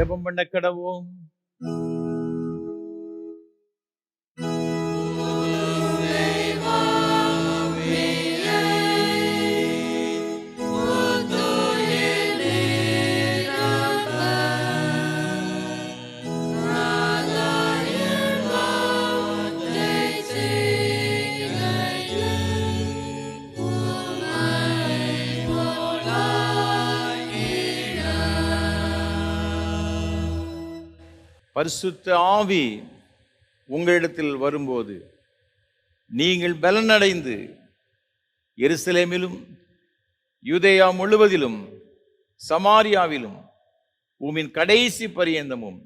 ஜெபம் பண்ண கடவோம். பரிசுத்த ஆவி உங்களிடத்தில் வரும்போது நீங்கள் பலனடைந்து எருசலேமிலும் யூதேயா முழுவதிலும் சமாரியாவிலும் பூமியின் கடைசி பரியந்தமும்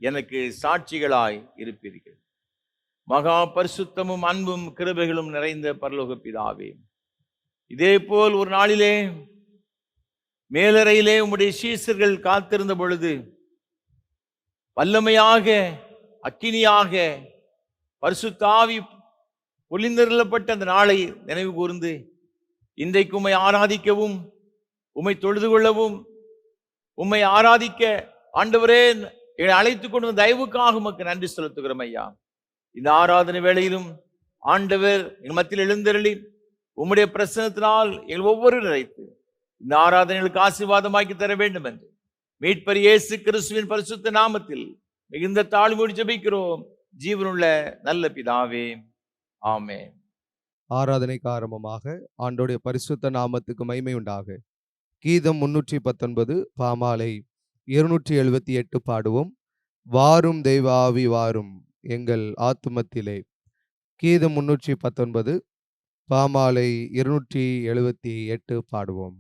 எனக்கு சாட்சிகளாய் இருப்பீர்கள். மகா பரிசுத்தமும் அன்பும் கிருபைகளும் நிறைந்த பரலோக பிதாவே, இதே போல் ஒரு நாளிலே மேலறையிலே உம்முடைய சீஷர்கள் காத்திருந்த பொழுது வல்லமையாக அக்கினியாக பரிசுத்த ஆவி பொழிந்தருளப்பட்ட அந்த நாளை நினைவு கூர்ந்து இன்றைக்கு உம்மை ஆராதிக்கவும் உம்மை தொழுது கொள்ளவும் உம்மை ஆராதிக்க ஆண்டவரே எங்களை அழைத்துக் கொண்டு தயவுக்காக உமக்கு நன்றி செலுத்துகிறோம் ஐயா. இந்த ஆராதனை வேளையிலும் ஆண்டவர் எங்கள் மத்தியில் எழுந்தருளி உம்முடைய பிரசன்னத்தினால் எங்கள் ஒவ்வொரு நிறைத்து இந்த ஆராதனைகளுக்கு ஆசீர்வாதமாக்கி தர வேண்டும் என்று மீட்பர் இயேசு கிறிஸ்துவின் பரிசுத்த நாமத்தில் மிகுந்த தாழ்மையோடு ஜெபிக்கிறோம் ஜீவனுள்ள நல்ல பிதாவே, ஆமென். ஆராதனைக்கு ஆரம்பமாக ஆண்டோடைய பரிசுத்த நாமத்துக்கு மகிமை உண்டாக. கீதம் 319 பாமாலை 278 பாடுவோம். வாரும் தெய்வ ஆவி வாரும் எங்கள் ஆத்துமத்திலே. கீதம் 319 பாமாலை 278 பாடுவோம்.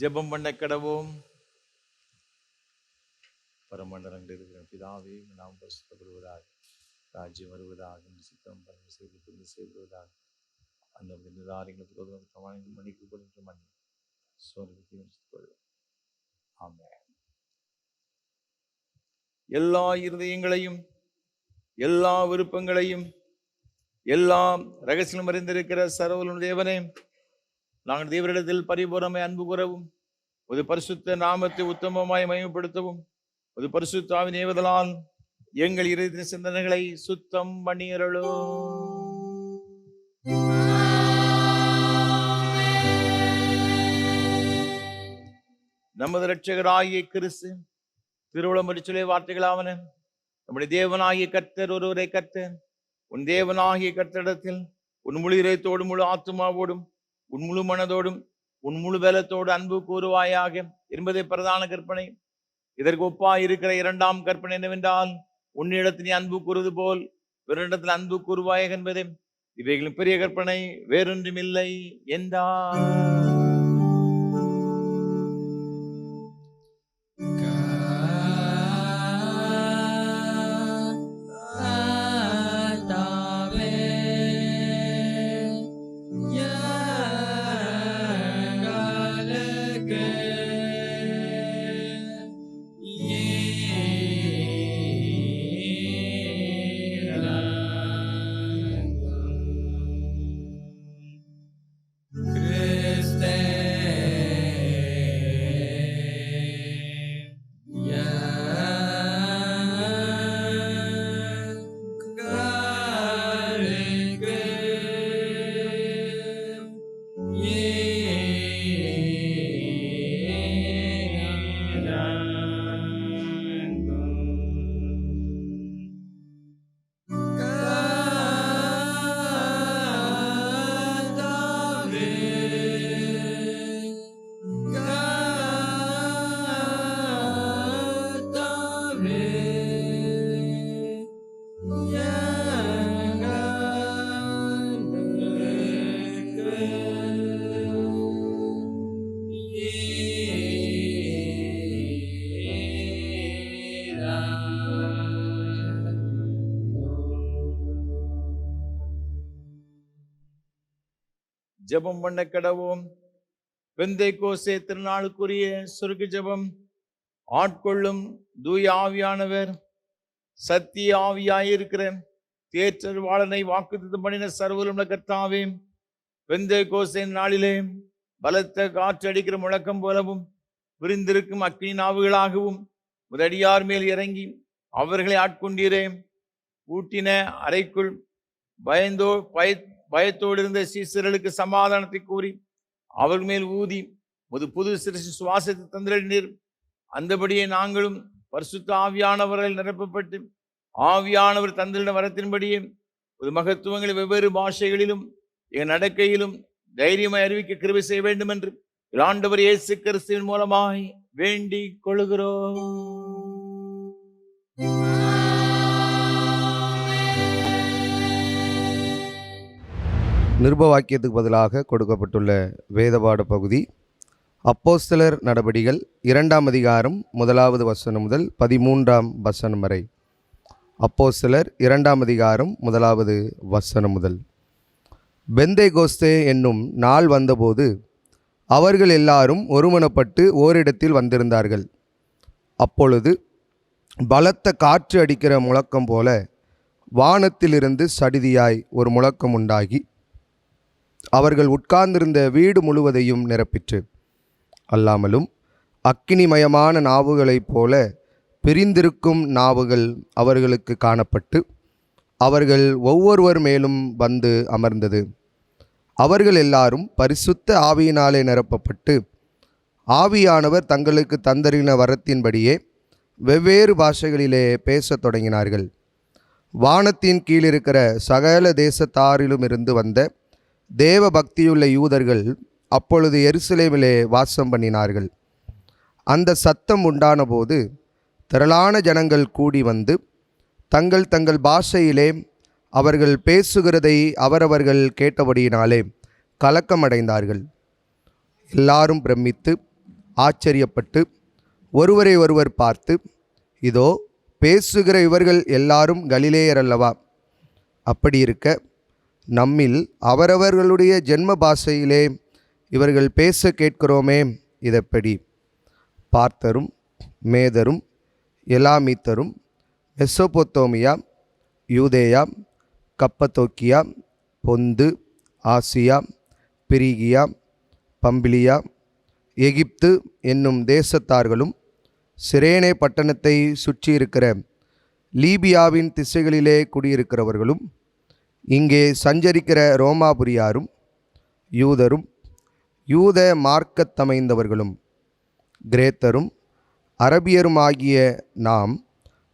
ஜெபம் பண்ண கடவோம். பரமண்டலங்களில் இருக்கிற பிதாவே, நாம் பரிசுத்தப்படுவதாக, ராஜ்யம் வருவதாக, சித்தம் பரம செய்வதாக, அந்த நிதாரங்களுக்கு மன்னிக்கப்படுகின்ற மணி ஆமென். எல்லா இருதயங்களையும் எல்லா விருப்பங்களையும் எல்லாம் ரகசியம் அறிந்திருக்கிற சர்வவல்லமையுள்ள தேவனே, நாங்கள் தேவரிடத்தில் பரிபூரணமாய் அன்பு கூறவும் ஒரு பரிசுத்த நாமத்தை உத்தமமாய் மகிமைப்படுத்தவும் ஒரு பரிசுத்த ஆவியின் ஏவுதலால் எங்கள் இருதய சிந்தனைகளை சுத்தம் பண்ணியருளும். நமது இரட்சகராகிய கிறிஸ்து திருவுளம்படிச்சொல்லிய வார்த்தைகளாவன, நம்முடைய தேவனாகிய கர்த்தர் ஒருவரை கர்த்தர். உன் தேவனாகிய கர்த்தரிடத்தில் உன் முழு இதயத்தோடும் முழு ஆத்துமாவோடும் உன் முழு மனதோடும் உன் முழு பலத்தோடு அன்பு கூறுவாயாக என்பதே பிரதான கற்பனை. இதற்கு ஒப்பாய் இருக்கிற இரண்டாம் கற்பனை என்னவென்றால், உன்னிடத்தில் நீ அன்பு கூறுவது போல் பிறரிடத்தில் அன்பு கூறுவாயாக என்பதே. இவைகளின் பெரிய கற்பனை வேறொன்றும் இல்லை என்றார். ஜெபம் பண்ண கடவோம். பெந்தைக்கோஸ்தே திருநாளுக்குரிய சுருக்கு ஜெபம். ஆட்கொள்ளும் தூய ஆவியானவர், சத்திய ஆவியாயிருக்கிற தேற்றவாளனை வாக்குத்தத்தம் பண்ணின சர்வவல்லமையுள்ள கர்த்தாவே, பெந்தைக்கோஸ்தே நாளிலே பலத்த காற்று அடிக்கிற முழக்கம் போலவும் விரிந்திருக்கும் அக்கினி நாவுகளாகவும் முதடியார் மேல் இறங்கி அவர்களை ஆட்கொண்டீரே. ஊட்டின அறைக்குள் பயத்தோடு இருந்த சீசர்களுக்கு சமாதானத்தை கூறி அவர்கள் மேல் ஊதி புது சிறுசு சுவாசத்தை தந்திரீர். அந்தபடியே நாங்களும் பரிசுத்த ஆவியானவர்கள் நிரப்பப்பட்டு ஆவியானவர் தந்திரின வரத்தின்படியே ஒரு மகத்துவங்களை வெவ்வேறு பாஷைகளிலும் எங்கள் நடக்கையிலும் தைரியமாய் அறிவிக்க கிருபை செய்ய வேண்டும் என்று ஆண்டவர் இயேசு கிறிஸ்துவின் மூலமாய் வேண்டிக் கொள்கிறோம். நிருபவாக்கியத்துக்கு பதிலாக கொடுக்கப்பட்டுள்ள வேதபாட பகுதி அப்போஸ்தலர் நடபடிகள் 2ஆம் அதிகாரம் 1வது வசனம் முதல் 13ஆம் வசனம் வரை. அப்போஸ்தலர் 2ஆம் அதிகாரம் 1வது வசனம் முதல். பெந்தைகோஸ்தே என்னும் நாள் வந்தபோது அவர்கள் எல்லாரும் ஒருமனப்பட்டு ஓரிடத்தில் வந்திருந்தார்கள். அப்பொழுது பலத்த காற்று அடிக்கிற முழக்கம் போல வானத்திலிருந்து சடிதியாய் ஒரு முழக்கம் உண்டாகி அவர்கள் உட்கார்ந்திருந்த வீடு முழுவதையும் நிரப்பிற்று. அல்லாமலும் அக்கினிமயமான நாவுகளைப் போல பிரிந்திருக்கும் நாவுகள் அவர்களுக்கு காணப்பட்டு அவர்கள் ஒவ்வொருவர் மேலும் வந்து அமர்ந்தது. அவர்கள் எல்லாரும் பரிசுத்த ஆவியினாலே நிரப்பப்பட்டு ஆவியானவர் தங்களுக்கு தந்தரின வரத்தின்படியே வெவ்வேறு பாஷைகளிலே பேசத் தொடங்கினார்கள். வானத்தின் கீழிருக்கிற சகல தேசத்தாரிலும் இருந்து வந்த தேவ பக்தியுள்ள யூதர்கள் அப்பொழுது எருசலேமிலே வாசம் பண்ணினார்கள். அந்த சத்தம் உண்டான போது திரளான ஜனங்கள் கூடி வந்து தங்கள் தங்கள் பாஷையிலே அவர்கள் பேசுகிறதை அவரவர்கள் கேட்டபடியினாலே கலக்கமடைந்தார்கள். எல்லாரும் பிரமித்து ஆச்சரியப்பட்டு ஒருவரை ஒருவர் பார்த்து, இதோ பேசுகிற இவர்கள் எல்லாரும் கலிலேயர் அல்லவா? அப்படி இருக்க நம்மில் அவரவர்களுடைய ஜென்ம பாஷையிலே இவர்கள் பேச கேட்கிறோமே, இதெப்படி? பார்த்தரும் மேதரும் எலாமீத்தரும் மெசொப்பொத்தோமியா, யூதேயா, கப்பத்தோக்கியா, பொந்து, ஆசியா, பிரிகியா, பம்பிலியா, எகிப்து என்னும் தேசத்தார்களும் சிரேனே பட்டணத்தை சுற்றியிருக்கிற லீபியாவின் திசைகளிலே குடியிருக்கிறவர்களும் இங்கே சஞ்சரிக்கிற ரோமாபுரியாரும் யூதரும் யூத மார்க்கத்தமைந்தவர்களும் கிரேத்தரும் அரபியருமாகிய நாம்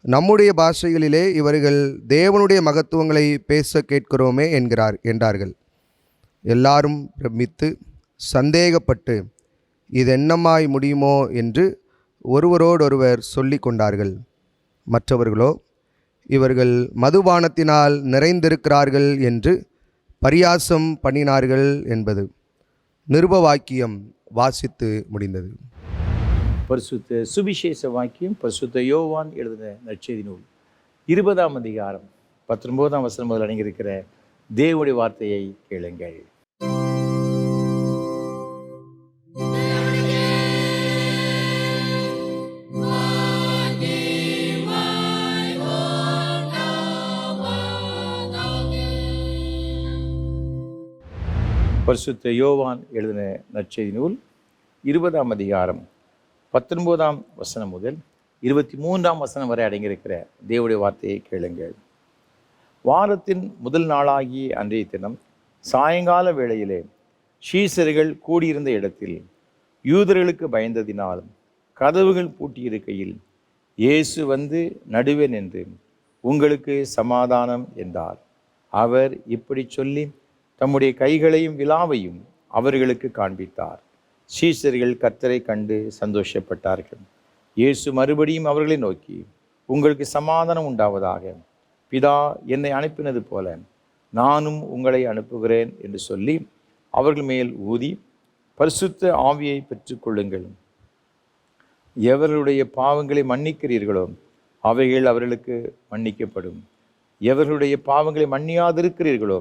நம்முடைய பாஷைகளிலே இவர்கள் தேவனுடைய மகத்துவங்களை பேச கேட்கிறோமே என்றார்கள். எல்லாரும் பிரமித்து சந்தேகப்பட்டு இது என்னமாய் முடியுமோ என்று ஒருவரோடொருவர் சொல்லி கொண்டார்கள். மற்றவர்களோ இவர்கள் மதுபானத்தினால் நிறைந்திருக்கிறார்கள் என்று பரியாசம் பண்ணினார்கள் என்பது. நிருபவாக்கியம் வாசித்து முடிந்தது. பரிசுத்த சுவிசேஷ வாக்கியம் பரிசுத்த யோவான் எழுதின நற்செய்தி நூல் 20ஆம் அதிகாரம் 19ஆம் வசனம் முதல் அடங்கியிருக்கிற தேவனுடைய வார்த்தையை கேளுங்கள். பரிசுத்த யோவான் எழுதின நற்செய்தி நூல் 20ஆம் அதிகாரம் 19ஆம் வசனம் முதல் 23ஆம் வசனம் வரை அடங்கியிருக்கிற தேவனுடைய வார்த்தையை கேளுங்கள். வாரத்தின் முதல் நாளாகிய அன்றைய தினம் சாயங்கால வேளையிலே சீசர்கள் கூடியிருந்த இடத்தில் யூதர்களுக்கு பயந்ததினாலும் கதவுகள் பூட்டியிருக்கையில் இயேசு வந்து நடுவே நின்று, உங்களுக்கு சமாதானம் என்றார். அவர் இப்படி சொல்லி தம்முடைய கைகளையும் விலாவையும் அவர்களுக்கு காண்பித்தார். சீசர்கள் கர்த்தரை கண்டு சந்தோஷப்பட்டார்கள். இயேசு மறுபடியும் அவர்களை நோக்கி, உங்களுக்கு சமாதானம் உண்டாவதாக. பிதா என்னை அனுப்பினது போல நானும் உங்களை அனுப்புகிறேன் என்று சொல்லி அவர்கள் மேல் ஊதி, பரிசுத்த ஆவியை பெற்றுக்கொள்ளுங்கள். எவர்களுடைய பாவங்களை மன்னிக்கிறீர்களோ அவைகள் அவர்களுக்கு மன்னிக்கப்படும். எவர்களுடைய பாவங்களை மன்னியாதிருக்கிறீர்களோ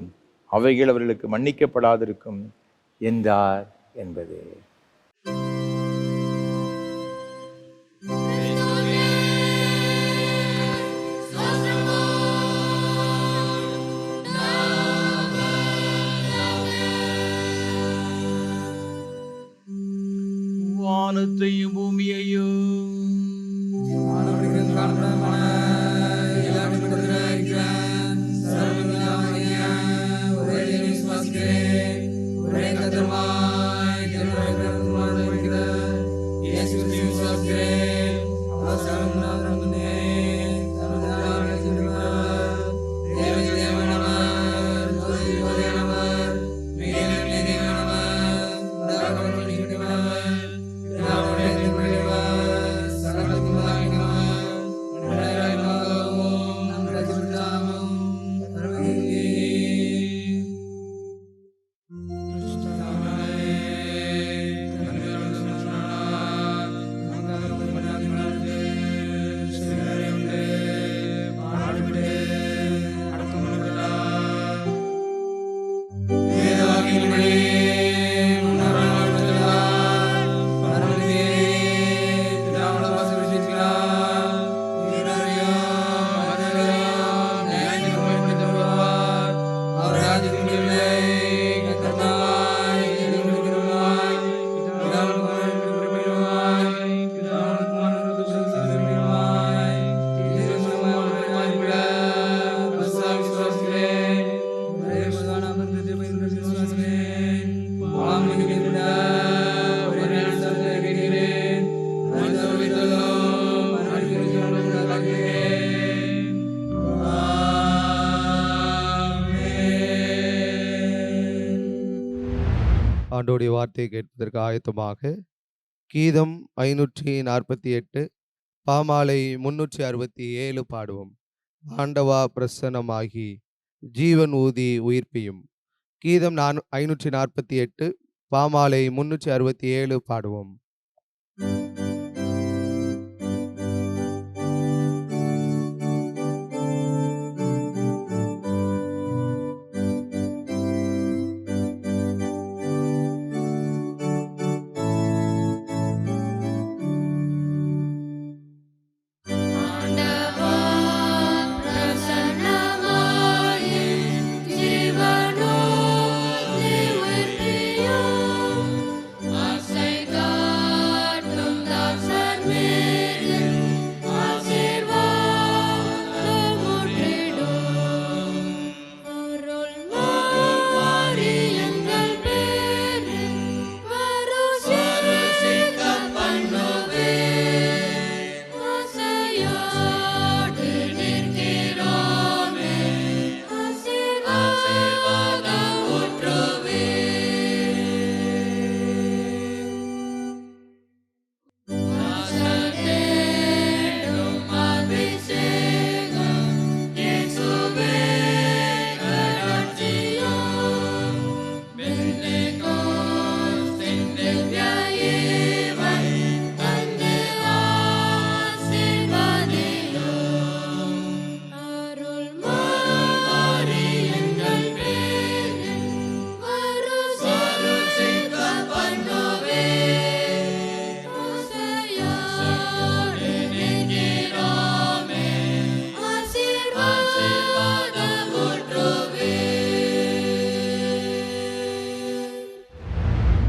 அவைகள் அவர்களுக்கு மன்னிக்கப்படாதிருக்கும். என்றார் என்பது. வானத்தையும் பூமியையும் ஆண்டோடைய வார்த்தையை கேட்பதற்கு ஆயத்தமாக கீதம் 548 பாமாலை 367 பாடுவோம். ஆண்டவா பிரசன்னமாகி ஜீவன் ஊதி உயிர்ப்பியும். கீதம் 548 பாமாலை 367 பாடுவோம்.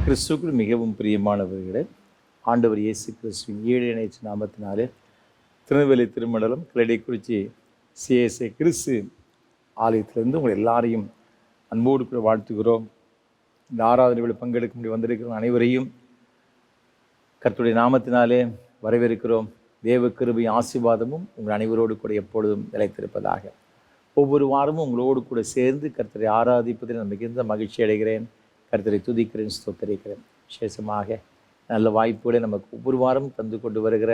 கிறிஸ்துவுக்குள் மிகவும் பிரியமானவர்களே, ஆண்டவர் இயேசு கிறிஸ்துவின் ஈடு இணைச்ச நாமத்தினாலே திருநெல்வேலி திருமண்டலம் கிளடைக்குறிச்சி சிஎஸ்ஐ கிறிஸ்து ஆலயத்திலிருந்து உங்கள் எல்லாரையும் அன்போடு கூட வாழ்த்துகிறோம். இந்த ஆராதனைகளில் பங்கெடுக்க முடிய வந்திருக்கிற அனைவரையும் கர்த்தருடைய நாமத்தினாலே வரவேற்கிறோம். தேவ கிருபை ஆசீர்வாதமும் உங்கள் அனைவரோடு கூட எப்பொழுதும் நிலைத்திருப்பதாக. ஒவ்வொரு வாரமும் உங்களோடு கூட சேர்ந்து கர்த்தரை ஆராதிப்பதில் நான் மிகுந்த மகிழ்ச்சி அடைகிறேன். கர்த்தரை துதிக்கிறேன், ஸ்தோத்திரிக்கிறேன். விசேஷமாக நல்ல வாய்ப்புகளை நமக்கு ஒவ்வொரு வாரம் தந்து கொண்டு வருகிற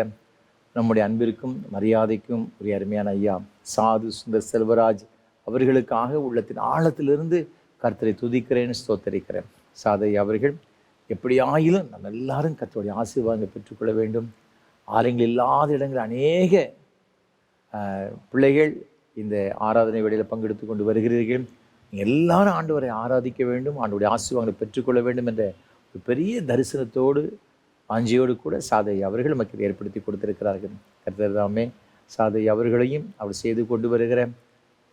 நம்முடைய அன்பிற்கும் மரியாதைக்கும் உரிய அருமையான ஐயா சாது சுந்தர் செல்வராஜ் அவர்களுக்காக உள்ளத்தின் ஆழத்திலிருந்து கர்த்தரை துதிக்கிறேன், ஸ்தோத்திரிக்கிறேன். சாதை அவர்கள் எப்படியாயிலும் நம்ம எல்லாரும் கர்த்தருடைய ஆசீர்வாதங்களை பெற்றுக்கொள்ள வேண்டும். ஆலயங்கள் இல்லாத இடங்கள் அநேக பிள்ளைகள் இந்த ஆராதனை வேளையில் பங்கெடுத்து கொண்டு வருகிறீர்கள். நீங்கள் எல்லாரும் ஆண்டவரை ஆராதிக்க வேண்டும், ஆண்டவருடைய ஆசீர்வாதங்களை பெற்றுக்கொள்ள வேண்டும் என்ற ஒரு பெரிய தரிசனத்தோடு வாஞ்சியோடு கூட சாதை அவர்கள் நமக்கு இதை ஏற்படுத்தி கொடுத்திருக்கிறார்கள். கர்த்தர் தாமே சாதை அவர்களையும் அவர் செய்து கொண்டு வருகிற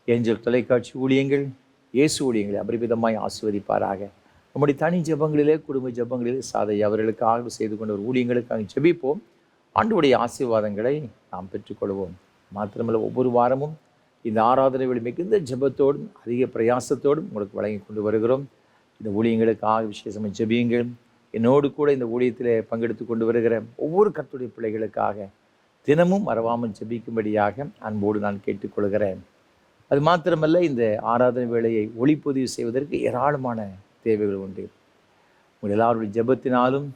ஏஞ்சல் தொலைக்காட்சி ஊழியங்கள், இயேசு ஊழியங்களை அபரிமிதமாய் ஆசீர்வதிப்பாராக. நம்முடைய தனி ஜெபங்களிலே, குடும்ப ஜெபங்களிலே சாதை அவர்களுக்காக செய்து கொண்ட ஒரு ஊழியங்களுக்காக ஜெபிப்போம். ஆண்டவருடைய ஆசீர்வாதங்களை நாம் பெற்றுக்கொள்வோம். மாத்திரமல்ல, ஒவ்வொரு வாரமும் இந்த ஆராதனை வழி மிகுந்த ஜெபத்தோடும் அதிக பிரயாசத்தோடும் உங்களுக்கு வழங்கி கொண்டு வருகிறோம். இந்த ஊழியங்களுக்காக விசேஷமாக ஜெபியுங்கள். என்னோடு கூட இந்த ஊழியத்தில் பங்கெடுத்து கொண்டு வருகிற ஒவ்வொரு கர்த்தருடைய பிள்ளைகளுக்காக தினமும் மறவாமல் ஜெபிக்கும்படியாக அன்போடு நான் கேட்டுக்கொள்கிறேன். அது மாத்திரமல்ல, இந்த ஆராதனை வேளையை ஒளிப்பதிவு செய்வதற்கு ஏராளமான தேவைகள் உண்டு. உங்கள் எல்லாருடைய ஜெபத்தினாலும்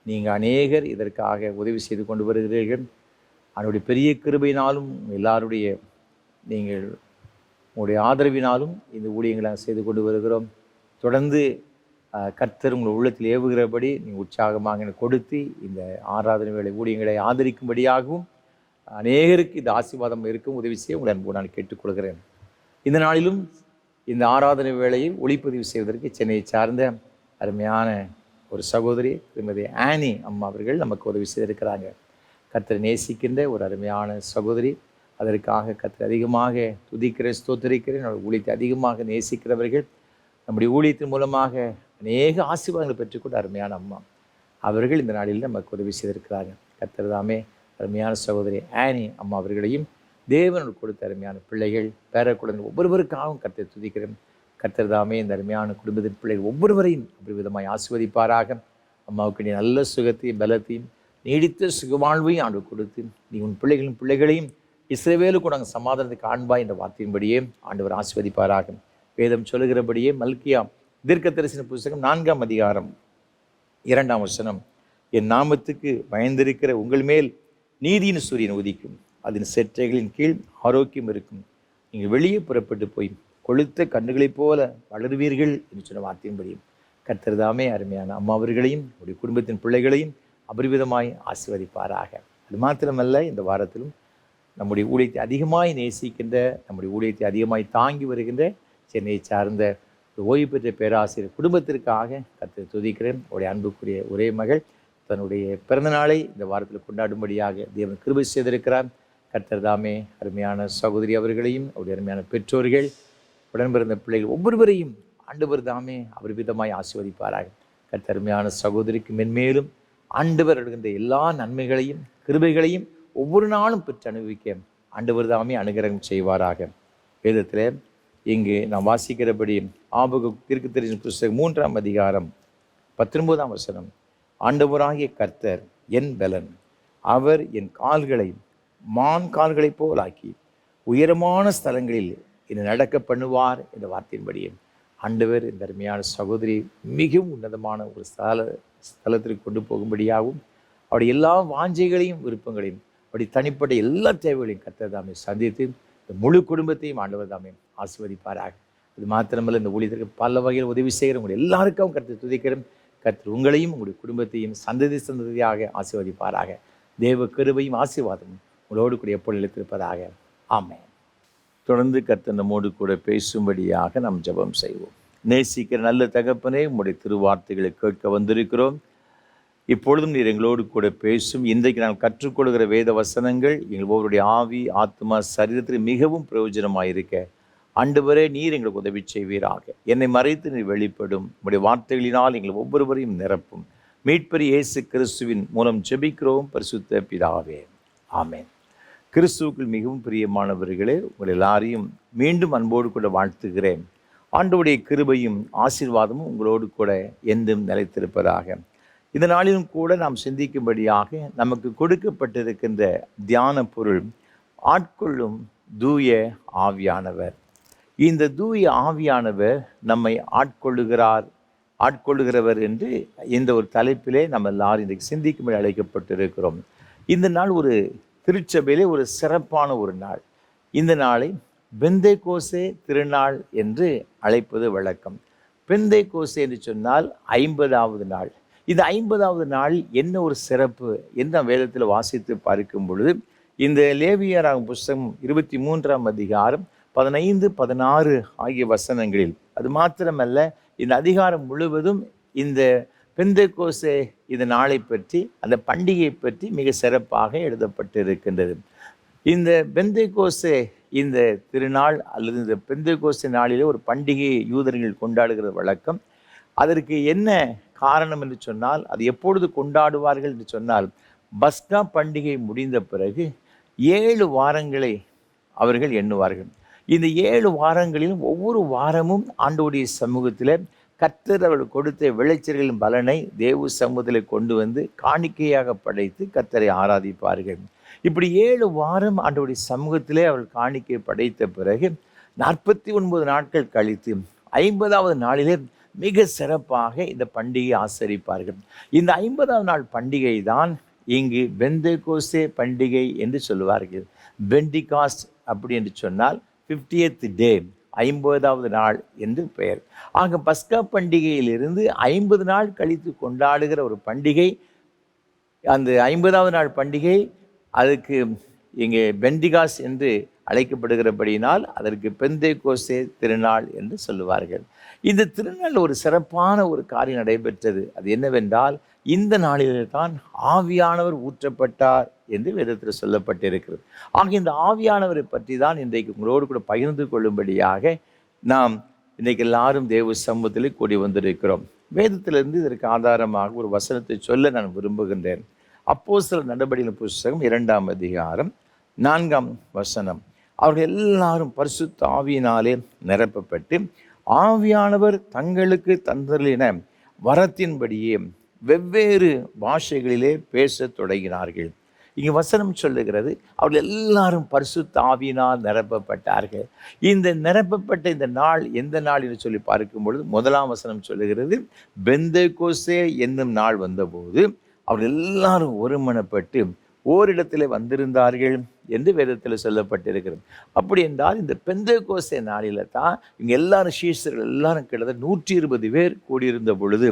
நீங்கள் அநேகர் இதற்காக உதவி செய்து கொண்டு வருகிறீர்கள். அதனுடைய பெரிய கிருபையினாலும் எல்லாருடைய நீங்கள் உங்களுடைய ஆதரவினாலும் இந்த ஊழியங்களை செய்து கொண்டு வருகிறோம். தொடர்ந்து கர்த்தர் உங்கள் உள்ளத்தில் ஏவுகிறபடி நீங்கள் உற்சாகமாக கொடுத்து இந்த ஆராதனை வேளை ஊழியங்களை ஆதரிக்கும்படியாகவும் அநேகருக்கு இந்த ஆசீர்வாதம் இருக்கும் உதவி செய்ய உங்களை அன்போடு நான் கேட்டுக்கொள்கிறேன். இந்த நாளிலும் இந்த ஆராதனை வேளையில் ஒளிப்பதிவு செய்வதற்கு சென்னையை சார்ந்த அருமையான ஒரு சகோதரி திருமதி ஆனி அம்மா அவர்கள் நமக்கு உதவி செய்திருக்கிறாங்க. கர்த்தரை நேசிக்கின்ற ஒரு அருமையான சகோதரி. அதற்காக கர்த்தரை அதிகமாக துதிக்கிறேன், ஸ்தோத்திரிக்கிறேன். ஊழியத்தை அதிகமாக நேசிக்கிறவர்கள், நம்முடைய ஊழியத்தின் மூலமாக அநேக ஆசீர்வாதங்களை பெற்றுக்கொண்ட அருமையான அம்மா அவர்கள் இந்த நாளில் நமக்கு உதவி செய்திருக்கிறாங்க. கர்த்தர் தாமே அருமையான சகோதரி ஆனி அம்மா அவர்களையும் தேவனோடு கொடுத்த அருமையான பிள்ளைகள், பேர குழந்தை ஒவ்வொருவருக்காகவும் கர்த்தரை துதிக்கிறேன். கர்த்தர் தாமே இந்த அருமையான குடும்பத்தின் பிள்ளைகள் ஒவ்வொருவரையும் அப்படி விதமாய் ஆசீர்வதிப்பாராக. அம்மாவுக்கு நீ நல்ல சுகத்தையும் பலத்தையும் நீடித்த சுகவாழ்வையும் ஆண்டு கொடுத்து நீ உன் பிள்ளைகளையும் இஸ்ரவேலு கூட அங்கே சமாதானத்தை காண்பாய் என்ற வார்த்தையின்படியே ஆண்டவர் ஆசீர்வதிப்பாராக. வேதம் சொல்லுகிறபடியே மல்கியா தீர்க்கதரிசன புஸ்தகம் 4ஆம் அதிகாரம் 2ஆம் வசனம், என் நாமத்துக்கு பயந்திருக்கிற உங்கள் மேல் நீதியின் சூரியன் உதிக்கும், அதன் செற்றைகளின் கீழ் ஆரோக்கியம் இருக்கும், நீங்கள் வெளியே புறப்பட்டு போய் கொளுத்த கண்ணுகளைப் போல வளருவீர்கள் என்று சொன்ன வார்த்தையின்படியும் கர்த்தர் தாமே அருமையான அம்மா அவர்களையும் உடைய குடும்பத்தின் பிள்ளைகளையும் அபரிவிதமாய் ஆசீர்வதிப்பாராக. அது மாத்திரமல்ல, இந்த வாரத்திலும் நம்முடைய ஊழியத்தை அதிகமாய் நேசிக்கின்ற, நம்முடைய ஊழியத்தை அதிகமாய் தாங்கி வருகின்ற சென்னையை சார்ந்த ஓய்வு பெற்ற பேராசிரியர் குடும்பத்திற்காக கர்த்தரை துதிக்கிறேன். உடைய அன்புக்குரிய ஒரே மகள் தன்னுடைய பிறந்த நாளை இந்த வாரத்தில் கொண்டாடும்படியாக தேவன் கிருபை செய்திருக்கிறார். கர்த்தர் தாமே அருமையான சகோதரி அவர்களையும் அவருடைய அருமையான பெற்றோர்கள், உடன் பிறந்த பிள்ளைகள் ஒவ்வொருவரையும் ஆண்டவர் தாமே அவர் விதமாய் ஆசீர்வதிப்பாராக. கர்த்தர் அருமையான சகோதரிக்கு மென்மேலும் ஆண்டவர் எடுக்கின்ற எல்லா நன்மைகளையும் கிருபைகளையும் ஒவ்வொரு நாளும் பெற்று அனுபவிக்க ஆண்டவர் தாமே அனுகிரகம் செய்வாராக. வேதத்தில் இங்கு நாம் வாசிக்கிறபடி ஆபகுக் தீர்க்கதரிசன புஸ்தகம் 3ஆம் அதிகாரம் 19ஆம் வசனம், ஆண்டவராகிய கர்த்தர் என் பலன், அவர் என் கால்களை மான் கால்களைப் போலாக்கி உயரமான ஸ்தலங்களில் என்னை நடக்க பண்ணுவார் என்ற வார்த்தையின்படியே ஆண்டவர் இந்த அருமையான சகோதரி மிகவும் உன்னதமான ஒரு ஸ்தலத்திற்கு கொண்டு போகும்படியாகவும் அவருடைய எல்லா வாஞ்சைகளையும் விருப்பங்களையும் அவருடைய தனிப்பட்ட எல்லா தேவைகளையும் கர்த்தர் தாமே சந்தித்து இந்த முழு குடும்பத்தையும் ஆண்டவர் தாமே ஆசீர்வதிப்பாராக. இது மாத்திரமல்ல, இந்த ஊழியத்திற்கு பல வகையில் உதவி செய்கிற உங்களுடைய எல்லாருக்கும் கர்த்தர் துதிக்கிறோம். கர்த்தர் உங்களையும் உங்களுடைய குடும்பத்தையும் சந்ததி சந்ததியாக ஆசீர்வதிப்பாராக. தேவ கிருபையும் ஆசீர்வாதமும் உங்களோடு கூட எப்பொழுது நிலைத்திருப்பதாக. ஆமென். தொடர்ந்து கர்த்தர் நம்மோடு கூட பேசும்படியாக நாம் ஜெபம் செய்வோம். நேசிக்கிற நல்ல தகப்பனே, உங்களுடைய திருவார்த்தைகளை கேட்க வந்திருக்கிறோம். இப்பொழுதும் நீர் எங்களோடு கூட பேசும். இன்றைக்கு நான் கற்றுக்கொள்கிற வேத வசனங்கள் எங்கள் ஒவ்வொருடைய ஆவி, ஆத்மா, சரீரத்தில் மிகவும் பிரயோஜனமாயிருக்க ஆண்டவரே நீர் எங்களுக்கு உதவி செய்வீராக. என்னை மறைத்து நீர் வெளிப்படும். உங்களுடைய வார்த்தைகளினால் எங்கள் ஒவ்வொருவரையும் நிரப்பும். மீட்பர் இயேசு கிறிஸ்துவின் மூலம் ஜெபிக்கிறோம் பரிசுத்த பிதாவே, ஆமென். கிறிஸ்துவுக்குள் மிகவும் பிரியமானவர்களே, உங்கள் எல்லாரையும் மீண்டும் அன்போடு கூட வாழ்த்துகிறேன். ஆண்டவருடைய கிருபையும் ஆசீர்வாதமும் உங்களோடு கூட என்றும் நிலைத்திருப்பதாக. இந்த நாளிலும் கூட நாம் சிந்திக்கும்படியாக நமக்கு கொடுக்கப்பட்டிருக்கின்ற தியான பொருள் ஆட்கொள்ளும் தூய ஆவியானவர். இந்த தூய ஆவியானவர் நம்மை ஆட்கொள்ளுகிறவர் என்று இந்த ஒரு தலைப்பிலே நம்ம எல்லாரும் இன்றைக்கு சிந்திக்கும்படி அழைக்கப்பட்டிருக்கிறோம். இந்த நாள் ஒரு திருச்சபையிலே ஒரு சிறப்பான ஒரு நாள். இந்த நாளை பெந்தேகோஸ்தே திருநாள் என்று அழைப்பது வழக்கம். பெந்தேகோஸ்தே என்று சொன்னால் 50வது நாள். இந்த 50வது நாள் என்ன ஒரு சிறப்பு என்று நாம் வேதத்தில் வாசித்து பார்க்கும் பொழுது, இந்த லேவியராகும் புஸ்தகம் 23ஆம் அதிகாரம் 15, 16 ஆகிய வசனங்களில் அது மாத்திரமல்ல, இந்த அதிகாரம் முழுவதும் இந்த பெந்தெக்கோஸ்தே இந்த நாளை பற்றி, அந்த பண்டிகையை பற்றி மிக சிறப்பாக எழுதப்பட்டு இருக்கின்றது. இந்த பெந்தெக்கோஸ்தே இந்த திருநாள் அல்லது இந்த பெந்தெக்கோஸ்தே நாளிலே ஒரு பண்டிகையை யூதர்கள் கொண்டாடுகிற வழக்கம். அதற்கு என்ன காரணம் என்று சொன்னால், அது எப்பொழுது கொண்டாடுவார்கள் என்று சொன்னால், பஸ்கா பண்டிகை முடிந்த பிறகு 7 வாரங்களை அவர்கள் எண்ணுவார்கள். இந்த 7 வாரங்களிலும் ஒவ்வொரு வாரமும் ஆண்டவருடைய சமூகத்தில் கர்த்தர் அவர்கள் கொடுத்த விளைச்சல்களின் பலனை தேவ சமூகத்தில் கொண்டு வந்து காணிக்கையாக படைத்து கர்த்தரை ஆராதிப்பார்கள். இப்படி 7 வாரம் ஆண்டவருடைய சமூகத்திலே அவர்கள் காணிக்கை படைத்த பிறகு 49 நாட்கள் கழித்து 50வது நாளிலே மிக சிறப்பாக இந்த பண்டிகையை ஆசரிப்பார்கள். இந்த 50வது நாள் பண்டிகை தான் இங்கு பெந்தெக்கோஸ்தே பண்டிகை என்று சொல்லுவார்கள். பெண்டிகாஸ்ட் அப்படி என்று சொன்னால் 50th டே, 50வது நாள் என்று பெயர். ஆக பஸ்கா பண்டிகையிலிருந்து 50 நாள் கழித்து கொண்டாடுகிற ஒரு பண்டிகை, அந்த 50வது நாள் பண்டிகை அதுக்கு இங்கே பெண்டிகாஸ் என்று அழைக்கப்படுகிறபடியினால் அதற்கு பெந்தெக்கோஸ்தே திருநாள் என்று சொல்லுவார்கள். இந்த திருநாள் ஒரு சிறப்பான ஒரு காரியம் நடைபெற்றது. அது என்னவென்றால், இந்த நாளிலே தான் ஆவியானவர் ஊற்றப்பட்டார் என்று வேதத்தில் சொல்லப்பட்டிருக்கிறது. ஆக இந்த ஆவியானவரை பற்றி தான் இன்றைக்கு உங்களோடு கூட பகிர்ந்து கொள்ளும்படியாக நாம் இன்றைக்கு எல்லாரும் தேவ சமூகத்தில் கூடி வந்திருக்கிறோம். வேதத்திலிருந்து இதற்கு ஆதாரமாக ஒரு வசனத்தை சொல்ல நான் விரும்புகின்றேன். அப்போஸ்தலர் நடபடிகளின் புஸ்தகம் 2ஆம் அதிகாரம் 4ஆம் வசனம். அவர்கள் எல்லாரும் பரிசுத்த ஆவியினாலே நிரப்பப்பட்டு ஆவியானவர் தங்களுக்கு தந்தருளின வரத்தின்படியே வெவ்வேறு பாஷைகளிலே பேசத் தொடங்கினார்கள். இங்கு வசனம் சொல்லுகிறது, அவர்கள் எல்லாரும் பரிசுத்த ஆவியினால் நிரப்பப்பட்டார்கள். இந்த நிரப்பப்பட்ட இந்த நாள் எந்த நாள் என்று சொல்லி பார்க்கும் பொழுது 1ஆம் வசனம் சொல்லுகிறது, பெந்தெக்கோஸ்தே என்னும் நாள் வந்தபோது அவர்கள் எல்லாரும் ஒருமனப்பட்டு ஓரிடத்தில் வந்திருந்தார்கள் என்று வேதத்தில் சொல்லப்பட்டிருக்கிறது. அப்படி என்றால் இந்த பெந்தெக்கோஸ்தே நாளில் தான் இங்கே எல்லாரும் சீஷர்கள் எல்லாரும் கிட்டத்தட்ட 120 பேர் கூடியிருந்த பொழுது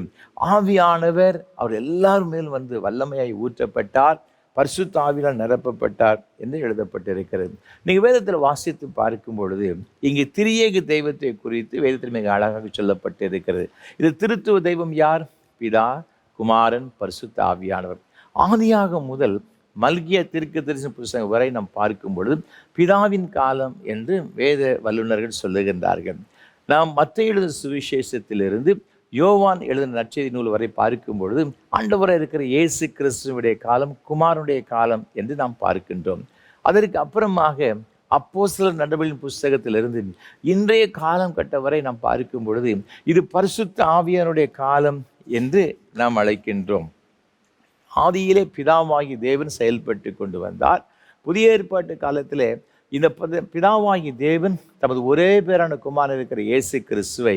ஆவியானவர் அவர் எல்லாரும் மேல் வந்து வல்லமையாய் ஊற்றப்பட்டார், பரிசுத்த ஆவியால் நிரப்பப்பட்டார் என்று எழுதப்பட்டிருக்கிறது. நீங்கள் வேதத்தில் வாசித்து பார்க்கும் பொழுது இங்கே திரியேக தெய்வத்தை குறித்து வேதத்தில் மிக அழகாக சொல்லப்பட்டிருக்கிறது. இது திருத்துவ தெய்வம் யார்? பிதா, குமாரன், பரிசுத்த ஆவியானவர். ஆதியாக முதல் மல்கியா தீர்க்கதரிசன புத்தகம் வரை நாம் பார்க்கும் பொழுது பிதாவின் காலம் என்று வேத வல்லுநர்கள் சொல்லுகின்றார்கள். நாம் மத்தேயு எழுதின சுவிசேஷத்திலிருந்து யோவான் எழுதின நற்செய்தி நூல் வரை பார்க்கும் பொழுது ஆண்டவராக இருக்கிற இயேசு கிறிஸ்துவுடைய காலம், குமாரனுடைய காலம் என்று நாம் பார்க்கின்றோம். அதற்கு அப்புறமாக அப்போஸ்தலர் நடபடிகளின் புஸ்தகத்திலிருந்து இன்றைய காலம் கட்ட வரை நாம் பார்க்கும் பொழுது இது பரிசுத்த ஆவியானுடைய காலம் என்று நாம் அழைக்கின்றோம். ஆதியிலே பிதாவாகி தேவன் செயல்பட்டு கொண்டு வந்தார். புதிய ஏற்பாட்டு காலத்தில் இந்த பிதாவாகி தேவன் தமது ஒரே பேரான குமாரன் இருக்கிற இயேசு கிறிஸ்துவை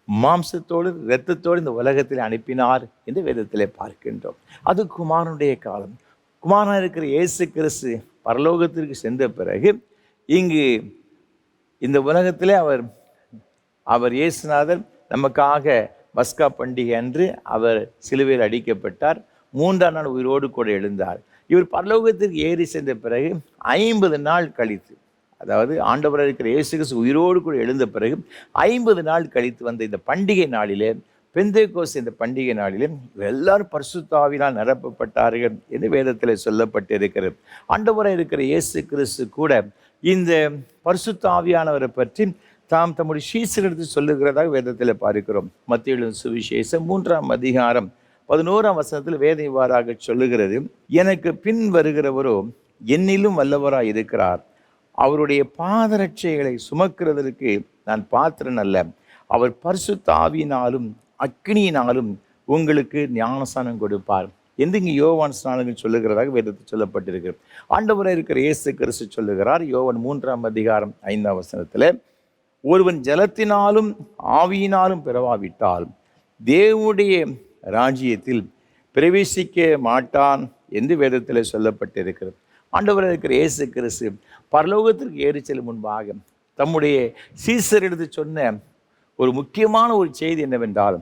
மாம்சத்தோடு இரத்தத்தோடு இந்த உலகத்தில் அனுப்பினார் என்று வேதத்திலே பார்க்கின்றோம். அது குமாரனுடைய காலம். குமாரனாக இருக்கிற இயேசு கிறிஸ்து பரலோகத்திற்கு சென்ற பிறகு இங்கு இந்த உலகத்திலே அவர் இயேசுநாதர் நமக்காக பஸ்கா பண்டிகை அன்று அவர் சிலுவையில் அடிக்கப்பட்டார். 3ஆம் நாள் உயிரோடு கூட எழுந்தார். இவர் பரலோகத்திற்கு ஏறி சென்ற பிறகு 50 நாள் கழித்து, அதாவது ஆண்டவராக இருக்கிற இயேசு கிறிஸ்து உயிரோடு கூட எழுந்த பிறகு 50 நாள் கழித்து வந்த இந்த பண்டிகை நாளிலே, பெந்தெக்கோஸ்தே இந்த பண்டிகை நாளிலே எல்லாரும் பரிசுத்த ஆவியினால் நிரப்பப்பட்டார்கள் என்று வேதத்தில் சொல்லப்பட்டிருக்கிறது. ஆண்டவராக இருக்கிற இயேசு கிறிஸ்து கூட இந்த பரிசுத்த ஆவியானவரை பற்றி தாம் தம்முடைய சீஷர்களுக்கு சொல்லுகிறதாக வேதத்தில் பார்க்கிறோம். மத்தேயு எழுதின சுவிசேஷம் 3ஆம் அதிகாரம் 11ஆம் வசனத்தில் வேதம் இவ்வாறாக சொல்லுகிறது, எனக்கு பின் வருகிறவரோ என்னிலும் வல்லவராய் இருக்கிறார், அவருடைய பாதரட்சைகளை சுமக்கிறதற்கு நான் பாத்திரன் அல்ல, அவர் பரிசுத்த ஆவியினாலும் அக்கினியினாலும் உங்களுக்கு ஞானஸ்நானம் கொடுப்பார் என்று இங்கு யோவான் ஸ்நானங்கள் சொல்லுகிறதாக வேதத்தில் சொல்லப்பட்டிருக்கிறது. ஆண்டவராக இருக்கிற இயேசு கிறிஸ்து சொல்லுகிறார் யோவான் 3ஆம் அதிகாரம் 5ஆம் வசனத்தில், ஒருவன் ஜலத்தினாலும் ஆவியினாலும் பிறவாவிட்டால் தேவனுடைய ராஜ்யத்தில் பிரவேசிக்க மாட்டான் என்று வேதத்தில் சொல்லப்பட்டிருக்கிறது. ஆண்டவராக இருக்கிற இயேசு கிறிஸ்து பரலோகத்திற்கு ஏறி செல்லும் முன்பாக தம்முடைய சீஷரிடத்து சொன்ன ஒரு முக்கியமான ஒரு செய்தி என்னவென்றால்,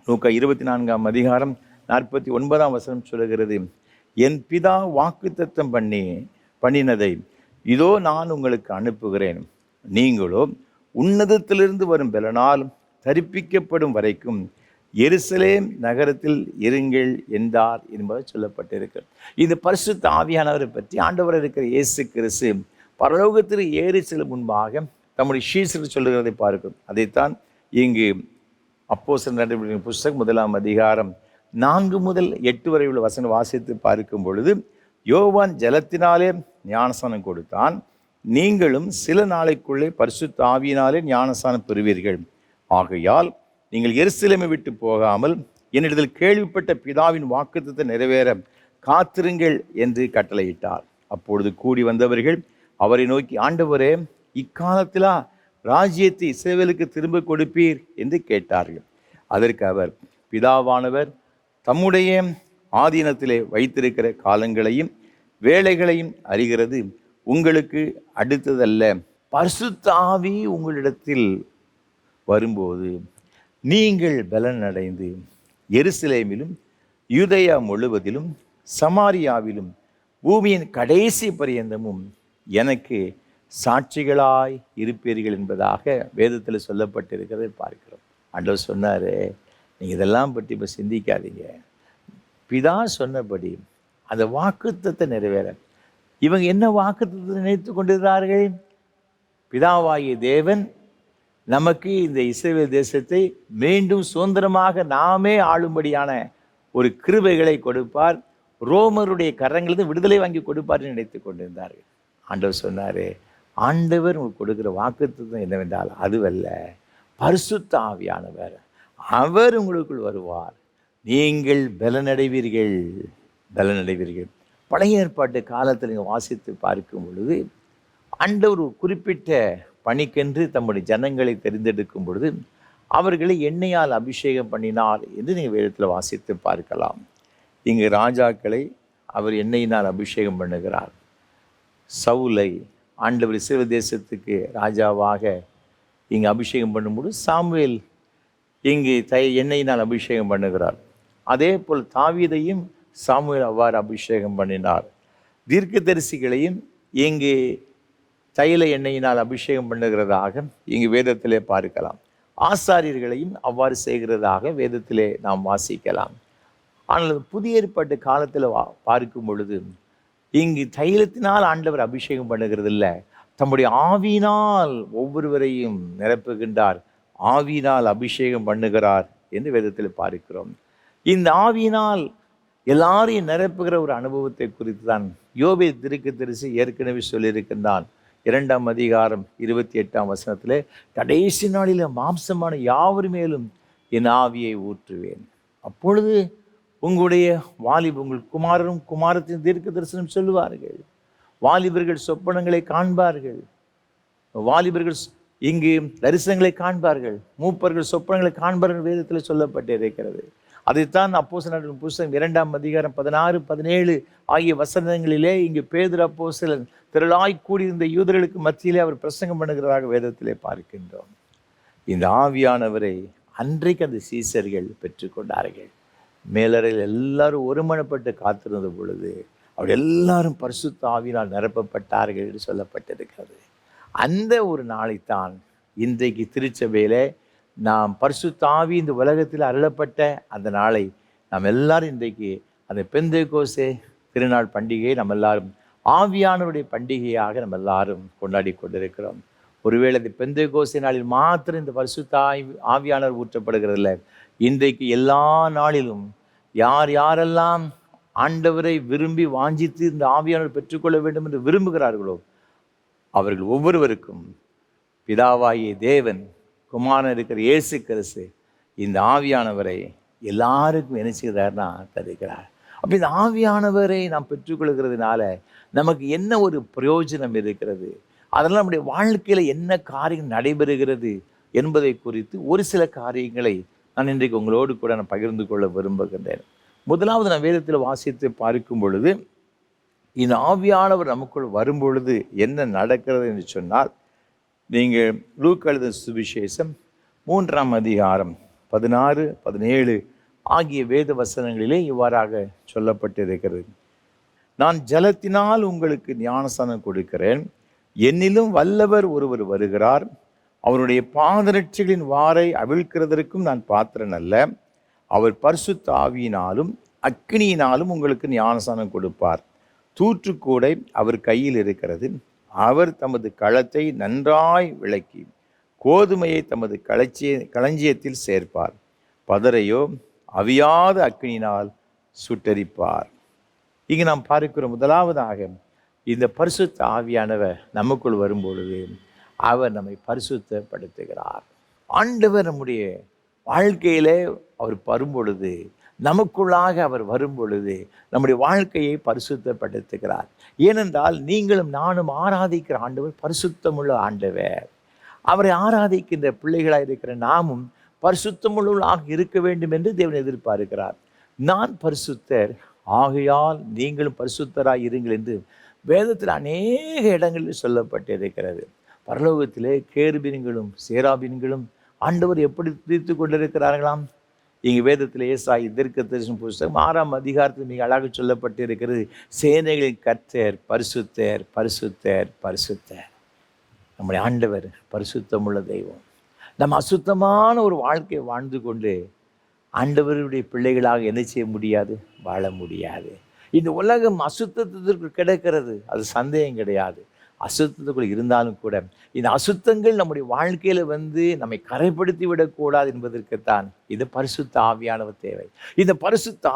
லூக்கா 24ஆம் அதிகாரம் 49ஆம் வசனம் சொல்லுகிறது, என் பிதா வாக்குத்தத்தம் பண்ணினதை இதோ நான் உங்களுக்கு அனுப்புகிறேன், நீங்களோ உன்னதத்திலிருந்து வரும் பலனால் தரிப்பிக்கப்படும் வரைக்கும் எருசலேம் நகரத்தில் இருங்கள் என்றார் என்பது சொல்லப்பட்டிருக்கிறது. இந்த பரிசுத்த ஆவியானவரை பற்றி ஆண்டவர் இருக்கிற இயேசு கிறிஸ்து பரலோகத்தில் ஏறி செல்லும் முன்பாக தம்முடைய சீஷர்கள் சொல்லுகிறதை பார்க்கிறோம். அதைத்தான் இங்கு அப்போஸ்தலர் நடவடிக்கைகளின் புஸ்தகம் 1ஆம் அதிகாரம் 4 முதல் 8 வரை உள்ள வசனம் வாசித்து பார்க்கும் பொழுது, யோவான் ஜலத்தினாலே ஞானஸ்நானம் கொடுத்தான், நீங்களும் சில நாளைக்குள்ளே பரிசுத்த ஆவியினாலே ஞானஸ்நானம் பெறுவீர்கள். ஆகையால் நீங்கள் எருசலேமை விட்டு போகாமல் என்னிடத்தில் கேள்விப்பட்ட பிதாவின் வாக்குத்தத்தத்தை நிறைவேற காத்திருங்கள் என்று கட்டளையிட்டார். அப்பொழுது கூடி வந்தவர்கள் அவரை நோக்கி, ஆண்டவரே, இக்காலத்திலா ராஜ்யத்தை இஸ்ரவேலுக்கு திரும்ப கொடுப்பீர் என்று கேட்டார்கள். அதற்கு அவர், பிதாவானவர் தம்முடைய ஆதீனத்திலே வைத்திருக்கிற காலங்களையும் வேளைகளையும் அறிகிறது உங்களுக்கு அடுத்ததல்ல. பரிசுத்த ஆவி உங்களிடத்தில் வரும்போது நீங்கள் பலன் அடைந்து எருசலேமிலும் யூதேயா முழுவதிலும் சமாரியாவிலும் பூமியின் கடைசி பரியந்தமும் எனக்கு சாட்சிகளாய் இருப்பீர்கள் என்பதாக வேதத்தில் சொல்லப்பட்டிருக்கிறதை பார்க்கிறோம். ஆண்டவர் சொன்னார், நீங்கள் இதெல்லாம் பற்றி இப்போ சிந்திக்காதீங்க, பிதா சொன்னபடி அந்த வாக்குத்தத்தை நிறைவேற. இவங்க என்ன வாக்குத்தத்தை நினைத்து கொண்டிருக்கிறார்கள்? பிதாவாகிய தேவன் நமக்கு இந்த இஸ்ரவேல் தேசத்தை மீண்டும் சுதந்திரமாக நாமே ஆளும்படியான ஒரு கிருபைகளை கொடுப்பார், ரோமருடைய கரங்களிலிருந்து விடுதலை வாங்கி கொடுப்பார் நினைத்து கொண்டிருந்தார்கள். ஆண்டவர் சொன்னார், ஆண்டவர் உங்களுக்கு கொடுக்குற வாக்குத்தத்தம் என்னவென்றால் அதுவல்ல, பரிசுத்த ஆவியானவர், அவர் உங்களுக்குள் வருவார், நீங்கள் பலனடைவீர்கள். பழைய ஏற்பாட்டு காலத்தில் நீங்கள் வாசித்து பார்க்கும் பொழுது ஆண்டவர் குறிப்பிட்ட பணிக்கென்று தம்முடைய ஜனங்களை தெரிந்தெடுக்கும் பொழுது அவர்களை எண்ணெயால் அபிஷேகம் பண்ணினார் என்று நீங்கள் வேதத்தில் வாசித்து பார்க்கலாம். இங்கு ராஜாக்களை அவர் எண்ணெயினால் அபிஷேகம் பண்ணுகிறார். சவுலை ஆண்டவர் இஸ்ரவேல் தேசத்துக்கு ராஜாவாக இங்கு அபிஷேகம் பண்ணும்போது சாமுவேல் இங்கு எண்ணெயினால் அபிஷேகம் பண்ணுகிறார். அதே போல் தாவீதையும் சாமுவேல் அவ்வாறு அபிஷேகம் பண்ணினார். தீர்க்கதரிசிகளையும் இங்கு தைல எண்ணெயினால் அபிஷேகம் பண்ணுகிறதாக இங்கு வேதத்திலே பார்க்கலாம். ஆசாரியர்களையும் அவ்வாறு செய்கிறதாக வேதத்திலே நாம் வாசிக்கலாம். ஆனால் புதிய ஏற்பாட்டு காலத்தில் பார்க்கும் பொழுது இங்கு தைலத்தினால் ஆண்டவர் அபிஷேகம் பண்ணுகிறது இல்லை, தம்முடைய ஆவியினால் ஒவ்வொருவரையும் நிரப்புகின்றார், ஆவியினால் அபிஷேகம் பண்ணுகிறார் என்று வேதத்தில் பார்க்கிறோம். இந்த ஆவியினால் எல்லாரையும் நிரப்புகிற ஒரு அனுபவத்தை குறித்து தான் யோபு தீர்க்கதரிசி ஏற்கனவே சொல்லியிருக்கின்றான். 2ஆம் அதிகாரம் 28ஆம் வசனத்திலே, கடைசி நாளில் மாம்சமான யாவர் மேலும் என் ஆவியை ஊற்றுவேன், அப்பொழுது உங்களுடைய உங்கள் குமாரரும் குமாரத்தின் தீர்க்க தரிசனம் சொல்லுவார்கள், வாலிபர்கள் சொப்பனங்களை காண்பார்கள், வாலிபர்கள் இங்கு தரிசனங்களை காண்பார்கள், மூப்பர்கள் சொப்பனங்களை காண்பார்கள் வேதத்தில் சொல்லப்பட்டு இருக்கிறது. அதைத்தான் அப்போஸ்தலர் புஸ்தகம் 2ஆம் அதிகாரம் 16, 17 ஆகிய வசனங்களிலே இங்கு பேதுரு அப்போஸ்தலன் திரளாய் கூடியிருந்த யூதர்களுக்கு மத்தியிலே அவர் பிரசங்கம் பண்ணுகிறதாக வேதத்திலே பார்க்கின்றோம். இந்த ஆவியானவரை அன்றைக்கு அந்த சீசர்கள் பெற்றுக்கொண்டார்கள். மேலறையில் எல்லாரும் ஒருமனப்பட்டு காத்திருந்த பொழுது அவர் எல்லாரும் பரிசுத்த ஆவியினால் நிரப்பப்பட்டார்கள் என்று சொல்லப்பட்டிருக்கிறது. அந்த ஒரு நாளைத்தான் இன்றைக்கு திருச்சபையிலே நாம் பரிசுத்த ஆவி இந்த உலகத்தில் அருளப்பட்ட அந்த நாளை நாம் எல்லாரும் இன்றைக்கு அந்த பெந்தேகோஸ்தே திருநாள் பண்டிகையை நம்ம எல்லாரும் ஆவியானவருடைய பண்டிகையாக நம்ம எல்லாரும் கொண்டாடி கொண்டிருக்கிறோம். ஒருவேளை இந்த பெந்தேகோஸ்தே நாளில் மாத்திரம் இந்த பரிசுத்த ஆவியானவர் ஊற்றப்படுகிறதில்ல, இன்றைக்கு எல்லா நாளிலும் யார் யாரெல்லாம் ஆண்டவரை விரும்பி வாஞ்சித்து இந்த ஆவியானவர் பெற்றுக்கொள்ள வேண்டும் என்று விரும்புகிறார்களோ அவர்கள் ஒவ்வொருவருக்கும் பிதாவாகிய தேவன், குமாரன் இருக்கிற இயேசு கிறிஸ்து இந்த ஆவியானவரை எல்லாருக்கும் என்ன செய்கிறார்னா தருகிறார். அப்போ இந்த ஆவியானவரை நாம் பெற்றுக்கொள்கிறதுனால நமக்கு என்ன ஒரு பிரயோஜனம் இருக்கிறது, அதனால் நம்முடைய வாழ்க்கையில் என்ன காரியம் நடைபெறுகிறது என்பதை குறித்து ஒரு சில காரியங்களை நான் இன்றைக்கு உங்களோடு கூட நான் பகிர்ந்து கொள்ள விரும்புகின்றேன். முதலாவது நான் வேதத்தில் வாசித்து பார்க்கும் பொழுது இந்த ஆவியானவர் நமக்குள் வரும்பொழுது என்ன நடக்கிறது என்று சொன்னால், நீங்கள் லூக்கா எழுதின சுவிசேஷம் 3ஆம் அதிகாரம் 16, 17 ஆகிய வேத வசனங்களிலே இவ்வாறாக சொல்லப்பட்டிருக்கிறது. நான் ஜலத்தினால் உங்களுக்கு ஞானஸ்நானம் கொடுக்கிறேன், என்னிலும் வல்லவர் ஒருவர் வருகிறார், அவருடைய பாதரட்சிகளின் வாரை அவிழ்க்கிறதற்கும் நான் பாத்திரன் அல்ல. அவர் பரிசுத்த ஆவியினாலும் அக்கினியினாலும் உங்களுக்கு ஞானஸ்நானம் கொடுப்பார். தூற்றுக்கூடை அவர் கையில் இருக்கிறது. அவர் தமது களத்தை நன்றாய் விளக்கி கோதுமையை தமது களஞ்சியத்தில் சேர்ப்பார். பதரையோ அவியாத அக்கினியினால் சுட்டரிப்பார். இங்கு நாம் பார்க்கிற முதலாவதாக இந்த பரிசுத்த ஆவியானவர் நமக்குள் வரும்பொழுது அவர் நம்மை பரிசுத்தப்படுத்துகிறார். ஆண்டவர் நம்முடைய வாழ்க்கையிலே அவர் வரும்பொழுது, நமக்குள்ளாக அவர் வரும்பொழுது நம்முடைய வாழ்க்கையை பரிசுத்தப்படுத்துகிறார். ஏனென்றால் நீங்களும் நானும் ஆராதிக்கிற ஆண்டவர் பரிசுத்தமுள்ள ஆண்டவர். அவரை ஆராதிக்கின்ற பிள்ளைகளாக இருக்கிற நாமும் பரிசுத்தமுள்ளவர்களாக இருக்க வேண்டும் என்று தேவன் எதிர்பார்க்கிறார். நான் பரிசுத்தர், ஆகையால் நீங்களும் பரிசுத்தராய் இருங்கள் என்று வேதத்தில் அநேக இடங்களில் சொல்லப்பட்டிருக்கிறது. பரலோகத்திலே கேருபீன்களும் சேராபீன்களும் ஆண்டவர் எப்படி துதித்து கொண்டிருக்கிறார்களாம். இங்கு வேதத்தில் ஏசாயா தீர்க்கதரிசன புத்தகம் 6ஆம் அதிகாரத்தில் மிக அழகாக சொல்லப்பட்டிருக்கிறது. சேனைகளின் கர்த்தர் பரிசுத்தர், பரிசுத்தர், பரிசுத்தர். நம்முடைய ஆண்டவர் பரிசுத்தமுள்ள தெய்வம். நம்ம அசுத்தமான ஒரு வாழ்க்கையை வாழ்ந்து கொண்டு ஆண்டவருடைய பிள்ளைகளாக என்ன செய்ய முடியாது? வாழ முடியாது. இந்த உலகம் அசுத்தத்திற்கு கிடக்கிறது, அது சந்தேகம் கிடையாது. அசுத்தத்துக்குள் இருந்தாலும் கூட இந்த அசுத்தங்கள் நம்முடைய வாழ்க்கையில் நம்மை கரைப்படுத்தி விடக்கூடாது என்பதற்குத்தான் இந்த பரிசுத்த ஆவியானவர் தேவை. இந்த பரிசுத்த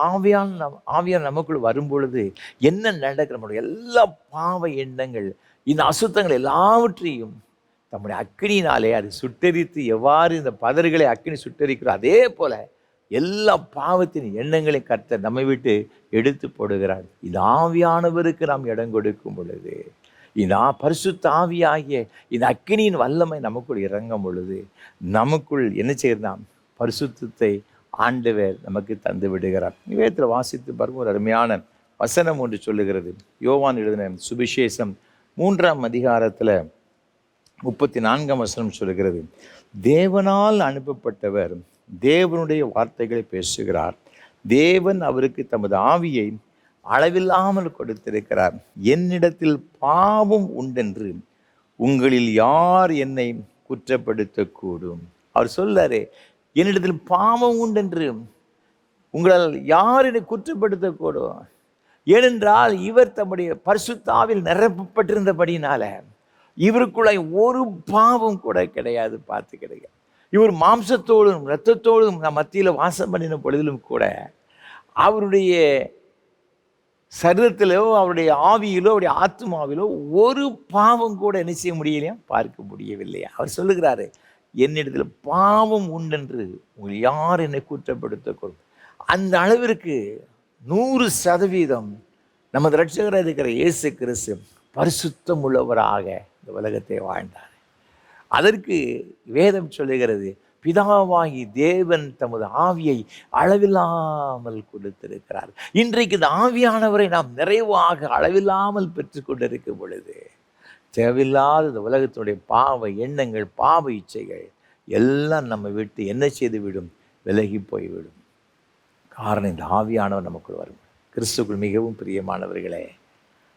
ஆவியான நமக்குள் வரும்பொழுது என்ன நடக்கிற நம்முடைய எல்லா பாவ எண்ணங்கள், இந்த அசுத்தங்கள் எல்லாவற்றையும் நம்முடைய அக்கினியினாலே அது சுட்டரித்து, எவ்வாறு இந்த பதர்களை அக்கினி சுட்டரிக்கிறோம் அதே போல எல்லா பாவத்தின் எண்ணங்களையும் கர்த்தர் நம்மை விட்டு எடுத்து போடுகிறார். இந்த ஆவியானவருக்கு நாம் இடம் கொடுக்கும் பொழுது, இந்த பரிசுத்த ஆவியாகிய இந்த அக்கினியின் வல்லமை நமக்குள் இறங்கும் பொழுது நமக்குள் என்ன செய்யலாம்? பரிசுத்தத்தை ஆண்டவர் நமக்கு தந்து விடுகிறார். வேதத்தில் வாசித்து பாருங்க, ஒரு அருமையான வசனம் ஒன்று சொல்லுகிறது. யோவான் எழுதின சுவிசேஷம் 3ஆம் அதிகாரத்தில் 34ஆம் வசனம் சொல்லுகிறது. தேவனால் அனுப்பப்பட்டவர் தேவனுடைய வார்த்தைகளை பேசுகிறார். தேவன் அவருக்கு தமது ஆவியை அளவில்லாமல் கொடுத்திருக்கிறார். என்னிடத்தில் பாவம் உண்டென்று உங்களில் யார் என்னை குற்றப்படுத்தக்கூடும்? அவர் சொல்லாரு, என்னிடத்தில் பாவம் உண்டென்று உங்களால் யார் என்னை குற்றப்படுத்தக்கூடும்? ஏனென்றால் இவர் தம்முடைய பரிசுத்த ஆவியில் நிரப்பப்பட்டிருந்தபடினால இவருக்குள்ள ஒரு பாவம் கூட கிடையாது. பார்த்து கிடையாது. இவர் மாம்சத்தோடும் இரத்தத்தோடும் நம் மத்தியில் வாசம் பண்ணின பொழுதிலும் கூட அவருடைய சரீரத்திலோ அவருடைய ஆவியிலோ அவருடைய ஆத்மாவிலோ ஒரு பாவம் கூட என்ன செய்ய முடியலையா? பார்க்க முடியவில்லையா? அவர் சொல்லுகிறாரு, என்னிடத்தில் பாவம் உண்டென்று உங்கள் யார் என்னை குற்றப்படுத்தக்கூடும்? அந்த அளவிற்கு 100% நமது இரட்சகராக இருக்கிற இயேசு கிறிஸ்து பரிசுத்தம் உள்ளவராக இந்த உலகத்தை வாழ்ந்தார். அதற்கு வேதம் சொல்லுகிறது, பிதாவாகி தேவன் தமது ஆவியை அளவில்லாமல் கொடுத்திருக்கிறார். இன்றைக்கு இந்த ஆவியானவரை நாம் நிறைவாக அளவில்லாமல் பெற்றுக்கொண்டிருக்கும் பொழுது தேவையில்லாத இந்த உலகத்தினுடைய பாவ எண்ணங்கள், பாவ இச்சைகள் எல்லாம் நம்ம விட்டு என்ன செய்து விடும்? விலகி போய்விடும். காரணம், இந்த ஆவியானவர் நமக்குள் வரும். கிறிஸ்துக்குள் மிகவும் பிரியமானவர்களே,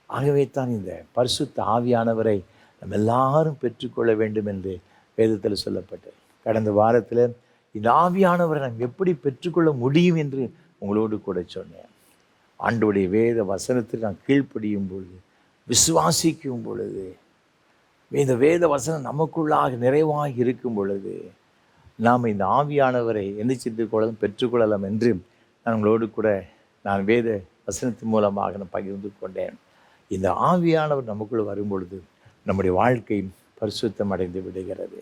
ஆகவே தான் இந்த பரிசுத்த ஆவியானவரை நம்ம எல்லாரும் பெற்றுக்கொள்ள வேண்டும் என்று வேதத்தில் சொல்லப்பட்டது. கடந்த வாரத்தில் இந்த ஆவியானவரை நாம் எப்படி பெற்றுக்கொள்ள முடியும் என்று உங்களோடு கூட சொன்னேன். ஆண்டோடைய வேத வசனத்துக்கு நாம் கீழ்ப்படியும் பொழுது, விசுவாசிக்கும் பொழுது, இந்த வேத வசனம் நமக்குள்ளாக நிறைவாக இருக்கும் பொழுது நாம் இந்த ஆவியானவரை என்ன செய்து கொள்ளலாம்? பெற்றுக்கொள்ளலாம் என்று நான் உங்களோடு கூட வேத வசனத்தின் மூலமாக நான் பகிர்ந்து கொண்டேன். இந்த ஆவியானவர் நமக்குள் வரும் பொழுது நம்முடைய வாழ்க்கை பரிசுத்தம் அடைந்து விடுகிறது.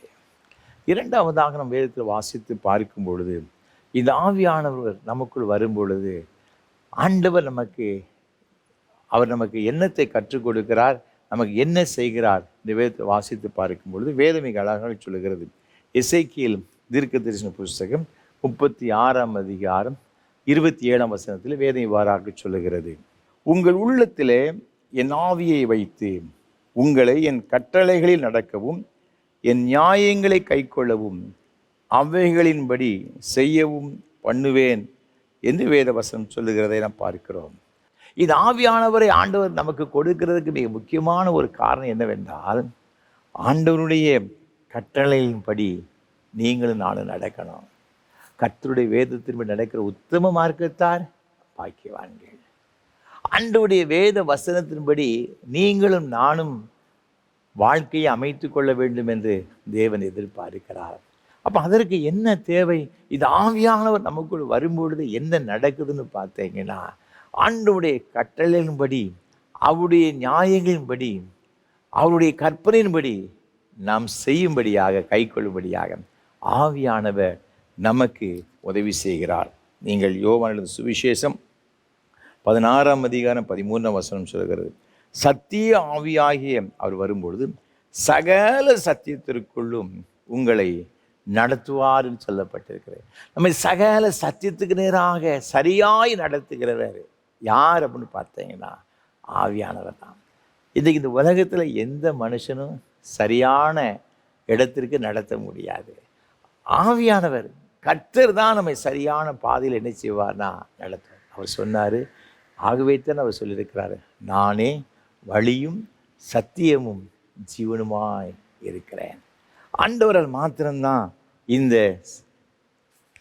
இரண்டாவதாக நம் வேதத்தில் வாசித்து பார்க்கும் பொழுது, இந்த ஆவியானவர் நமக்குள் வரும் பொழுது ஆண்டவர் அவர் நமக்கு என்னத்தை கற்றுக் கொடுக்கிறார், நமக்கு என்ன செய்கிறார்? இந்த வேதத்தில் வாசித்து பார்க்கும் பொழுது வேதம் மிக அழகாக சொல்லுகிறது. எசேக்கியேல் தீர்க்கதரிசன புஸ்தகம் 36ஆம் அதிகாரம் 27ஆம் வசனத்தில் வேதம் இவ்வாறாக சொல்லுகிறது. உங்கள் உள்ளத்திலே என் ஆவியை வைத்து உங்களை என் கட்டளைகளில் நடக்கவும் என் நியாயங்களை கைக்கொள்ளவும் அவைகளின்படி செய்யவும் பண்ணுவேன் என்று வேதவசனம் சொல்லுகிறதை நாம் பார்க்கிறோம். இது ஆவியானவரை ஆண்டவர் நமக்கு கொடுக்கிறதுக்கு மிக முக்கியமான ஒரு காரணம் என்னவென்றால், ஆண்டவருடைய கட்டளையின்படி நீங்களும் நானும் நடக்கணும். கர்த்தருடைய வேதத்தின்படி நடக்கிற உத்தம மார்க்கத்தார் பாக்கியவான்கள். ஆண்டவருடைய வேத வசனத்தின்படி நீங்களும் நானும் வாழ்க்கையை அமைத்து கொள்ள வேண்டும் என்று தேவன் எதிர்பார்க்கிறார். அப்போ அதற்கு என்ன தேவை? இது ஆவியானவர் நமக்குள் வரும்பொழுது என்ன நடக்குதுன்னு பார்த்தீங்கன்னா, ஆண்டவருடைய கட்டளையின்படி, அவருடைய நியாயங்களின்படி, அவருடைய கற்பனையின்படி நாம் செய்யும்படியாக, கை கொள்ளும்படியாக ஆவியானவர் நமக்கு உதவி செய்கிறார். நீங்கள் யோவான் எழுதின சுவிசேஷம் 16ஆம் அதிகாரம் 13ஆம் வசனம் சொல்கிறது, சத்திய ஆவியாகிய அவர் வரும்பொழுது சகல சத்தியத்திற்குள்ளும் உங்களை நடத்துவார்னு சொல்லப்பட்டிருக்கிறது. நம்ம சகல சத்தியத்துக்கு நேராக சரியாய் நடத்துகிறவர் யார் அப்படின்னு பார்த்தீங்கன்னா ஆவியானவர் தான். இன்றைக்கு இந்த உலகத்தில் எந்த மனுஷனும் சரியான இடத்திற்கு நடத்த முடியாது. ஆவியானவர் கர்த்தர் தான் நம்மை சரியான பாதையில் என்ன செய்வார்னா நடத்துவார். அவர் சொன்னார், ஆகவே தான் அவர் சொல்லியிருக்கிறாரு, நானே வழியும் சத்தியமும் ஜீவனுமாய் இருக்கிறேன். ஆண்டவரால் மாத்திரம்தான் இந்த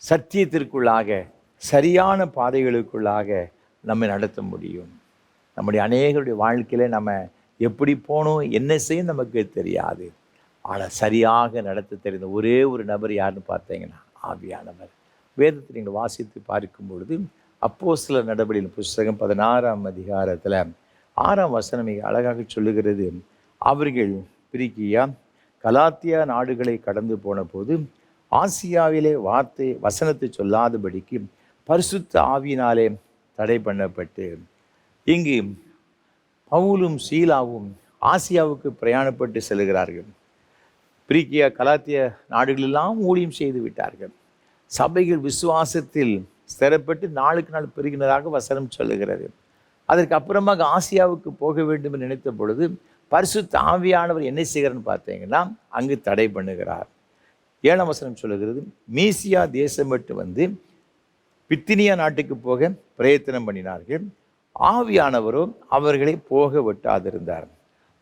சத்தியத்திற்குள்ளாக, சரியான பாதைகளுக்குள்ளாக நம்மை நடத்த முடியும். நம்முடைய அநேகருடைய வாழ்க்கையில் நம்ம எப்படி போகணும், என்ன செய்யும் நமக்கு தெரியாது. ஆனால் சரியாக நடத்த தெரிந்த ஒரே ஒரு நபர் யாருன்னு பார்த்தீங்கன்னா ஆவியானவர். வேதத்தை நீங்கள் வாசித்து பார்க்கும் பொழுது அப்போஸ்தலர் நடபடியின் புஸ்தகம் 16ஆம் அதிகாரத்தில் 6ஆம் வசனம் மிக அழகாக சொல்லுகிறது, அவர்கள் பிரிக்கியா கலாத்தியா நாடுகளை கடந்து போன போது ஆசியாவிலே வசனத்தை சொல்லாதபடிக்கு பரிசுத்த ஆவியினாலே தடை பண்ணப்பட்டு இங்கு பவுலும் சீலாவும் ஆசியாவுக்கு பிரயாணப்பட்டு செல்கிறார்கள். பிரிக்கியா கலாத்திய நாடுகளெல்லாம் ஊழியம் செய்து விட்டார்கள். சபைகள் விசுவாசத்தில் ஸ்திரப்பட்டு நாளுக்கு நாள் பெருகினதாக வசனம் சொல்லுகிறது. அதற்கு அப்புறமாக ஆசியாவுக்கு போக வேண்டும் என்று நினைத்த பொழுது பரிசுத்த ஆவியானவர் என்ன செய்கிறார்னு பார்த்தீங்கன்னா அங்கு தடை பண்ணுகிறார். 7ஆம் வசனம் சொல்லுகிறது, மீசியா தேசம் மட்டும் வந்து பித்தினியா நாட்டுக்கு போக பிரயத்தனம் பண்ணினார்கள். ஆவியானவரோ அவர்களை போக விட்டாதிருந்தார்.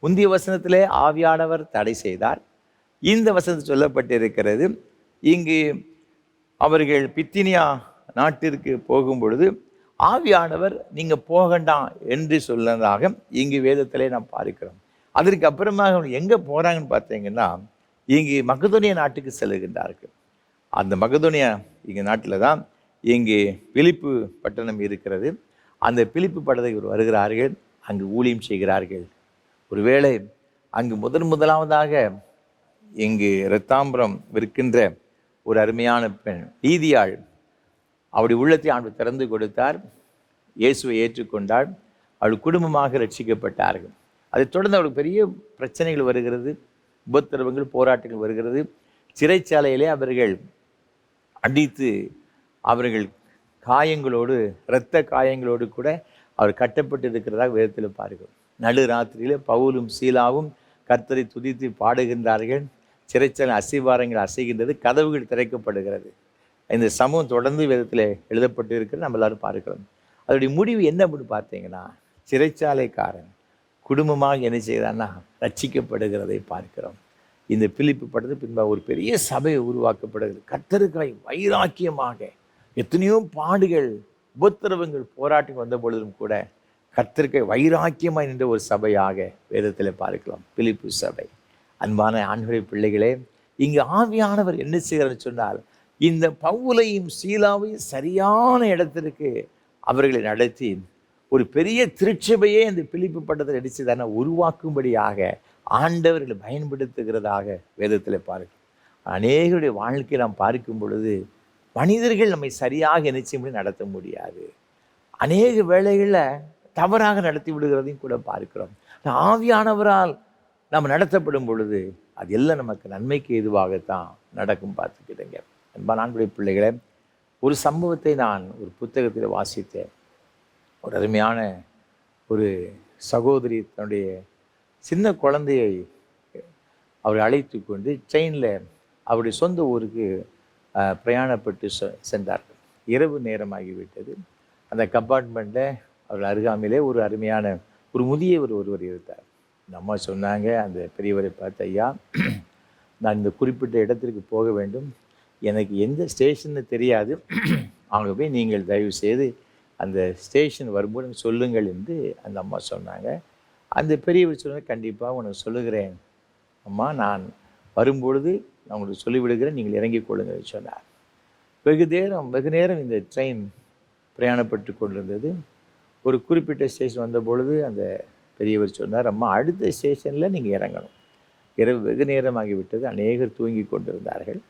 முந்தைய வசனத்திலே ஆவியானவர் தடை செய்தார். இந்த வசனத்தில் சொல்லப்பட்டிருக்கிறது, இங்கு அவர்கள் பித்தினியா நாட்டிற்கு போகும் பொழுது ஆவியானவர் நீங்கள் போகண்டாம் என்று சொன்னதாக இங்கு வேதத்திலே நாம் பார்க்கிறோம். அதற்கு அப்புறமாக எங்கே போகிறாங்கன்னு பார்த்தீங்கன்னா இங்கு மக்கதோனியா நாட்டுக்கு செல்கின்றார்கள். அந்த மக்கதோனியா இங்கே நாட்டில் தான் இங்கு பிலிப்பு பட்டணம் இருக்கிறது. அந்த பிலிப்பு பட்டணத்துக்கு வருகிறார்கள், அங்கு ஊழியம் செய்கிறார்கள். ஒருவேளை அங்கு முதலாவதாக இங்கு இரத்தாம்பரம் விற்கின்ற ஒரு அருமையான பெண் நீதியாள், அவருடைய உள்ளத்தை ஆண்டவர் திறந்து கொடுத்தார். இயேசுவை ஏற்றுக்கொண்டாள். அவள் குடும்பமாக ரட்சிக்கப்பட்டார்கள். அதைத் தொடர்ந்து அவளுக்கு பெரிய பிரச்சனைகள் வருகிறது, உபத்திரவங்கள், போராட்டங்கள் வருகிறது. சிறைச்சாலையிலே அவர்கள் அடித்து, அவர்கள் காயங்களோடு, இரத்த காயங்களோடு கூட அவர் கட்டப்பட்டு இருக்கிறதாக வேதத்தில் பார்க்கிறோம். நடு ராத்திரியில் பவுலும் சீலாவும் கர்த்தரை துதித்து பாடுகின்றார்கள். சிறைச்சாலை அசைவாரங்கள் அசைகின்றது, கதவுகள் திறக்கப்படுகிறது. இந்த சமூகம் தொடர்ந்து வேதத்தில் எழுதப்பட்டு இருக்கிறது, நம்ம எல்லாரும் பார்க்கிறோம். அதோடைய முடிவு என்ன அப்படின்னு பார்த்தீங்கன்னா சிறைச்சாலைக்காரன் குடும்பமாக என்ன செய்கிறான்னா ரட்சிக்கப்படுகிறதை பார்க்கிறோம். இந்த பிலிப்பு பட்டது பின்பாக ஒரு பெரிய சபை உருவாக்கப்படுகிறது. கர்த்தருக்காய் வைராக்கியமாக எத்தனையோ பாடுகள், உபத்திரவங்கள், போராட்டங்கள் வந்த பொழுதும் கூட கர்த்தருக்காய் வைராக்கியமாக நின்ற ஒரு சபையாக வேதத்தில் பார்க்கலாம் பிலிப்பு சபை. அன்பான ஆண்களுடைய பிள்ளைகளே, இங்கு ஆவியானவர் என்ன செய்கிறார்னு சொன்னால் இந்த பவுலையும் சீலாவையும் சரியான இடத்திற்கு அவர்களை நடத்தி ஒரு பெரிய திருச்சபையே இந்த பிலிப்பு பட்டத்தில் அடிச்சுதான உருவாக்கும்படியாக ஆண்டவர்களை பயன்படுத்துகிறதாக வேதத்தில் பார்க்கிறோம். அநேகருடைய வாழ்க்கையை நாம் பார்க்கும் பொழுது மனிதர்கள் நம்மை சரியாக நிச்சயப்படி நடத்த முடியாது. அநேக வேளைகளில் தவறாக நடத்தி விடுகிறதையும் கூட பார்க்கிறோம். ஆவியானவரால் நாம் நடத்தப்படும் பொழுது அது எல்லாம் நமக்கு நன்மைக்கு எதுவாகத்தான் நடக்கும். பார்த்துக்கிட்டேங்க அன்பான ஆண்களுடைய பிள்ளைகளை, ஒரு சம்பவத்தை நான் ஒரு புத்தகத்தில் வாசித்தேன். ஒரு அருமையான ஒரு சகோதரி தன்னுடைய சின்ன குழந்தையை அவர் அழைத்து கொண்டு ட்ரெயினில் அவருடைய சொந்த ஊருக்கு பிரயாணப்பட்டு சென்றார்கள். இரவு நேரமாகிவிட்டது. அந்த கம்பார்ட்மெண்ட்டில் அவர் அருகாமையிலே ஒரு அருமையான ஒரு முதியவர் ஒருவர் இருந்தார். நம்ம சொன்னாங்க அந்த பெரியவரை பார்த்து, ஐயா நான் இந்த குறிப்பிட்ட இடத்திற்கு போக வேண்டும், எனக்கு எந்த ஸ்டேஷன்னு தெரியாது, அங்கே போய் நீங்கள் தயவு செய்து அந்த ஸ்டேஷன் வரும்போது எனக்கு சொல்லுங்கள் என்று அந்த அம்மா சொன்னாங்க. அந்த பெரியவர் சொன்னார், கண்டிப்பாக உனக்கு சொல்லுகிறேன் அம்மா, நான் வரும்பொழுது நான் உங்களுக்கு சொல்லிவிடுகிறேன், நீங்கள் இறங்கிக் கொள்ளுங்கள் சொன்னார். வெகு நேரம் இந்த ட்ரெயின் பிரயாணப்பட்டு கொண்டிருந்தது. ஒரு குறிப்பிட்ட ஸ்டேஷன் வந்தபொழுது அந்த பெரியவர் சொன்னார், அம்மா அடுத்த ஸ்டேஷனில் நீங்கள் இறங்கணும். இரவு வெகு நேரமாகிவிட்டது, அநேகர் தூங்கி கொண்டிருந்தார்கள்.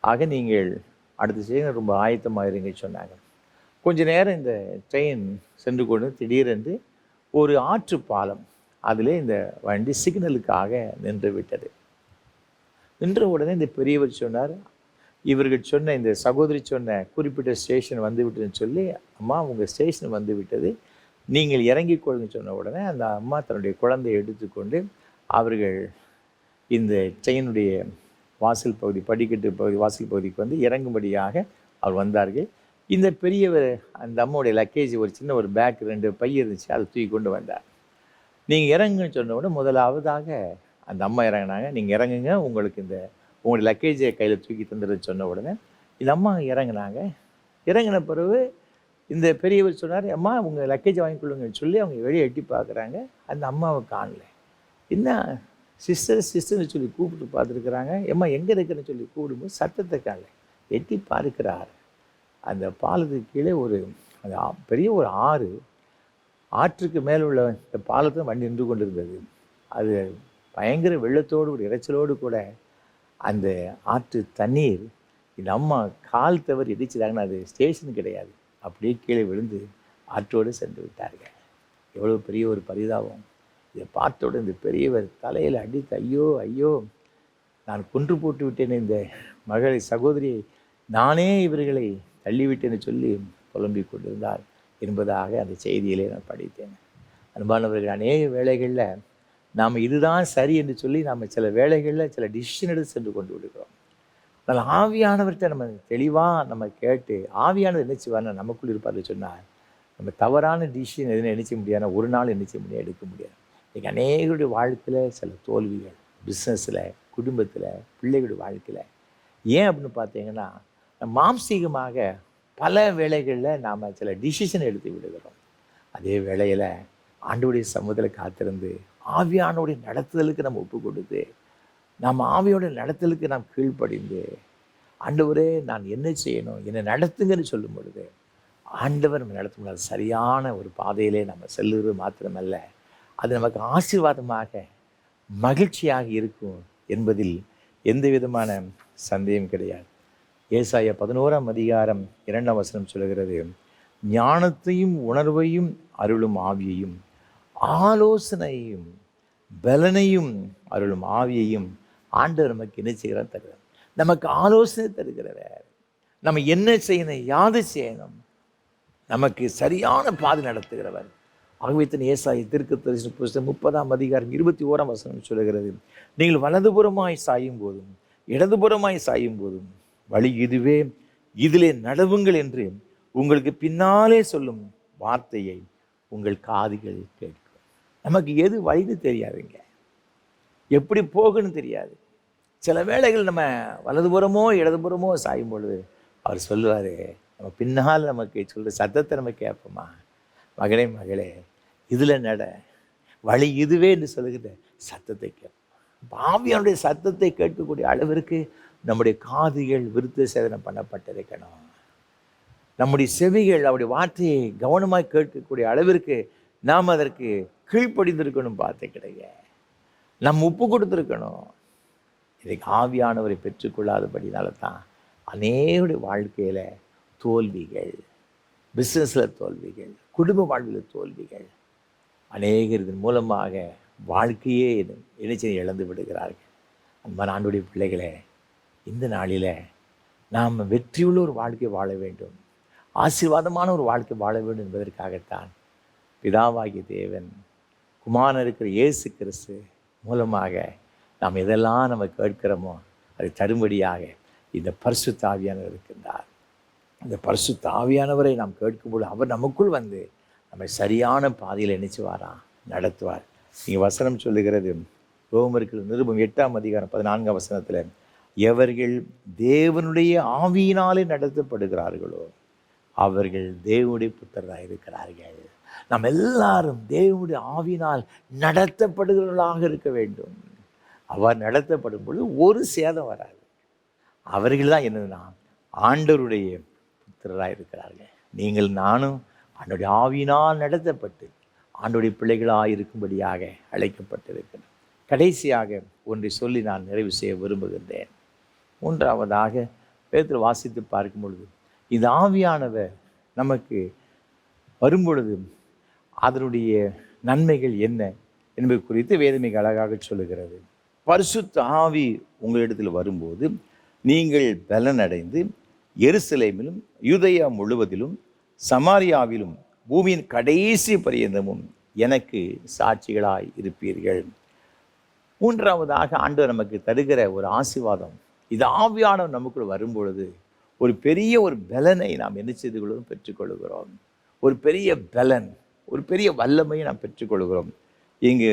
ஆக நீங்கள் அடுத்த ஸ்டேஷன் ரொம்ப ஆயத்தமாக இருங்க சொன்னாங்க. கொஞ்ச நேரம் இந்த ட்ரெயின் சென்று கொண்டு திடீரென்று ஒரு ஆற்று பாலம், அதிலே இந்த வண்டி சிக்னலுக்காக நின்று விட்டது. நின்ற உடனே இந்த பெரியவர் சொன்னார், இவர்கள் சொன்ன இந்த சகோதரி சொன்ன குறிப்பிட்ட ஸ்டேஷன் வந்து விட்டதுன்னு சொல்லி, அம்மா உங்கள் ஸ்டேஷன் வந்து விட்டது, நீங்கள் இறங்கிக் கொள்ளுங்க சொன்ன உடனே அந்த அம்மா தன்னுடைய குழந்தையை எடுத்துக்கொண்டு அவர்கள் இந்த ட்ரெயினுடைய வாசல் பகுதி, படிக்கட்டு பகுதி, வாசல் பகுதிக்கு வந்து இறங்கும்படியாக அவர் வந்தார்கள். இந்த பெரியவர் அந்த அம்மாவுடைய லக்கேஜ், ஒரு சின்ன ஒரு பேக், 2 பை இருந்துச்சு, அதை தூக்கி கொண்டு வந்தார். நீங்கள் இறங்குன்னு சொன்ன உடனே முதலாவதாக அந்த அம்மா இறங்கினாங்க. நீங்கள் இறங்குங்க, உங்களுக்கு உங்களுடைய லக்கேஜை கையில் தூக்கி தந்துடுன்னு சொன்ன உடனே இந்த அம்மா இறங்கினாங்க. இறங்கின பிறகு இந்த பெரியவர் சொன்னார், அம்மா உங்கள் லக்கேஜை வாங்கிக்கொள்ளுங்கன்னு சொல்லி அவங்க வெளியே எட்டி பார்க்குறாங்க. அந்த அம்மாவை காணல. என்ன சிஸ்டர்னு சொல்லி கூப்பிட்டு பார்த்துருக்குறாங்க. அம்மா எங்கே இருக்குன்னு சொல்லி கூப்பிடும்போது சத்தத்தை காணல. எட்டி பார்க்கிறார். அந்த பாலத்துக்கு கீழே அந்த பெரிய ஒரு ஆற்றுக்கு மேலே உள்ள இந்த பாலத்தில் வண்டி நின்று கொண்டிருந்தது. அது பயங்கர வெள்ளத்தோடு ஒரு இறைச்சலோடு கூட அந்த ஆற்று தண்ணீர் இந்த அம்மா கால் தவறி இடிச்சிட்டாங்கன்னா அது ஸ்டேஷன் கிடையாது, அப்படியே கீழே விழுந்து ஆற்றோடு சென்று விட்டார்கள். எவ்வளோ பெரிய ஒரு பரிதாபம்! இதை பார்த்தோடு இந்த பெரியவர் தலையில் அடித்து, ஐயோ ஐயோ, நான் கொன்று போட்டு விட்டேன் இந்த மகளை, சகோதரியை, நானே இவர்களை தள்ளிவிட்டேன்னு சொல்லி புலம்பிக் கொண்டிருந்தார் என்பதாக அந்த செய்தியிலே நான் படித்தேன். அன்பானவர்கள், அநேக வேளைகளில் நாம் இதுதான் சரி என்று சொல்லி நாம் சில வேளைகளில் சில டிசிஷன் எடுத்து சென்று கொண்டு விடுகிறோம். ஆனால் ஆவியானவர்கிட்ட நம்ம தெளிவாக நம்ம கேட்டு, ஆவியானவர் என்ன செய்வார்னா நமக்குள் இருப்பார்னு சொன்னால் நம்ம தவறான டிசிஷன் எதுவும் நினைச்ச முடியாது, ஒரு நாள் நினைச்ச முடியாது, எடுக்க முடியாது. இன்றைக்கி அநேகருடைய வாழ்க்கையில் சில தோல்விகள், பிஸ்னஸில், குடும்பத்தில், பிள்ளைகளுடைய வாழ்க்கையில். ஏன் அப்படின்னு பார்த்தீங்கன்னா, மாம்சீகமாக பல வேளைகளில் நாம் சில டிசிஷன் எடுத்து விடுகிறோம். அதே வேளையில் ஆண்டவருடைய சமூகத்தில் காத்திருந்து ஆவியானோடைய நடத்துதலுக்கு நம்ம ஒப்பு கொடுத்து, நாம் ஆவியோட நடத்துதலுக்கு நாம் கீழ்ப்படிந்து, ஆண்டவரே நான் என்ன செய்யணும், என்னை நடத்துங்கன்னு சொல்லும் பொழுது ஆண்டவர் நம்ம நடத்த முடியாது. சரியான ஒரு பாதையிலே நம்ம செல்லுறது மாத்திரமல்ல, அது நமக்கு ஆசீர்வாதமாக மகிழ்ச்சியாக இருக்கும் என்பதில் எந்த விதமான சந்தேகம் கிடையாது. ஏசாயா 11ஆம் அதிகாரம் 2ஆம் வசனம் சொல்கிறது, ஞானத்தையும் உணர்வையும் அருளும் ஆவியையும் ஆலோசனையும் பலனையும் அருளும் ஆவியையும் ஆண்டவர் நமக்கு என்ன செய்கிறார், தருகிறார். நமக்கு ஆலோசனை தருகிறவர். நம்ம என்ன செய்யணும், யாது செய்யணும், நமக்கு சரியான பாதை நடத்துகிறவர். ஆகவே தன் ஏசாயா தீர்க்கதரிசன புத்தகம் 30ஆம் அதிகாரம் 21ஆம் வசனம் சொல்கிறது, நீங்கள் வலதுபுறமாய் சாயும் போதும் இடதுபுறமாய் சாயும் போதும் வழி இதுவே, இதிலே நடவுங்கள் என்று உங்களுக்கு பின்னாலே சொல்லும் வார்த்தையை உங்கள் காதுகள் கேட்கும். நமக்கு எது வழின்னு தெரியாதுங்க, எப்படி போகணும்னு தெரியாது. சில வேளைகள் நம்ம வலதுபுறமோ இடதுபுறமோ சாயும் பொழுது அவர் சொல்லுவார், நம்ம பின்னால் நமக்கு சொல்கிற சத்தத்தை நம்ம கேட்போமா, மகளே மகளே இதில் நட, வழி இதுவே என்று சொல்லுகிற சத்தத்தை கேட்போம். ஆவியானுடைய சத்தத்தை கேட்கக்கூடிய அளவிற்கு நம்முடைய காதுகள் விருத்த சேதனம் பண்ணப்பட்டிருக்கணும். நம்முடைய செவிகள் அவருடைய வார்த்தையை கவனமாக கேட்கக்கூடிய அளவிற்கு நாம் அதற்கு கீழ்ப்படிந்திருக்கணும். பார்த்து கிடையாது, நம்ம ஒப்பு கொடுத்துருக்கணும். இன்றைக்கு ஆவியானவரை பெற்றுக்கொள்ளாதபடினால தான் அநேகருடைய வாழ்க்கையில் தோல்விகள், பிஸ்னஸில் தோல்விகள், குடும்ப வாழ்வில் தோல்விகள், அநேகர் இதன் மூலமாக வாழ்க்கையே இணைச்சனை இழந்து விடுகிறார்கள். அன்பான ஆண்டவருடைய பிள்ளைகளே, இந்த நாளில் நாம் வெற்றியுள்ள ஒரு வாழ்க்கை வாழ வேண்டும், ஆசீர்வாதமான ஒரு வாழ்க்கை வாழ வேண்டும் என்பதற்காகத்தான் பிதாவாகிய தேவன் குமாரன் இருக்கிற இயேசு கிறிஸ்து மூலமாக நாம் எதெல்லாம் நம்ம கேட்கிறோமோ அதை தரும்படியாக இந்த பரிசுத்த ஆவியானவர் இருக்கின்றார். இந்த பரிசுத்த ஆவியானவரை நாம் கேட்கும்போது அவர் நமக்குள் வந்து நம்மை சரியான பாதையில் நினைச்சுவாரா, நடத்துவார். நீங்கள் வசனம் சொல்லுகிறது, ரோமர்கள் நிருபம் 8ஆம் அதிகாரம் 14ஆம் வசனத்தில், எவர்கள் தேவனுடைய ஆவியினாலே நடத்தப்படுகிறார்களோ அவர்கள் தேவனுடைய புத்திரராக இருக்கிறார்கள். நாம் எல்லாரும் தேவனுடைய ஆவியினால் நடத்தப்படுகிறவர்களாக இருக்க வேண்டும். அவர் நடத்தப்படும் பொழுது ஒரு சேதம் வராது. அவர்கள் தான் என்னதுன்னா ஆண்டவருடைய புத்திரராக இருக்கிறார்கள். நீங்கள் நானும் ஆண்டவருடைய ஆவியினால் நடத்தப்பட்டு ஆண்டவருடைய பிள்ளைகளாக இருக்கும்படியாக அழைக்கப்பட்டிருக்கிறேன். கடைசியாக ஒன்றை சொல்லி நான் நிறைவு செய்ய விரும்புகின்றேன். மூன்றாவதாக பேதுரு வாசித்து பார்க்கும் பொழுது, இந்த ஆவியானவர் நமக்கு வரும்பொழுது அதனுடைய நன்மைகள் என்ன என்பது குறித்து வேதம் மிக அழகாக சொல்லுகிறது. பரிசுத்த ஆவி உங்களிடத்தில் வரும்போது நீங்கள் பலனடைந்து எருசலேமிலும் யூதேயா முழுவதிலும் சமாரியாவிலும் பூமியின் கடைசி பரியந்தமும் எனக்கு சாட்சிகளாய் இருப்பீர்கள். மூன்றாவதாக ஆண்டவர் நமக்கு தருகிற ஒரு ஆசீர்வாதம், இது ஆவியானவர் நமக்குள் வரும்பொழுது ஒரு பெரிய ஒரு பலனை நாம் என்ன செய்து கொள்கிறோம், பெற்றுக்கொள்கிறோம். ஒரு பெரிய பலன், ஒரு பெரிய வல்லமையை நாம் பெற்றுக்கொள்கிறோம். இங்கு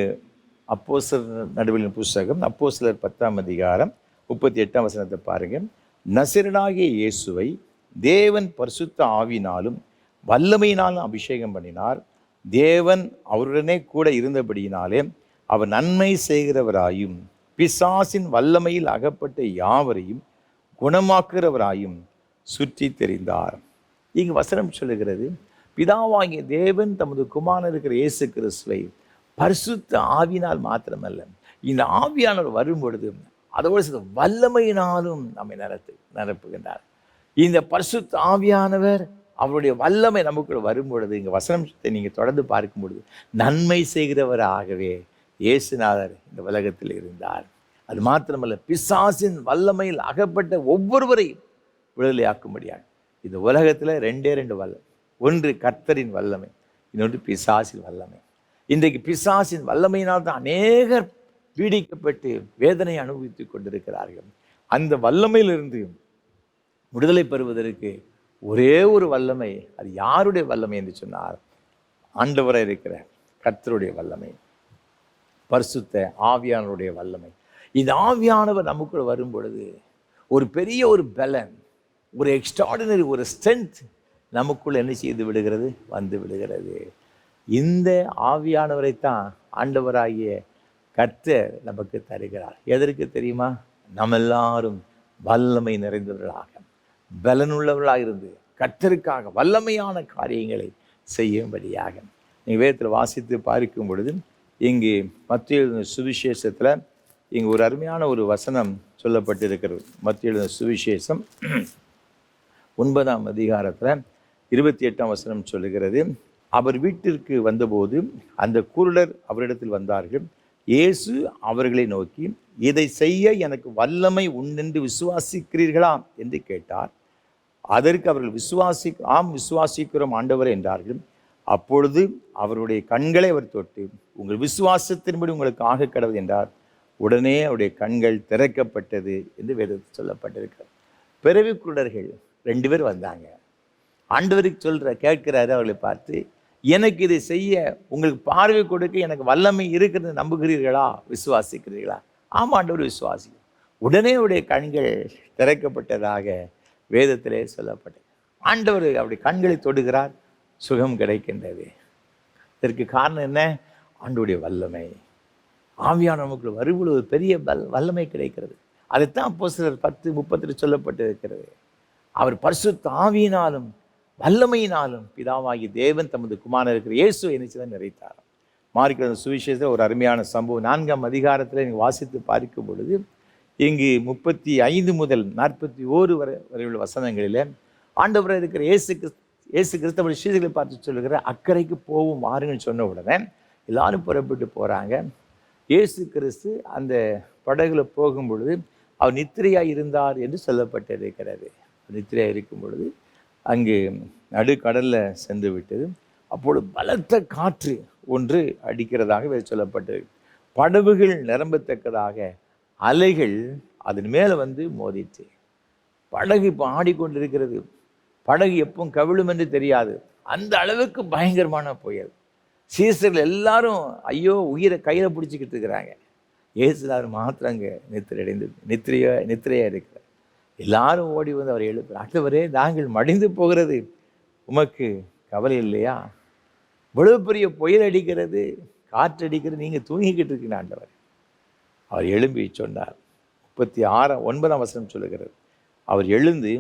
அப்போஸ்தலர் நடுவலின் புஸ்தகம் அப்போஸ்தலர் 10ஆம் அதிகாரம் 38ஆம் வசனத்தை பாருங்கள். நசரேயனாகிய இயேசுவை தேவன் பரிசுத்த ஆவியினாலும் வல்லமையினாலும் அபிஷேகம் பண்ணினார். தேவன் அவருடனே கூட இருந்தபடியினாலே அவர் நன்மை செய்கிறவராயும் பிசாசின் வல்லமையில் அகப்பட்ட யாவரையும் குணமாக்குகிறவராயும் சுற்றி தெரிந்தார். இங்கு வசனம் சொல்லுகிறது, பிதாவாகிய தேவன் தமது குமாரன் இருக்கிற இயேசு கிறிஸ்துவை பரிசுத்த ஆவியினால் மாத்திரமல்ல, இந்த ஆவியானவர் வரும் பொழுது அதோடு சில வல்லமையினாலும் நம்மை நிரப்புகின்றார். இந்த பரிசுத்த ஆவியானவர் அவருடைய வல்லமை நமக்குள்ள வரும் பொழுது, இங்கே வசனத்தை நீங்கள் தொடர்ந்து பார்க்கும் பொழுது, நன்மை செய்கிறவராகவே இயேசுநாதர் இந்த உலகத்தில் இருந்தார். அது மாத்திரமல்ல, பிசாசின் வல்லமையில் அகப்பட்ட ஒவ்வொருவரையும் விடுதலையாக்கும்படியாக இந்த உலகத்தில் ரெண்டே வல்லம், ஒன்று கர்த்தரின் வல்லமை, இன்னொன்று பிசாசின் வல்லமை. இன்றைக்கு பிசாசின் வல்லமையினால் தான் அநேகர் பீடிக்கப்பட்டு வேதனை அனுபவித்துக் கொண்டிருக்கிறார்கள். அந்த வல்லமையிலிருந்து விடுதலை பெறுவதற்கு ஒரே ஒரு வல்லமை, அது யாருடைய வல்லமை என்று சொன்னார், ஆண்டவராக இருக்கிற கர்த்தருடைய வல்லமை, பரிசுத்த ஆவியானவருடைய வல்லமை. இந்த ஆவியானவர் நமக்குள் வரும் பொழுது ஒரு பெரிய ஒரு பலன், ஒரு எக்ஸ்ட்ராடினரி ஒரு ஸ்ட்ரென்த் நமக்குள் என்ன செய்து விடுகிறது, வந்து விடுகிறது. இந்த ஆவியானவரைத்தான் ஆண்டவராகிய கர்த்தர் நமக்கு தருகிறார். எதற்கு தெரியுமா? நம்ம எல்லாரும் வல்லமை நிறைந்தவர்களாக, பலனுள்ளவர்களாக இருந்து கர்த்தருக்காக வல்லமையான காரியங்களை செய்யும்படியாக. நீங்கள் வேதத்தில் வாசித்து பார்க்கும் பொழுது, இங்கு மத்திய சுவிசேஷத்தில் இங்கு ஒரு அருமையான ஒரு வசனம் சொல்லப்பட்டிருக்கிறது. மத்திய சுவிசேஷம் 9ஆம் அதிகாரத்தில் 28ஆம் வசனம் சொல்லுகிறது, அவர் வீட்டிற்கு வந்தபோது அந்த குருடர் அவரிடத்தில் வந்தார்கள். இயேசு அவர்களை நோக்கி, இதை செய்ய எனக்கு வல்லமை உண்டென்று விசுவாசிக்கிறீர்களா என்று கேட்டார். அதற்கு அவர்கள் விசுவாசிக்கிறோம் ஆண்டவர் என்றார்கள். அப்பொழுது அவருடைய கண்களை அவர் தொட்டு, உங்கள் விசுவாசத்தின்படி உங்களுக்கு ஆக கடவுள் என்றார். உடனே அவருடைய கண்கள் திறக்கப்பட்டது என்று வேதத்தில் சொல்லப்பட்டிருக்கிறது. பிறவி குருடர்கள் 2 பேர் வந்தாங்க. ஆண்டவருக்கு கேட்கிறாரு அவர்களை பார்த்து, எனக்கு இதை செய்ய உங்களுக்கு பார்வை கொடுக்க எனக்கு வல்லமை இருக்கிறது நம்புகிறீர்களா, விசுவாசிக்கிறீர்களா? ஆமாம் ஆண்டவர், விசுவாசி. உடனே அவருடைய கண்கள் திறக்கப்பட்டதாக வேதத்திலே சொல்லப்பட்டது. ஆண்டவர் அவருடைய கண்களை தொடுகிறார், சுகம் கிடைக்கின்றது. இதற்கு காரணம் என்ன? ஆண்டவருடைய வல்லமை. ஆவியான நமக்கு வரும்பொழுது ஒரு பெரிய வல்லமை கிடைக்கிறது. அதைத்தான் அப்போஸ்தலர் 10:30 சொல்லப்பட்டிருக்கிறது. அவர் பரிசுத்த ஆவியினாலும் வல்லமையினாலும் பிதாவாகி தேவன் தமது குமாரன் இருக்கிற இயேசு என்னைச்சுதான் நிறைத்தார். மார்க்கு சுவிசேஷத்தில் ஒரு அருமையான சம்பவம் 4ஆம் அதிகாரத்தில் நீங்கள் வாசித்து பார்க்கும் பொழுது, இங்கு 35 முதல் 41 வரை உள்ள வசனங்களில் ஆண்டவராக இருக்கிற இயேசு கிறிஸ்தவ சீடர்களை பார்த்து சொல்லுகிற, அக்கறைக்கு போவும் வாருங்கன்னு சொன்ன உடனே எல்லாரும் புறப்பட்டு போகிறாங்க. இயேசு கிறிஸ்து அந்த படகுல போகும் பொழுது அவர் நித்திரையாக இருந்தார் என்று சொல்லப்பட்டிருக்கிறது. நித்திரையாக இருக்கும் பொழுது அங்கு நடுக்கடலில் சென்று விட்டது. அப்பொழுது பலத்த காற்று ஒன்று அடிக்கிறதாக சொல்லப்பட்டது. படகுகள் நிரம்பத்தக்கதாக அலைகள் அதன் மேலே வந்து மோதிச்சு. படகு இப்போ ஆடிக்கொண்டிருக்கிறது. படகு எப்போ கவிழும் என்று தெரியாது, அந்த அளவுக்கு பயங்கரமான புயல். சீசர்கள் எல்லாரும் ஐயோ உயிரை கையில் பிடிச்சிக்கிட்டு இருக்கிறாங்க. இயேசுநாதர் மாத்திரம் அங்கே நித்திரையா இருக்கிறார். எல்லாரும் ஓடி வந்து அவர் எழுப்புறார். ஆண்டவரே, நாங்கள் மடிந்து போகிறது உமக்கு கவலை இல்லையா? இவ்வளவு பெரிய புயல் அடிக்கிறது, காற்று அடிக்கிறது, நீங்கள் தூங்கிக்கிட்டு இருக்கீங்க ஆண்டவர். அவர் எழும்பி சொன்னார். 36 வசனம் சொல்லுகிறது, அவர் எழுந்து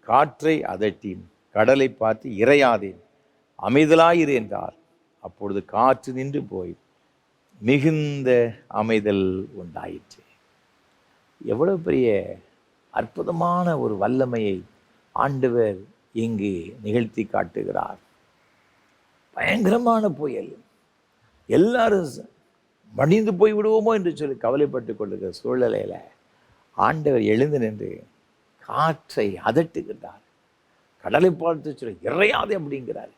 காற்றை அதட்டி கடலை பார்த்து இறையாதேன், அமைதலாயிரு என்றார். அப்பொழுது காற்று நின்று போய் மிகுந்த அமைதல் உண்டாயிற்று. எவ்வளவு பெரிய அற்புதமான ஒரு வல்லமையை ஆண்டவர் இங்கு நிகழ்த்தி காட்டுகிறார். பயங்கரமான புயல், எல்லாரும் மடிந்து போய் விடுவோமோ என்று சொல்லி கவலைப்பட்டு கொண்டிருக்கிற சூழ்நிலையில் ஆண்டவர் எழுந்து நின்று காற்றை அதட்டுகிறார். கடலை பார்த்து சொல்ல இறையாதே அப்படிங்கிறார்.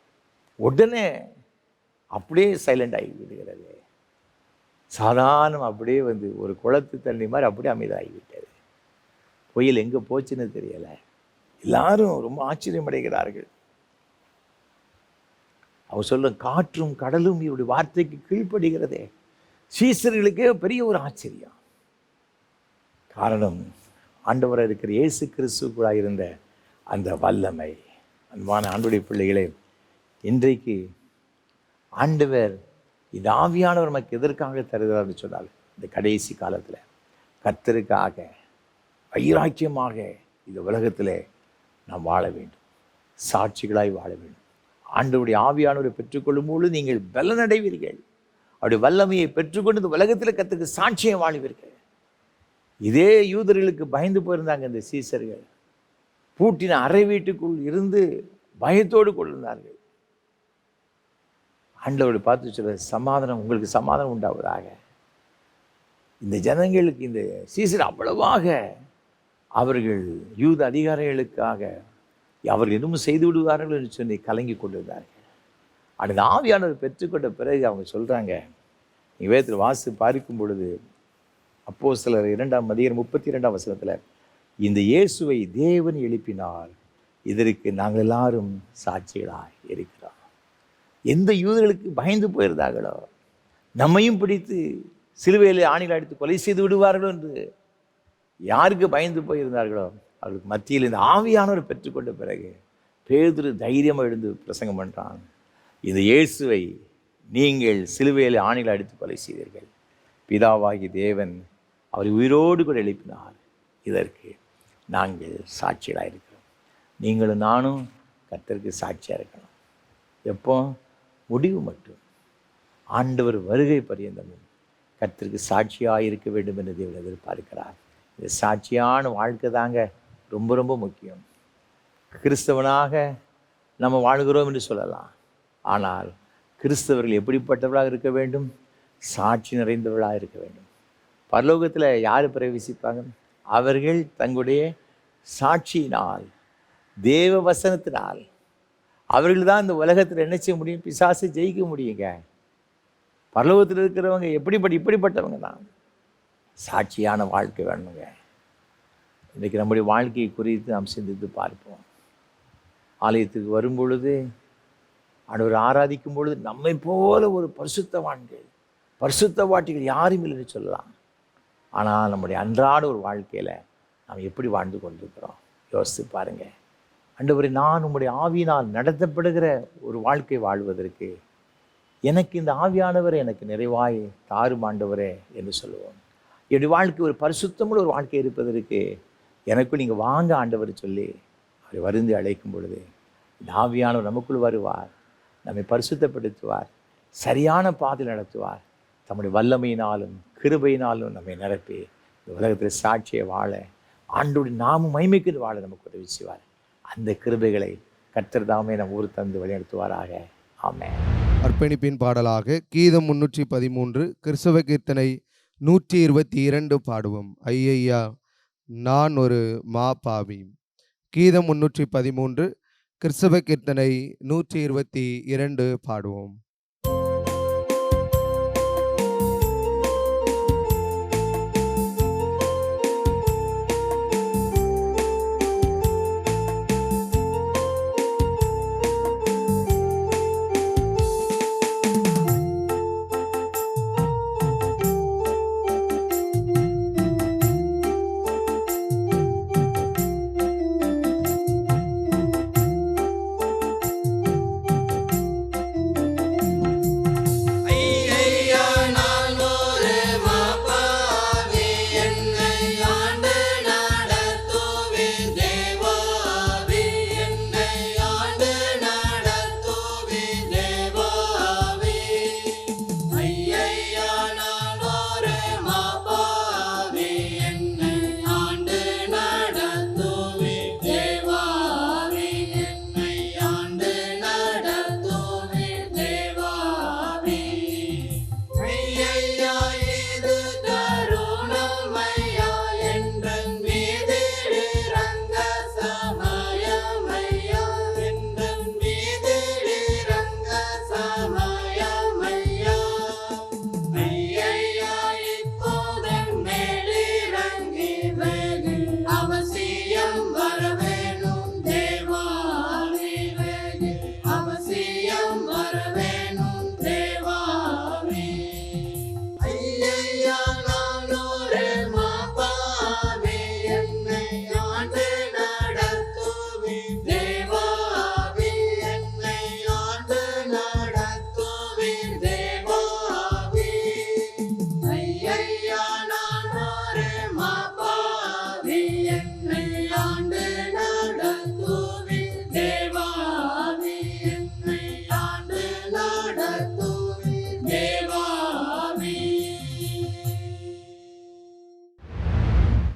உடனே அப்படியே சைலண்ட் ஆகி விடுகிறது. சாதாரண அப்படியே வந்து ஒரு குளத்து தண்ணி மாதிரி அப்படியே அமைதியாகிவிட்டது. புயல் எங்கே போச்சுன்னு தெரியலை. எல்லாரும் ரொம்ப ஆச்சரியம் அடைகிறார்கள். அவர் சொல்ல காற்றும் கடலும் இவருடைய வார்த்தைக்கு கீழ்ப்படுகிறதே. சீசர்களுக்கே பெரிய ஒரு ஆச்சரியம். காரணம், ஆண்டவராக இருக்கிற இயேசு கிறிஸ்துக்குள்ளாக இருந்த அந்த வல்லமை. அன்பான ஆண்டவருடைய பிள்ளைகளே, இன்றைக்கு ஆண்டவர் இந்த ஆவியானவர் நமக்கு எதற்காக தருகிறார்னு சொன்னால், இந்த கடைசி காலத்தில் கர்த்தருக்காக வைராக்கியமாக இந்த உலகத்தில் நாம் வாழ வேண்டும், சாட்சிகளாய் வாழ வேண்டும். ஆண்டவருடைய ஆவியானவரை பெற்றுக்கொள்ளும் பொழுது நீங்கள் பலனடைவீர்கள். அவருடைய வல்லமையை பெற்றுக்கொண்டு இந்த உலகத்தில் கர்த்தருக்கு சாட்சியம் வாழ்வீர்கள். இதே யூதர்களுக்கு பயந்து போயிருந்தாங்க இந்த சீசர்கள். பூட்டின அறை வீட்டுக்குள் இருந்து பயத்தோடு கொண்டிருந்தார்கள். ஆண்டவரை பார்த்து சொல்ல, சமாதானம், உங்களுக்கு சமாதானம் உண்டாவதாக. இந்த ஜனங்களுக்கு, இந்த சீசர் அவ்வளவாக அவர்கள் யூத அதிகாரிகளுக்காக அவர்கள் இன்னும் செய்து விடுவார்கள் என்று சொல்லி கலங்கி கொண்டிருந்தார்கள். அந்த ஆவியானவர் பெற்றுக்கொண்ட பிறகு அவங்க சொல்கிறாங்க, நீங்கள் வேதத்தில் வாசி பார்க்கும் பொழுது அப்போஸ்தலர் 2:32 வசனத்தில், இந்த இயேசுவை தேவன் எழுப்பினார், இதற்கு நாங்கள் எல்லாரும் சாட்சிகளாய் இருக்கிறோம். எந்த யூதர்களுக்கு பயந்து போயிருந்தார்களோ, நம்மையும் பிடித்து சிலுவையில் ஆணிகள் அடித்து கொலை செய்து விடுவார்களோ என்று யாருக்கு பயந்து போயிருந்தார்களோ, அவர்களுக்கு மத்தியில் இந்த ஆவியானவர் பெற்றுக்கொண்ட பிறகு பேதுரு தைரியமாக எழுந்து பிரசங்கம் பண்ணுறான். இந்த இயேசுவை நீங்கள் சிலுவையில் ஆணிகள் அடித்து கொலை செய்தீர்கள், பிதாவாகி தேவன் அவரை உயிரோடு கூட எழுப்பினார், இதற்கு நாங்கள் சாட்சிகளாக இருக்கிறோம். நீங்களும் நானும் கர்த்தருக்கு சாட்சியாக இருக்கணும். எப்போ? முடிவு மட்டும். ஆண்டவர் வருகை பரியந்தமும் கர்த்தருக்கு சாட்சியாக இருக்க வேண்டும் என்று தேவன் எதிர்பார்க்கிறார். இந்த சாட்சியான வாழ்க்கை தாங்க ரொம்ப ரொம்ப முக்கியம். கிறிஸ்தவனாக நம்ம வாழ்கிறோம் என்று சொல்லலாம், ஆனால் கிறிஸ்தவர்கள் எப்படிப்பட்டவர்களாக இருக்க வேண்டும்? சாட்சி நிறைந்தவர்களாக இருக்க வேண்டும். பரலோகத்தில் யார் பிரவேசிப்பாங்க? அவர்கள் தங்களுடைய சாட்சியினால், தேவ வசனத்தினால். அவர்கள் தான் இந்த உலகத்தில் என்ன செய்ய முடியும்? பிசாசை ஜெயிக்க முடியுங்க. பரலோகத்தில் இருக்கிறவங்க இப்படிப்பட்டவங்க தான். சாட்சியான வாழ்க்கை வேணுங்க. இன்றைக்கு நம்முடைய வாழ்க்கையை குறித்து நாம் சிந்தித்து பார்ப்போம். ஆலயத்துக்கு வரும் பொழுது, ஆண்டவரை ஆராதிக்கும் பொழுது, நம்மை போல ஒரு பரிசுத்தவாட்டிகள் யாரும் இல்லைன்னு சொல்லலாம். ஆனால் நம்முடைய அன்றாட ஒரு வாழ்க்கையில் நாம் எப்படி வாழ்ந்து கொண்டிருக்கிறோம் யோசித்து பாருங்கள். ஆண்டவரே, நான் உம்முடைய ஆவியினால் நடத்தப்படுகிற ஒரு வாழ்க்கை வாழ்வதற்கு எனக்கு இந்த ஆவியானவரை எனக்கு நிறைவாய் தாரும் ஆண்டவரே என்று சொல்லுவோம். என்னுடைய வாழ்க்கை ஒரு பரிசுத்தமுள்ள ஒரு வாழ்க்கை இருப்பதற்கு எனக்குள் நீங்கள் வாங்க ஆண்டவர் சொல்லி அவரை வருந்தி அழைக்கும் பொழுது இந்த ஆவியானவர் நமக்குள் வருவார், நம்மை பரிசுத்தப்படுத்துவார், சரியான பாதையில் நடத்துவார். தம்முடைய வல்லமையினாலும் கிருபையினாலும் நம்மை நிரப்பி இந்த உலகத்தில் சாட்சியை வாழ, ஆண்டோடைய நாமும் மகிமைக்கு வாழ நமக்கு உதவி செய்வார். அந்த கிருபைகளை கர்த்தர் தாமே நம் ஊர் தந்து வழிநடத்துவாராக. ஆமென். அர்ப்பணிப்பின் பாடலாக கீதம் 313, கிறிஸ்தவ கீர்த்தனை 122 பாடுவோம். ஐயையா நான் ஒரு மா பாவி. கீதம் 313, கிறிஸ்தவ கீர்த்தனை 122 பாடுவோம்.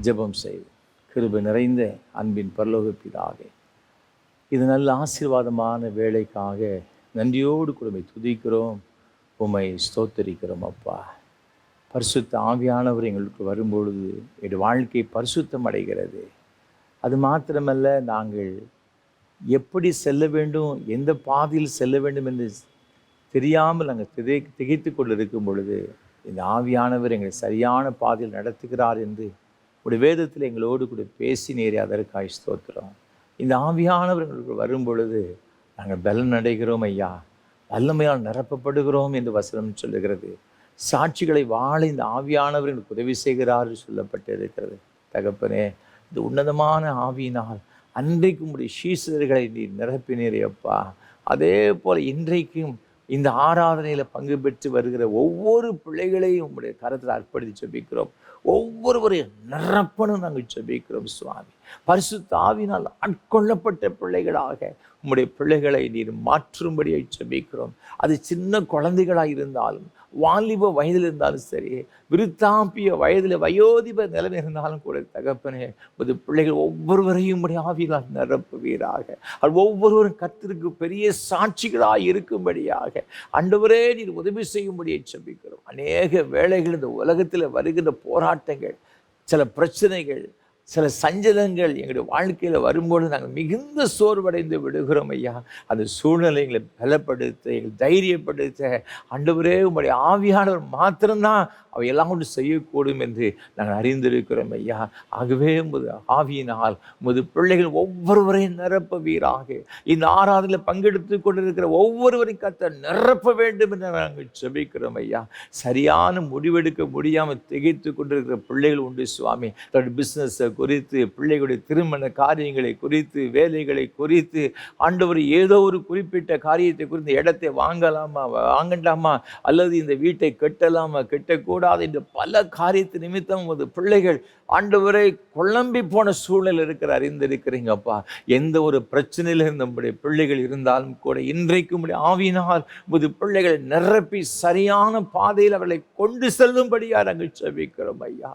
ஜெபம் செய்வோம். கிருபை நிறைந்த அன்பின் பரலோக பிதாவே, இது நல்ல ஆசீர்வாதமான வேலைக்காக நன்றியோடு கூட துதிக்கிறோம், உம்மை ஸ்தோத்தரிக்கிறோம். அப்பா, பரிசுத்த ஆவியானவர் எங்களுக்கு வரும்பொழுது எங்கள் வாழ்க்கை பரிசுத்தம் அடைகிறது. அது மாத்திரமல்ல, நாங்கள் எப்படி செல்ல வேண்டும், எந்த பாதையில் செல்ல வேண்டும் என்று தெரியாமல் நாங்கள் திகைத்து கொண்டு இருக்கும் பொழுது இந்த ஆவியானவர் எங்களை சரியான பாதையில் நடத்துகிறார் என்று உடைய வேதத்தில் எங்களோடு கூட பேசினீரே, அதற்காக ஸ்தோத்திரம். இந்த ஆவியானவர் எங்களுக்கு வரும் பொழுது நாங்கள் பலன் அடைகிறோம் ஐயா, வல்லமையால் நிரப்பப்படுகிறோம் என்று வசனம் சொல்லுகிறது. சாட்சிகளை வாழ இந்த ஆவியானவர் எங்களுக்கு உதவி செய்கிறார் சொல்லப்பட்டு இருக்கிறது. தகப்பனே, இந்த உன்னதமான ஆவியினால் அன்றைக்கு உடைய சீசர்களை நீ நிரப்பினீரே அப்பா. அதே போல் இன்றைக்கும் இந்த ஆராதனையில் பங்கு பெற்று வருகிற ஒவ்வொரு பிள்ளைகளையும் உங்களுடைய கரத்தில் அர்ப்பணித்து ஜெபிக்கிறோம். ஒவ்வொருவரையும் நிரப்பணும் நாங்கள் ஜெபிக்கிறோம் சுவாமி. பரிசுத்த ஆவியினால் ஆட்கொள்ளப்பட்ட பிள்ளைகளாக உம்முடைய பிள்ளைகளை நீர் மாற்றும்படியை ஜெபிக்கிறோம். அது சின்ன குழந்தைகளாக இருந்தாலும், வாலிப வயதில் இருந்தாலும் சரி, விருத்தாம்பிய வயதில் வயோதிப நிலைமை இருந்தாலும் கூட தகப்பனே, புது பிள்ளைகள் ஒவ்வொருவரையும் உடைய ஆவியினால் நிரப்புவீராக. அது ஒவ்வொருவரும் கர்த்தருக்கு பெரிய சாட்சிகளாக இருக்கும்படியாக ஆண்டவரே நீர் உதவி செய்யும்படியை ஜெபிக்கிறோம். அநேக வேளைகள் இந்த உலகத்தில் வருகின்ற போராட்டங்கள், சில பிரச்சனைகள், சில சஞ்சலங்கள் எங்களுடைய வாழ்க்கையில் வரும்போது நாங்கள் மிகுந்த சோர்வடைந்து விடுகிறோம் ஐயா. அந்த சூழ்நிலைகளை பலப்படுத்த, எங்களை தைரியப்படுத்த ஆண்டவரே உம்முடைய ஆவியானவர் மாத்திரம்தான் அவையெல்லாம் கொண்டு செய்யக்கூடும் என்று நாங்கள் அறிந்திருக்கிறோம் ஐயா. ஆகவே உமது ஆவியினால் உமது பிள்ளைகள் ஒவ்வொருவரையும் நிரப்புவீராக. இந்த ஆராதனையில் பங்கெடுத்து கொண்டிருக்கிற ஒவ்வொருவரையும் கர்த்தர் நிரப்ப வேண்டும் என்று நாங்கள் ஜெபிக்கிறோம் ஐயா. சரியான முடிவெடுக்க முடியாமல் திகைத்து கொண்டிருக்கிற பிள்ளைகள் உண்டு சுவாமி. தன்னுடைய பிஸ்னஸை குறித்து, பிள்ளைகளுடைய திருமண காரியங்களை குறித்து, வேலைகளை குறித்து, ஆண்டவர் ஏதோ ஒரு குறிப்பிட்ட காரியத்தை குறித்து, இடத்தை வாங்கலாமா வாங்கண்டாமா, அல்லது இந்த வீட்டை கட்டலாமா கட்டக்கூடாது என்று பல காரியத்து நிமித்தம் உமது பிள்ளைகள் ஆண்டவரை குழம்பி போன சூழ்நிலை இருக்கிற அறிந்திருக்கிறீங்கப்பா. எந்த ஒரு பிரச்சனையில நம்முடைய பிள்ளைகள் இருந்தாலும் கூட இன்றைக்கு உடைய ஆவியினால் உமது பிள்ளைகளை நிரப்பி சரியான பாதையில் அவர்களை கொண்டு செல்லும்படியா நாங்கள் ஜெபிக்கிறோம் ஐயா.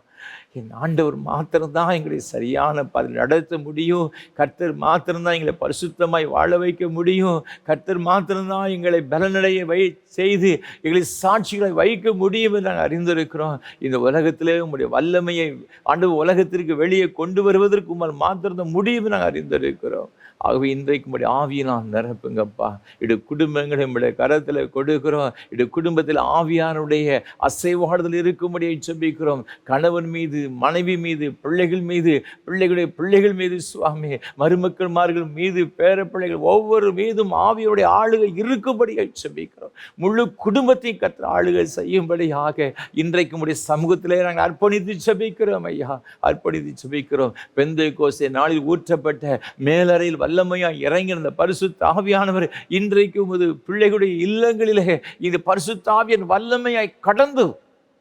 என் ஆண்டவர் மாத்திரம்தான் எங்களை சரியான பாதையில் நடத்த முடியும். கர்த்தர் மாத்திரம்தான் எங்களை பரிசுத்தமாய் வாழ வைக்க முடியும். கர்த்தர் மாத்திரம்தான் எங்களை பலனடைய செய்து எங்களை சாட்சிகளை வைக்க முடியும் என்று நாங்கள் அறிந்திருக்கிறோம். இந்த உலகத்திலே உங்களுடைய வல்லமையை ஆண்டவர் உலகத்திற்கு வெளியே கொண்டு வருவதற்கு உம்மால் மாத்திரம் முடியும் நாங்கள் அறிந்திருக்கிறோம். ஆகவே இன்றைக்கு உங்களுடைய ஆவியினால் நிரப்புங்கப்பா. இது குடும்பங்களை நம்முடைய கரத்தில் கொடுக்கிறோம். இது குடும்பத்தில் ஆவியானுடைய அசைவாடுதல் இருக்கும்படியை ஜெபிக்கிறோம். கணவன் மீது, மனைவி மீது, பிள்ளைகள் மீது, பிள்ளைகளுடைய பிள்ளைகள் மீது சுவாமி, மருமக்கள்மார்கள் மீது, பேர பிள்ளைகள் ஒவ்வொரு மீதும் ஆவியுடைய ஆளுகை இருக்கும்படியை ஜெபிக்கிறோம். முழு குடும்பத்தையும் கர்த்தர் ஆளுகை செய்யும்படியாக இன்றைக்கு உடைய சமூகத்திலே நாங்கள் அர்ப்பணித்து ஜெபிக்கிறோம் ஐயா. அர்ப்பணித்து ஜெபிக்கிறோம். பெந்தைக்கோஸ்தே நாளில் ஊற்றப்பட்ட மேலறையில் வல்லமையாய் இறங்கின பரிசுத்த ஆவியானவர் இன்றைக்கு உமது பிள்ளைகளுடைய இல்லங்களிலே இந்த பரிசுத்த ஆவியின் வல்லமையாய் கடந்து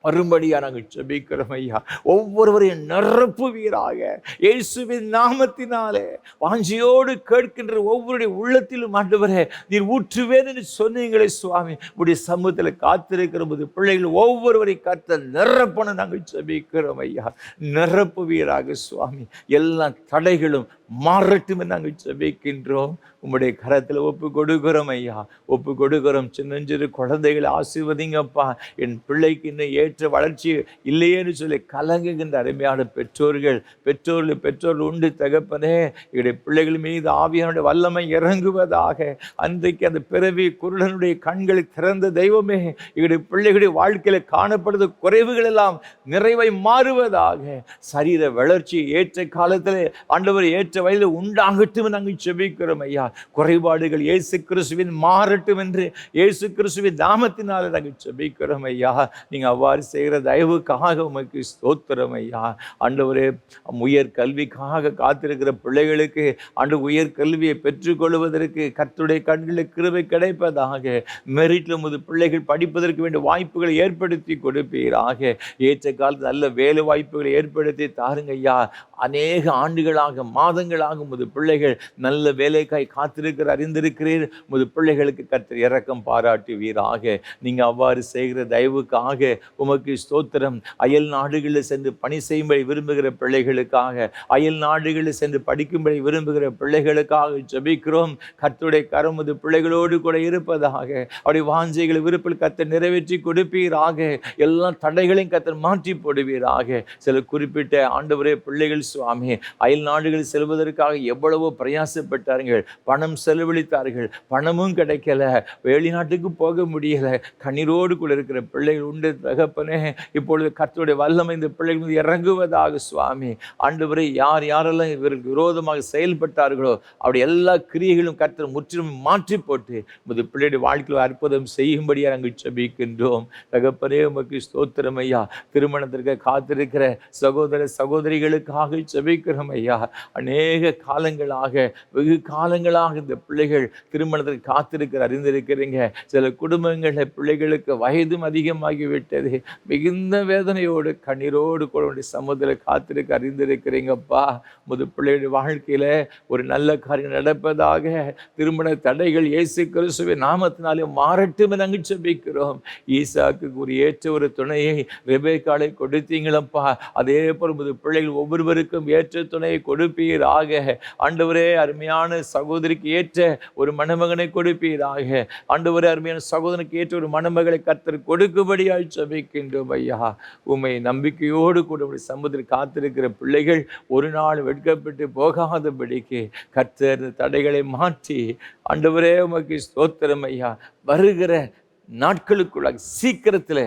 வரும்படியா நாங்கள் ஜெபிக்கிறோம் ஐயா. ஒவ்வொருவரையும் நிரப்புவீராக இயேசுவின் நாமத்தினாலே. வாஞ்சியோடு கேட்கின்ற ஒவ்வொருடைய உள்ளத்திலும் ஆண்டவரே நீர் ஊற்றுவேன் என்று சொன்னீங்களே சுவாமி. உடைய சமூகத்தில் காத்திருக்கிற போது பிள்ளைகள் ஒவ்வொருவரை கர்த்தர் நிரப்பணும் நாங்கள் ஜெபிக்கிறோம் ஐயா. நிரப்புவீராக சுவாமி. எல்லா தடைகளும் மாறட்டும் என்று நாங்கள் ஜெபிக்கின்றோம். உம்முடைய கரத்தில் ஒப்பு கொடுக்கிறோம் ஐயா. ஒப்பு கொடுக்கிறோம். சின்னஞ்சிறு குழந்தைகளை ஆசீர்வதிங்கப்பா. என் பிள்ளைக்கு இன்னும் ஏற்ற வளர்ச்சி இல்லையேன்னு சொல்லி கலங்குகின்ற அருமையான பெற்றோர்கள் உண்டு தகப்பனே. என்னுடைய பிள்ளைகள் மீது ஆவியானுடைய வல்லமை இறங்குவதாக. அன்றைக்கு அந்த பிறவி குருடனுடைய கண்களை திறந்த தெய்வமே, என்னுடைய பிள்ளைகளுடைய வாழ்க்கையில் காணப்படுற குறைவுகள் எல்லாம் நிறைவை மாறுவதாக. சரீர வளர்ச்சி ஏற்ற காலத்தில் ஆண்டவர் ஏற்ற வயதில் உண்டாகட்டும் நாங்கள் ஜெபிக்கிறோம் ஐயா. குறைபாடுகள் இயேசு கிறிஸ்துவின் மாறட்டும் என்று இயேசு கிறிஸ்துவின் நாமத்தினால நாங்கள் ஜெபிக்கிறோம் ஐயா. நீங்க அவ்வாறு செய்கிற தயவுக்காக உமக்கு ஸ்தோத்திரம் ஐயா. ஆண்டவரே, உயர் கல்விக்காக காத்திருக்கிற பிள்ளைகளுக்கு ஆண்டு உயர் கல்வியை பெற்றுக்கொள்வதற்கு கர்த்தருடைய கண்களில் கிருபை கிடைப்பதாக. மெரிட்ல உமது பிள்ளைகள் படிப்பதற்கு வேண்டிய வாய்ப்புகளை ஏற்படுத்தி கொடுப்பீராக. ஏற்ற காலத்தில் நல்ல வேலை வாய்ப்புகளை ஏற்படுத்தி தாருங்க ஐயா. அநேக ஆண்டுகளாக மாதங்கள் காலங்களாக உமது பிள்ளைகள் நல்ல வேலைக்காய் காத்திருக்கிற அறிந்திருக்கிறீர். உமது பிள்ளைகளுக்கு கர்த்தர் இரக்கம் பாராட்டுவீராக. நீங்க அவ்வாறு செய்கிற தயவுக்காக உமக்கு ஸ்தோத்திரம். அயல் நாடுகளில் சென்று பணி செய்யும்படி விரும்புகிற பிள்ளைகளுக்காக, அயல் நாடுகளில் சென்று படிக்கும்படி விரும்புகிற பிள்ளைகளுக்காக ஜெபிக்கிறோம். கர்த்தருடைய கரம் உமது பிள்ளைகளோடு கூட இருப்பதாக. அவருடைய வாஞ்சைகளை விருப்பில் கர்த்தர் நிறைவேற்றி கொடுப்பீராக. எல்லா தடைகளையும் கர்த்தர் மாற்றி போடுவீராக. சில குறிப்பிட்ட ஆண்டவரே பிள்ளைகள் சுவாமி அயல் நாடுகளில் செல்வதற்காக எவ்வளவோ பிரயாசப்பட்டார்கள், பணம் செலவழித்தார்கள், பணமும் கிடைக்கல, வெளிநாட்டுக்கு போக முடியல, கண்ணீரோடு கூட இருக்கிற பிள்ளைகள் உண்டு தகப்பனே. இப்பொழுது கர்த்தருடைய வல்லமை இந்த பிள்ளைகள் இறங்குவதாக சுவாமி. ஆண்டவரே, யார் யாரெல்லாம் இவருக்கு விரோதமாக செயல்பட்டார்களோ அவருடைய எல்லா கிரியைகளும் கர்த்தர் முற்றிலும் மாற்றி போட்டு உமது பிள்ளையுடைய வாழ்க்கையில் அற்புதம் செய்யும்படியா நாங்கள் ஜெபிக்கின்றோம். தகப்பனே, உமக்கு ஸ்தோத்திரம் ஐயா. திருமணத்திற்கு காத்திருக்கிற சகோதர சகோதரிகளுக்காக ஜெபிக்கிறோம் ஐயா. அநேக காலங்களாக, வெகு காலங்களாக இந்த பிள்ளைகள் திருமணத்திற்கு காத்திருக்கிற அறிந்திருக்கிறீங்க. சில குடும்பங்களில் பிள்ளைகளுக்கு வயதும் அதிகமாகிவிட்டது. மிகுந்த வேதனையோடு கண்ணீரோடு கூட சமுதிரம் காத்திருக்க அறிந்திருக்கிறீங்கப்பா. உமது பிள்ளையுடைய வாழ்க்கையில ஒரு நல்ல காரியம் நடப்பதாக. திருமண தடைகள் இயேசு கிறிஸ்துவின் நாமத்தினாலே மாறட்டும் நாங்கள் ஜெபிக்கிறோம். ஈசாக்கு ஒரு ஏற்ற ஒரு துணையை ரெபேக்காளை கொடுத்தீங்களப்பா. அதே போல் உமது பிள்ளைகள் ஒவ்வொருவருக்கும் ஏற்ற துணையை கொடுப்பீராக. ஆண்டவரே, அருமையான சகோதரிக்கு ஏற்ற ஒரு மணமகனை கொடுப்பீராக. ஆண்டவரே, அருமையான சகோதரனுக்கு ஏற்ற ஒரு மணமகளை கர்த்தர் கொடுக்கும்படியாய் ஜெபிக்கின்றோம் ஐயா. உம்மை நம்பிக்கையோடு கூட சமுதிரம் காத்திருக்கிற பிள்ளைகள் ஒரு நாள் வெட்கப்பட்டு போகாதபடிக்கு கர்த்தர் தடைகளை மாற்றி, ஆண்டவரே உமக்கு ஸ்தோத்திரம் ஐயா, வருகிற நாட்களுக்குள்ளாக சீக்கிரத்தில்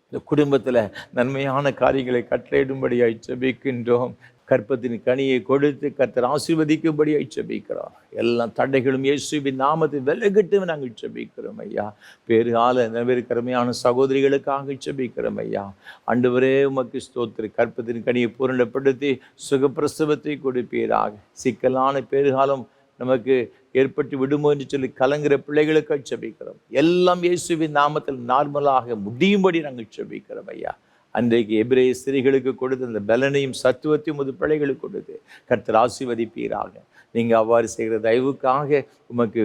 இந்த குடும்பத்தில் நன்மையான காரியங்களை கட்டளையிடும்படியாய் ஜெபிக்கின்றோம். கற்பத்தின் கனியை கொடுத்து கர்த்தர் ஆசீர்வதிக்கும்படியாய் ஜெபிக்கிறோம். எல்லா தடைகளும் இயேசுவின் நாமத்தில் விலகட்டு நாங்கள் ஜெபிக்கிறோம் ஐயா. பேறுகால நிறைவேற்கரமையான சகோதரிகளுக்காக ஜெபிக்கிறோம் ஐயா. ஆண்டவரே உமக்கு ஸ்தோத்திரம். கற்பத்தின் கனியை பூரணப்படுத்தி சுகப்பிரசவத்தை கொடுப்பீராக. சிக்கலான பேறுகாலம் நமக்கு ஏற்பட்டு விடுமோ என்று சொல்லி கலங்குற பிள்ளைகளுக்கு ஜெபிக்கிறோம். எல்லாம் இயேசுவின் நாமத்தில் நார்மலாக முடியும்படி நாங்கள் ஜெபிக்கிறோம் ஐயா. அன்றைக்கு எபிரேய ஸ்திரீகளுக்கு கொடுத்து அந்த பலனையும் சத்துவத்தையும் உமது பிள்ளைகளுக்கு கொடுத்து கர்த்தர் ஆசீர்வதிப்பீராக. நீங்கள் அவ்வாறு செய்கிற தயவுக்காக உமக்கு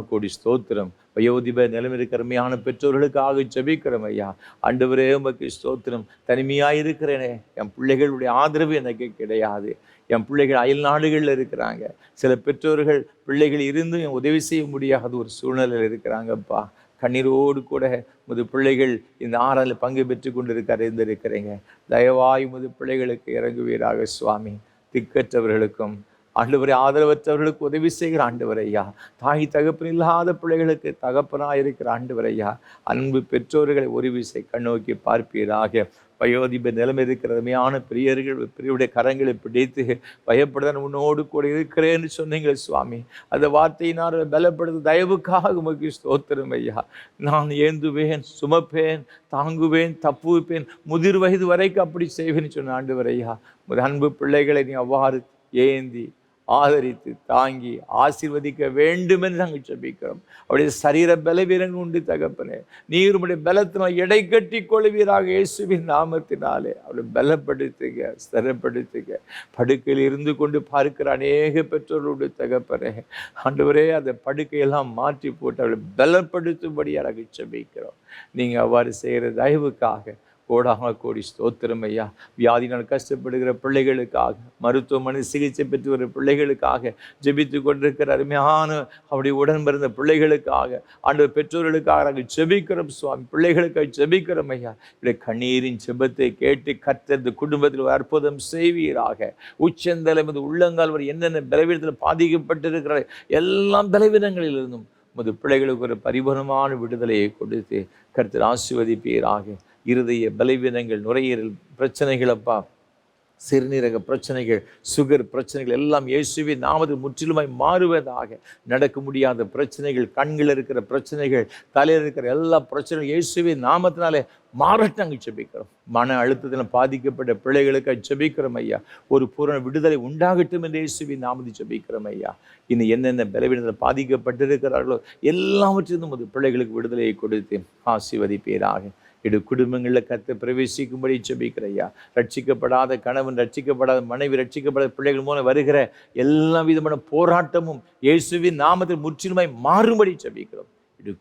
கோடி ஸ்தோத்திரம். வயோதிப நிலைமைக்கு அருமையான பெற்றோர்களுக்காக ஜெபிக்கிறோம் ஐயா. ஆண்டவரே உமக்கு ஸ்தோத்திரம். தனிமையாக இருக்கிறேனே, என் பிள்ளைகளுடைய ஆதரவு எனக்கு கிடையாது. என் பிள்ளைகள் அயல் நாடுகளில் இருக்கிறாங்க. சில பெற்றோர்கள் பிள்ளைகள் இருந்தும் என் உதவி செய்ய முடியாத ஒரு சூழ்நிலையில் இருக்கிறாங்கப்பா. கண்ணீரோடு கூட உமது பிள்ளைகள் இந்த ஆறால் பங்கு பெற்று கொண்டு இருந்திருக்கிறீங்க. தயவாய் உமது பிள்ளைகளுக்கு இறங்குவீராக சுவாமி. திக்கற்றவர்களுக்கும் ஆண்டவரை ஆதரவற்றவர்களுக்கு உதவி செய்கிற ஆண்டவரையா. தாய் தகப்பன் இல்லாத பிள்ளைகளுக்கு தகப்பனாக இருக்கிற ஆண்டவரையா. அன்பு பெற்றோர்களை ஒரு விசை கண்ணோக்கி பார்ப்பீராக. வயோதிப நிலைமை இருக்கிற அருமையான பெரியவருடைய கரங்களை பிடித்து பயப்படுதான் உன்னோடு கூட இருக்கிறேன்னு சொன்னீங்க சுவாமி. அந்த வார்த்தையினால் பலப்படுத்த தயவுக்காக உமக்கு ஸ்தோத்திரம் ஐயா. நான் ஏந்துவேன், சுமப்பேன், தாங்குவேன், தப்புவிப்பேன், முதிர் வயது வரைக்கும் அப்படி செய்வேன்னு சொன்ன ஆண்டவர் ஐயா. அன்பு பிள்ளைகளை நீ அவ்வாறு ஏந்தி ஆதரித்து தாங்கி ஆசீர்வதிக்க வேண்டும் என்று நாங்கள் ஜெபிக்கிறோம். அவருடைய சரீர பலவீனம் உண்டு தகப்பனே. நீர் உடைய பலத்தினால் எடை கட்டி கொள்வீராக. இயேசுவின் நாமத்தினாலே அவளை பலப்படுத்துக, ஸ்திரப்படுத்துக. படுக்கையில் இருந்து கொண்டு பார்க்கிற அநேக பெற்றோர்களுடைய தகப்பனே, ஆண்டவரே அந்த படுக்கையெல்லாம் மாற்றி போட்டு அவளை பலப்படுத்தும்படியாக ஜெபிக்கிறோம். நீங்கள் அவ்வாறு செய்கிற தயவுக்காக கோடி ஸ்தோத்திரம் ஐயா. வியாதினால் கஷ்டப்படுகிற பிள்ளைகளுக்காக, மருத்துவமனை சிகிச்சை பெற்று வர பிள்ளைகளுக்காக ஜெபித்து கொண்டிருக்கிற அருமையான அவருடைய உடன் பிறந்த பிள்ளைகளுக்காக, ஆண்டவர் பெற்றோர்களுக்காக நாங்கள் ஜெபிக்கிறோம் சுவாமி. பிள்ளைகளுக்காக ஜெபிக்கிறோம் ஐயா. இவருடைய கண்ணீரின் ஜெபத்தை கேட்டு கர்த்தர் இந்த குடும்பத்தில் ஒரு அற்புதம் செய்வீராக. உச்சந்தலை மீது உள்ளங்கால் வரை என்னென்ன பலவீனத்தில் பாதிக்கப்பட்டிருக்கிற எல்லாம் பலவீனங்களிலிருந்தும் உமது பிள்ளைகளுக்கு ஒரு பரிபூரணமான விடுதலையை கொடுத்து கர்த்தர் ஆசீர்வதிப்பீராக. இருதய பலவீனங்கள், நுரையீரல் பிரச்சனைகள் அப்பா, சிறுநீரக பிரச்சனைகள், சுகர் பிரச்சனைகள் எல்லாம் இயேசுவின் நாமத்தில் முற்றிலுமாய் மாறுவதாக. நடக்க முடியாத பிரச்சனைகள், கண்களில் இருக்கிற பிரச்சனைகள், தலையில் இருக்கிற எல்லா பிரச்சனைகளும் இயேசுவின் நாமத்தினாலே மாறட்டும் நாங்கள் ஜெபிக்கிறோம். மன அழுத்தத்தில் பாதிக்கப்பட்ட பிள்ளைகளுக்கு ஜெபிக்கிறோம் ஐயா. ஒரு பூரண விடுதலை உண்டாகட்டும் என்று இயேசுவின் நாமத்தில் ஜெபிக்கிறோம் ஐயா. இன்னும் என்னென்ன பலவீனத்தில் பாதிக்கப்பட்டிருக்கிறார்களோ எல்லாவற்றிலும் ஒரு பிள்ளைகளுக்கு விடுதலையை கொடுத்து ஆசீர்வதிப்பீராக. குடும்பங்களில் கர்த்தர் பிரவேசிக்கும்படி ஜெபிக்கிற ஐயா. ரட்சிக்கப்படாத கணவன், ரட்சிக்கப்படாத மனைவி, ரட்சிக்கப்படாத பிள்ளைகள் மூலம் வருகிற எல்லா விதமான போராட்டமும் இயேசுவின் நாமத்தில் முற்றிலுமாய் மாறும்படி ஜெபிக்கிறோம்.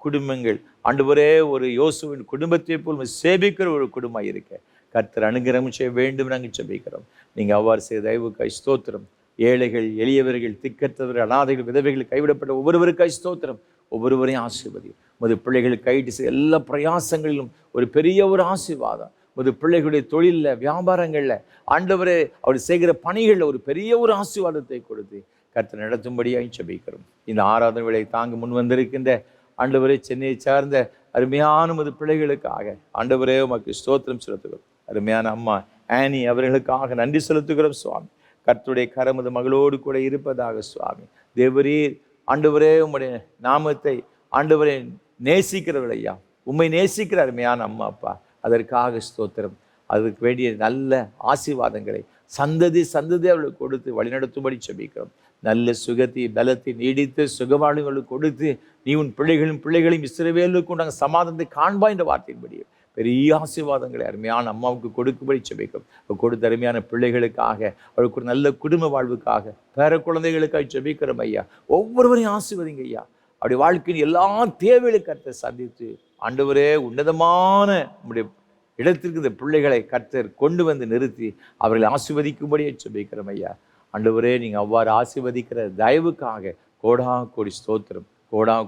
குடும்பங்கள் ஆண்டவரே ஒரு யோசுவின் குடும்பத்தை போல் சேபிக்கிற ஒரு குடும்பம் இருக்க கர்த்தர் அனுகிரகம் செய்ய வேண்டும் நாங்கள் ஜெபிக்கிறோம். நீங்கள் அவ்வாறு செய்த தயவுக்காய் ஸ்தோத்திரம். ஏழைகள், எளியவர்கள், திக்கற்றவர்கள், அனாதைகள், விதவைகள், கைவிடப்பட்ட ஒவ்வொருவருக்காய் ஸ்தோத்திரம். ஒவ்வொருவரையும் ஆசீர்வதி. உமது பிள்ளைகள் கைட்டு செய்ய எல்லா பிரயாசங்களிலும் ஒரு பெரிய ஒரு ஆசீர்வாதம். உமது பிள்ளைகளுடைய தொழிலில், வியாபாரங்களில், ஆண்டவரே அவர் செய்கிற பணிகளில் ஒரு பெரிய ஒரு ஆசீர்வாதத்தை கொடுத்து கர்த்தர் நடத்தும்படியாக ஜெபிக்கிறோம். இந்த ஆராதனை வேளை தாங்க முன் வந்திருக்கின்ற ஆண்டவரே சென்னையை சார்ந்த அருமையான உமது பிள்ளைகளுக்காக ஆண்டவரே உமக்கு ஸ்தோத்திரம் செலுத்துகிறோம். அருமையான அம்மா ஆனி அவர்களுக்காக நன்றி செலுத்துகிறோம் சுவாமி. கர்த்தருடைய கரம் அது மகளோடு கூட இருப்பதாக சுவாமி. தேவரீர் ஆண்டவரே உம்முடைய நாமத்தை ஆண்டவரே நேசிக்கிறவர்கள் ஐயா, உம்மை நேசிக்கிற அருமையான அம்மா அப்பா, அதற்காக ஸ்தோத்திரம். அதுக்கு வேண்டிய நல்ல ஆசீர்வாதங்களை சந்ததி அவர்களுக்கு கொடுத்து வழிநடத்தும்படி ஜெபிக்கிறோம். நல்ல சுகத்தை, பலத்தை, நீடித்த சுகவாழ்வுகளுக்கு கொடுத்து நீ உன் பிள்ளைகளையும் இஸ்ரவேலுக்கு நாங்கள் சமாதானத்தை காண்பா என்ற வார்த்தையின்படி பெரிய ஆசீர்வாதங்களை அருமையான அம்மாவுக்கு கொடுக்கும்படி ஜெபிக்கிறோம். கொடுத்த அருமையான பிள்ளைகளுக்காக, அவருக்கு ஒரு நல்ல குடும்ப வாழ்வுக்காக, பேர குழந்தைகளுக்காக ஜெபிக்கிறோம் ஐயா. ஒவ்வொருவரையும் ஆசீர்வதிங்க ஐயா. அப்படி வாழ்க்கையின் எல்லா தேவைகளை கர்த்தர் சந்தித்து ஆண்டவரே உன்னதமான நம்முடைய இடத்திற்கு இந்த பிள்ளைகளை கர்த்தர் கொண்டு வந்து நிறுத்தி அவர்களை ஆசீர்வதிக்கும்படியே ஜெபிக்கிறோம் ஐயா. ஆண்டவரே நீங்கள் அவ்வாறு ஆசீர்வதிக்கிற தயவுக்காக கோடி ஸ்தோத்திரம்,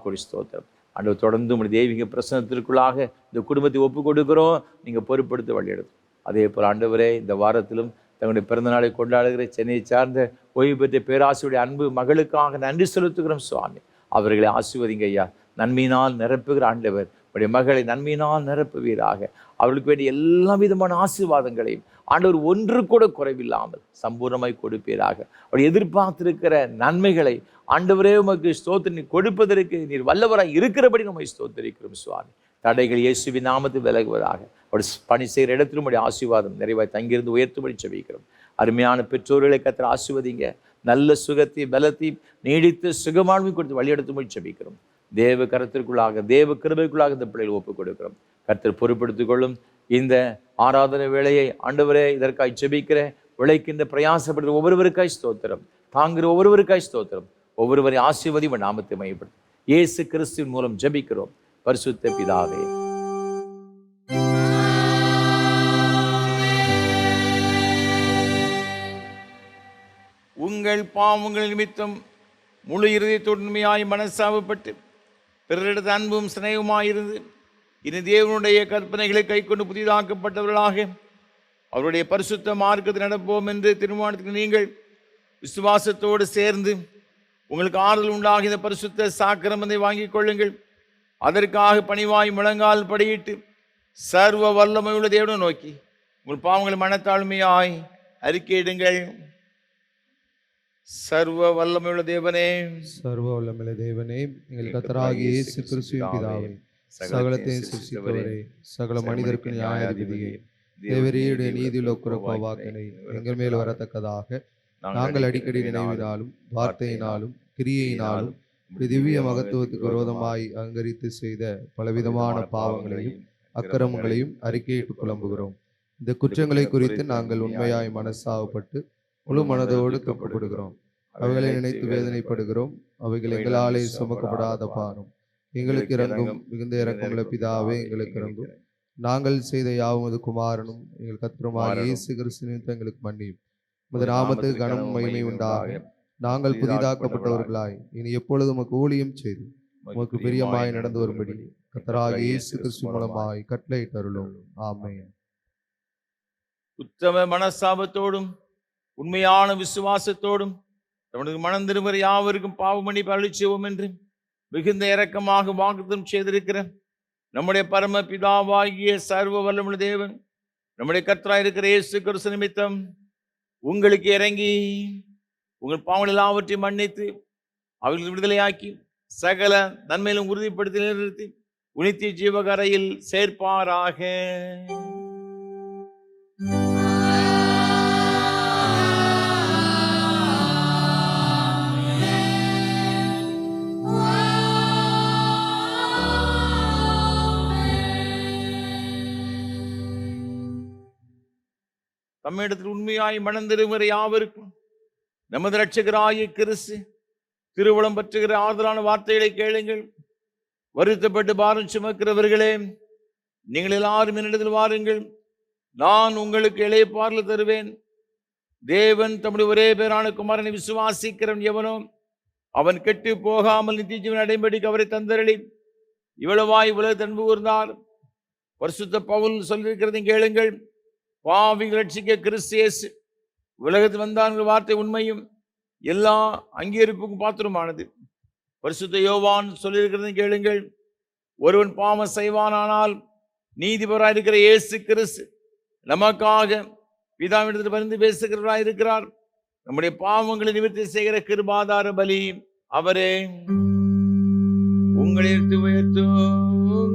கோடி ஸ்தோத்திரம். ஆண்டவர் தொடர்ந்து உங்களுடைய தெய்வீக பிரசனத்திற்குள்ளாக இந்த குடும்பத்தை ஒப்பு கொடுக்கிறோம். நீங்கள் பொறுப்படுத்த வழியெடுத்து அதே போல் ஆண்டவரே இந்த வாரத்திலும் தங்களுடைய பிறந்தநாளை கொண்டாடுகிற சென்னையை சார்ந்த ஓய்வு பெற்ற பேராசியுடைய அன்பு மகளுக்காக நன்றி செலுத்துகிறோம் சுவாமி. அவர்களை ஆசீர்வதிங்க ஐயா. நன்மையினால் நிரப்புகிற ஆண்டவர் உடைய மகளை நன்மையினால் நிரப்புவீராக. அவர்களுக்கு வேண்டிய எல்லா விதமான ஆசீர்வாதங்களையும் ஆண்டவர் ஒன்று கூட குறைவில்லாமல் சம்பூர்ணமாய் கொடுப்பீராக. அவர் எதிர்பார்த்திருக்கிற நன்மைகளை ஆண்டவரே உமக்கு ஸ்தோத்திரம் நீர் கொடுப்பதற்கு நீர் வல்லவராய் இருக்கிறபடி நம்மை ஸ்தோத்திரிக்கிறோம் சுவாமி. தடைகள் இயேசுவின் நாமத்தில் விலகுவதாக. அவர் பணி செய்கிற இடத்திலும் உடைய ஆசீர்வாதம் நிறைவாய் தங்கியிருந்து உயர்த்தும்படி ஜெபிக்கிறோம். அருமையான பெற்றோர்களை கர்த்தர் ஆசீர்வதிங்க. நல்ல சுகத்தை, பலத்தை, நீடித்து சுகமாழ்வை கொடுத்து வழியெடுத்தும்படி ஜெபிக்கிறோம். தேவ கரத்திற்குள்ளாக, தேவ கிருபைக்குள்ளாக இந்த பிள்ளைகள் ஒப்புக் கொடுக்கிறோம். கர்த்தர் பொறுப்படுத்திக் கொள்ளும். இந்த ஆராதனை வேளையை ஆண்டவரே இதற்காய் ஜெபிக்கிற உழைக்கின்ற பிரயாசப்படுகிற ஒவ்வொருவருக்காய் ஸ்தோத்திரம். தாங்குகிற ஒவ்வொருவருக்காய் ஸ்தோத்திரம். ஒவ்வொருவரை ஆசீர்வதி நாமத்தை மையப்படுத்தும் இயேசு கிறிஸ்துவின் மூலம் ஜெபிக்கிறோம் பரிசுத்த பிதாவே. உங்கள் பாவங்கள் நிமித்தம் முழு இருதயத்தோடு உண்மையாய் மனசாவப்பட்டு பிறரிடத்து அன்பும் சிநேகமாயிருந்து இனி தேவனுடைய கற்பனைகளை கைக்கொண்டு புதிதாக்கப்பட்டவர்களாக அவருடைய பரிசுத்த மார்க்கத்தில் நடப்போம் என்று தீர்மானத்துக்கு நீங்கள் விசுவாசத்தோடு சேர்ந்து உங்களுக்கு ஆறுதல் உண்டாகி இந்த பரிசுத்த சாக்கிரமத்தை வாங்கிக் கொள்ளுங்கள். அதற்காக பணிவாய் முழங்கால் படியிட்டு சர்வ வல்லமையுள்ள தேவனை நோக்கி உங்கள் பாவங்களை மனத்தாழ்மையாய் அறிக்கையிடுங்கள். சர்வ வல்லமையுள்ள தேவனே, சர்வ வல்லமையுள்ள தேவனே, எங்கள் கர்த்தராகிய இயேசு கிறிஸ்துவின் பிதாவே, சகலத்தையும் சிருஷ்டித்தவரே, சகல மனிதருக்கு நியாயாதிபதியே, தேவரீருடைய நீதியுள்ள குறப்பாவாக்கினை எங்கள் மேல் வரத்தக்கதாக நாங்கள் அடிக்கடி நினைவினாலும் வார்த்தையினாலும் கிரியையினாலும் திவ்ய மகத்துவத்துக்கு விரோதமாய் அங்கரித்து செய்த பலவிதமான பாவங்களையும் அக்கிரமங்களையும் அறிக்கையிட்டு புலம்புகிறோம். இந்த குற்றங்களை குறித்து நாங்கள் உண்மையாய் மனசாவப்பட்டு முழு மனதோடு துக்கப்படுகிறோம். அவைகளை நினைத்து வேதனைப்படுகிறோம். அவைகள் எங்களாலே சுமக்கப்படாத பாரம். எங்களுக்கு இறங்கும், மிகுந்த இறக்கமுள்ள பிதாவே எங்களுக்கு இறங்கும். நாங்கள் செய்த யாவது குமாரனும் எங்கள் கர்த்தருமாகிய இயேசு கிறிஸ்துவின் எங்களுக்கு மன்னியும். உமது நாமத்துக்கு கனமும் மகிமை உண்டாக. நாங்கள் புதிதாக்கப்பட்டவர்களாய் இனி எப்பொழுதும் உமக்கு ஊழியம் செய்து உமக்கு பிரியமாய் நடந்து வரும்படி கர்த்தராகிய இயேசு கிறிஸ்து மூலமாய் கட்டளையிட்டருளும். ஆமென். உத்தம மனஸ்தாபத்தோடும் உண்மையான விசுவாசத்தோடும் தமது மனம் திரும்புகிற யாவருக்கும் பாவமன்னிப்பு அருளி செய்வோம் என்று மிகுந்த இரக்கமாக வாக்குத்தத்தம் செய்திருக்கிற நம்முடைய பரம பிதாவாகிய சர்வ வல்லமையுள்ள தேவன் நம்முடைய கர்த்தராய் இருக்கிற இயேசு கிறிஸ்து நிமித்தம் உங்களுக்கு இறங்கி உங்கள் பாவங்கள் எல்லாவற்றையும் மன்னித்து அவர்கள் விடுதலையாக்கி சகல நன்மையிலும் உறுதிப்படுத்தி நிறுத்தி உனித்திய ஜீவகரையில் சேர்ப்பாராக. தம்மிடத்தில் உண்மையாய் மணந்திருமுறை யாவருக்கும் நமது இரட்சகராகிய கிறிஸ்து திருவுளம் பற்றுகிற ஆறுதலான வார்த்தைகளை கேளுங்கள். வருத்தப்பட்டு பாரம் சுமக்கிறவர்களே, நீங்கள் எல்லாரும் என்னிடத்தில் வாருங்கள், நான் உங்களுக்கு இளைப்பாறுதல் தருவேன். தேவன் தம்முடைய ஒரே பேரான குமாரனை விசுவாசிக்கிறவன் எவனோ அவன் கெட்டு போகாமல் நித்திய ஜீவன் அடையும்படிக்கு அவரை தந்தருளி இவ்வளவாய் உலகத்தை அன்பு கூர்ந்தார். பரிசுத்த பவுல் சொல்லியிருக்கிறதையும் கேளுங்கள். பாவிகள் ரட்சிக்க கிறிஸ்து இயேசு உலகத்தில் வந்தார் வார்த்தை உண்மையும் எல்லா அங்கீகரிப்புக்கும் பாத்திரமானது. பரிசுத்த யோவான் சொல்லியிருக்கிறதையும் கேளுங்கள். ஒருவன் பாவம் செய்வானானால் நீதிபராயிருக்கிற இயேசு கிறிஸ்து நமக்காக பிதாவிடத்தில் பரிந்து பேசுகிறவராய் இருக்கிறார். நம்முடைய பாவங்களை நிவர்த்தி செய்கிற கிருபாதார பலி அவரே. உங்களை உயர்த்துங்கள்.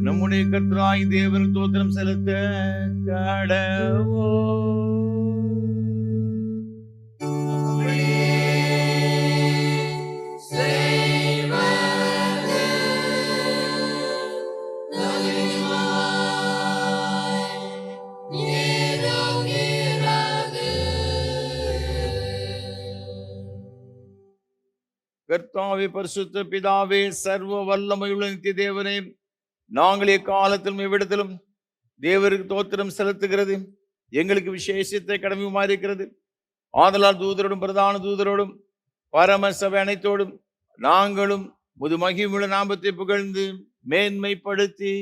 நம்முடைய கர்த்தராய் தேவன் தோத்திரம் செலுத்த கடவோம். கர்த்தாவே, பரிசுத்த பிதாவே, சர்வ வல்லமையுள்ள நித்திய தேவனே, நாங்கள் எக்காலத்திலும் எவ்விடத்திலும் தேவருக்கு தோத்திரம் செலுத்துகிறது எங்களுக்கு விசேஷத்தை கடமையுமா இருக்கிறது. ஆதலால் தூதரோடும் பிரதான தூதரோடும் பரம சபை அனைத்தோடும் நாங்களும் முது மகிமுள்ள நாமத்தை புகழ்ந்து மேன்மைப்படுத்தி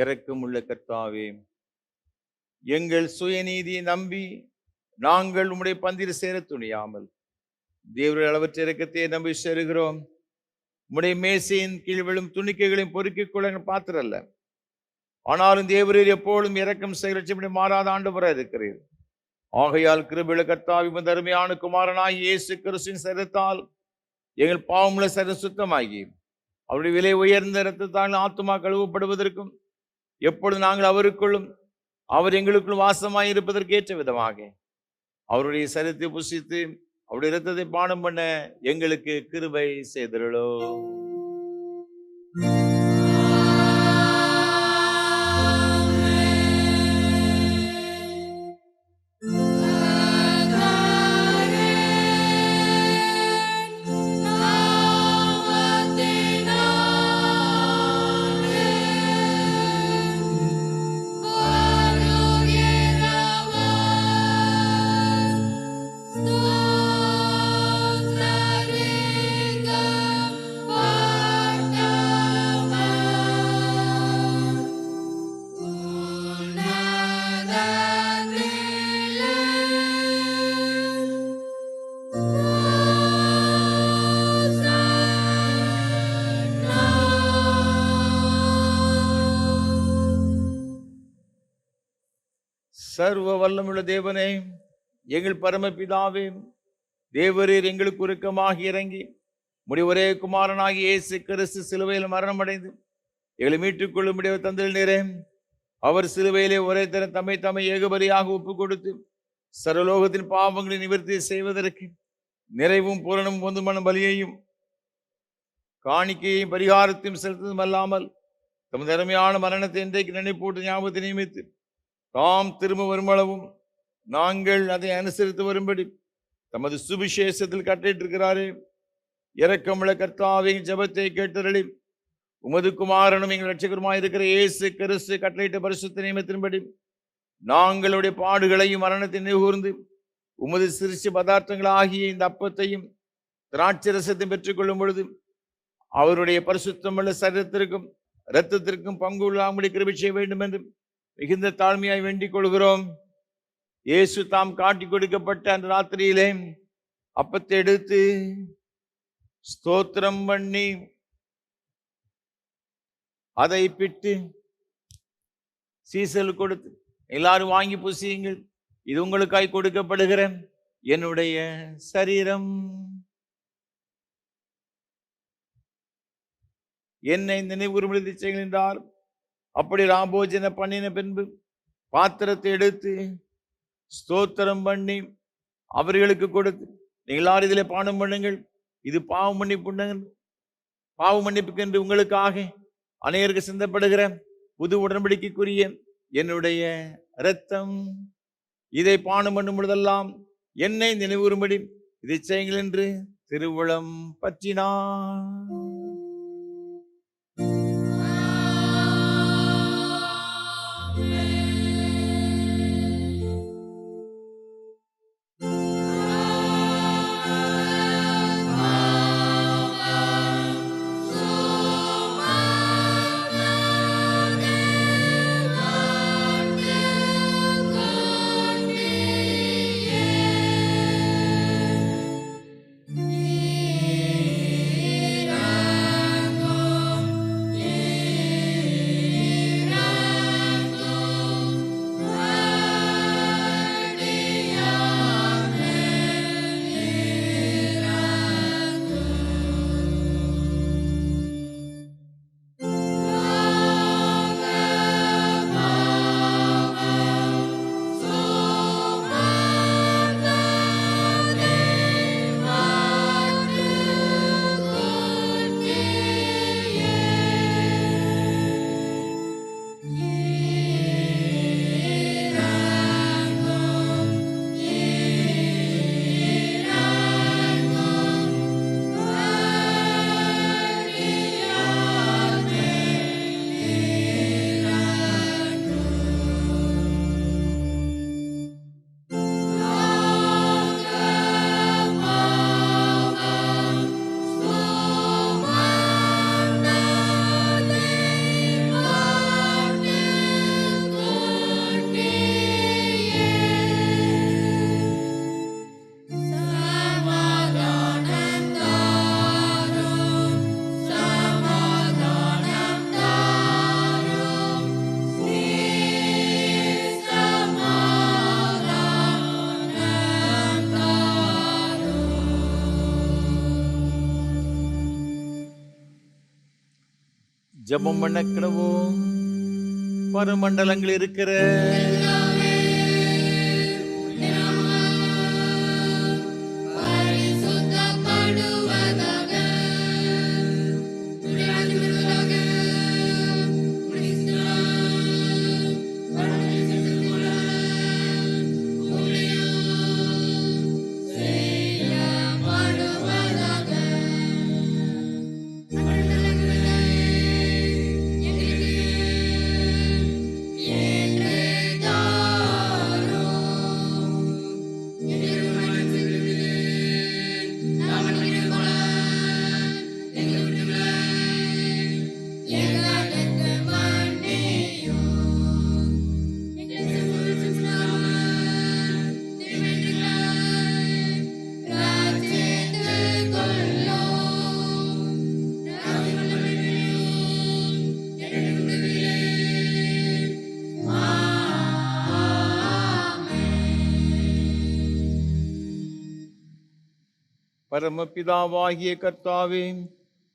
இரக்கமுள்ள கர்த்தாவே, எங்கள் சுயநீதியை நம்பி நாங்கள் உம்முடைய பந்தியில் சேர துணியாமல் தேவருடைய அளவற்ற இரக்கத்தை நம்பி சேருகிறோம். உம்முடைய மேசையின் கீழ் விழும் துணிக்கைகளையும் பொறுக்கிக் கொள்ள பாத்திரல்ல, ஆனாலும் தேவரீர் எப்பொழுதும் இரக்கம் செயலட்சம் மாறாத ஆண்டவராக இருக்கிறீர். ஆகையால் கிருபையுள்ள கர்த்தாவே, தருமையான குமாரனாய் இயேசு கிறிஸ்துவின் சரீரத்தால் எங்கள் பாவமுள்ள சரீரம் சுத்தமாகி அவருடைய விலை உயர்ந்த இரத்தத்தால் ஆத்துமா கழுவப்படுவதற்கும் எப்பொழுது நாங்கள் அவருக்குள்ளும் அவர் எங்களுக்குள் வாசமாய் இருப்பதற்கு ஏற்ற விதமாக அவருடைய சரீரத்தை புசித்து அவருடைய இரத்தத்தை பானம் பண்ண எங்களுக்கு கிருபை செய்தருளோ. Bye. சர்வ வல்லமுள்ள தேவனே, எங்கள் பரமபிதாவே, தேவரீர் எங்களுக்கு உருக்கமாக இறங்கி உம்முடைய ஒரே குமாரனாகிய இயேசு கிறிஸ்து சிலுவையில் மரணமடைந்து எங்களை மீட்டுக் கொள்ளும்படிய தந்திருந்தீரே. அவர் சிலுவையிலே ஒரே தரம் தம்மை ஏகபரியாக ஒப்புக் கொடுத்து சர்வலோகத்தின் பாவங்களை நிவர்த்தி செய்வதற்கு நிறைவும் பூரணமும் பொதுமான பலியையும் காணிக்கையும் பரிகாரத்தையும் செலுத்ததும் அல்லாமல் தமது அருமையான மரணத்தை இன்றைக்கு நினைப்பூட்டு ஞாபகத்தை நியமித்து தாம் திரும்ப வருமளவும் நாங்கள் அதை அனுசரித்து வரும்படி தமது சுவிசேஷத்தில் கட்டிட்டிருக்கிறாரே. இரக்கமுள்ள கர்த்தாவே, ஜெபத்தை கேட்டருளி உமது குமாரனும் எங்கள் இரட்சகருமாயிருக்கிற இயேசு கிறிஸ்து கட்டளையிட்ட பரிசுத்த நியமத்தின்படி நாங்களுடைய பாடுகளையும் மரணத்தை நிகழ்ந்து உமது சிறிய பதார்த்தங்களாகிய இந்த அப்பத்தையும் திராட்சரசத்தையும் பெற்றுக்கொள்ளும் பொழுது அவருடைய பரிசுத்தமுள்ள சரீரத்திற்கும் இரத்தத்திற்கும் பங்கு உள்ளாமடி கிருபை செய்ய வேண்டும் என்று மிகுந்த தாழ்மையாய் வேண்டிக் கொள்கிறோம். இயேசு தாம் காட்டி கொடுக்கப்பட்ட அந்த ராத்திரியிலே அப்பத்தை எடுத்து ஸ்தோத்திரம் பண்ணி அதை பிட்டு சீசல் கொடுத்து, எல்லாரும் வாங்கி புசியுங்கள், இது உங்களுக்காய் கொடுக்கப்படுகிற என்னுடைய சரீரம், என்னை நினைவுறும்படி செய்யுங்கள் என்றார். அப்படி ராபோஜன பண்ணின பின்பு பாத்திரத்தை எடுத்து ஸ்தோத்திரம் பண்ணி அவர்களுக்கு கொடுத்து, நீங்கள் எல்லாரும் இதிலே பானம் பண்ணுங்கள், இது பாவ மன்னிப்புக்கு என்று உங்களுக்காக அநேகருக்கு சிந்தப்படுகிற புது உடன்படிக்கைக்குரிய என்னுடைய இரத்தம், இதை பானம் பண்ணும் பொழுதெல்லாம் என்னை நினைவுறும்படி இதை செய்யுங்கள் என்று திருவுளம் பற்றினார். ஜெபம் பண்ண கிடவோம். பரமண்டலங்கள் இருக்கிற ஏற்ற பரமபிதாவாகிய கர்த்தாவே,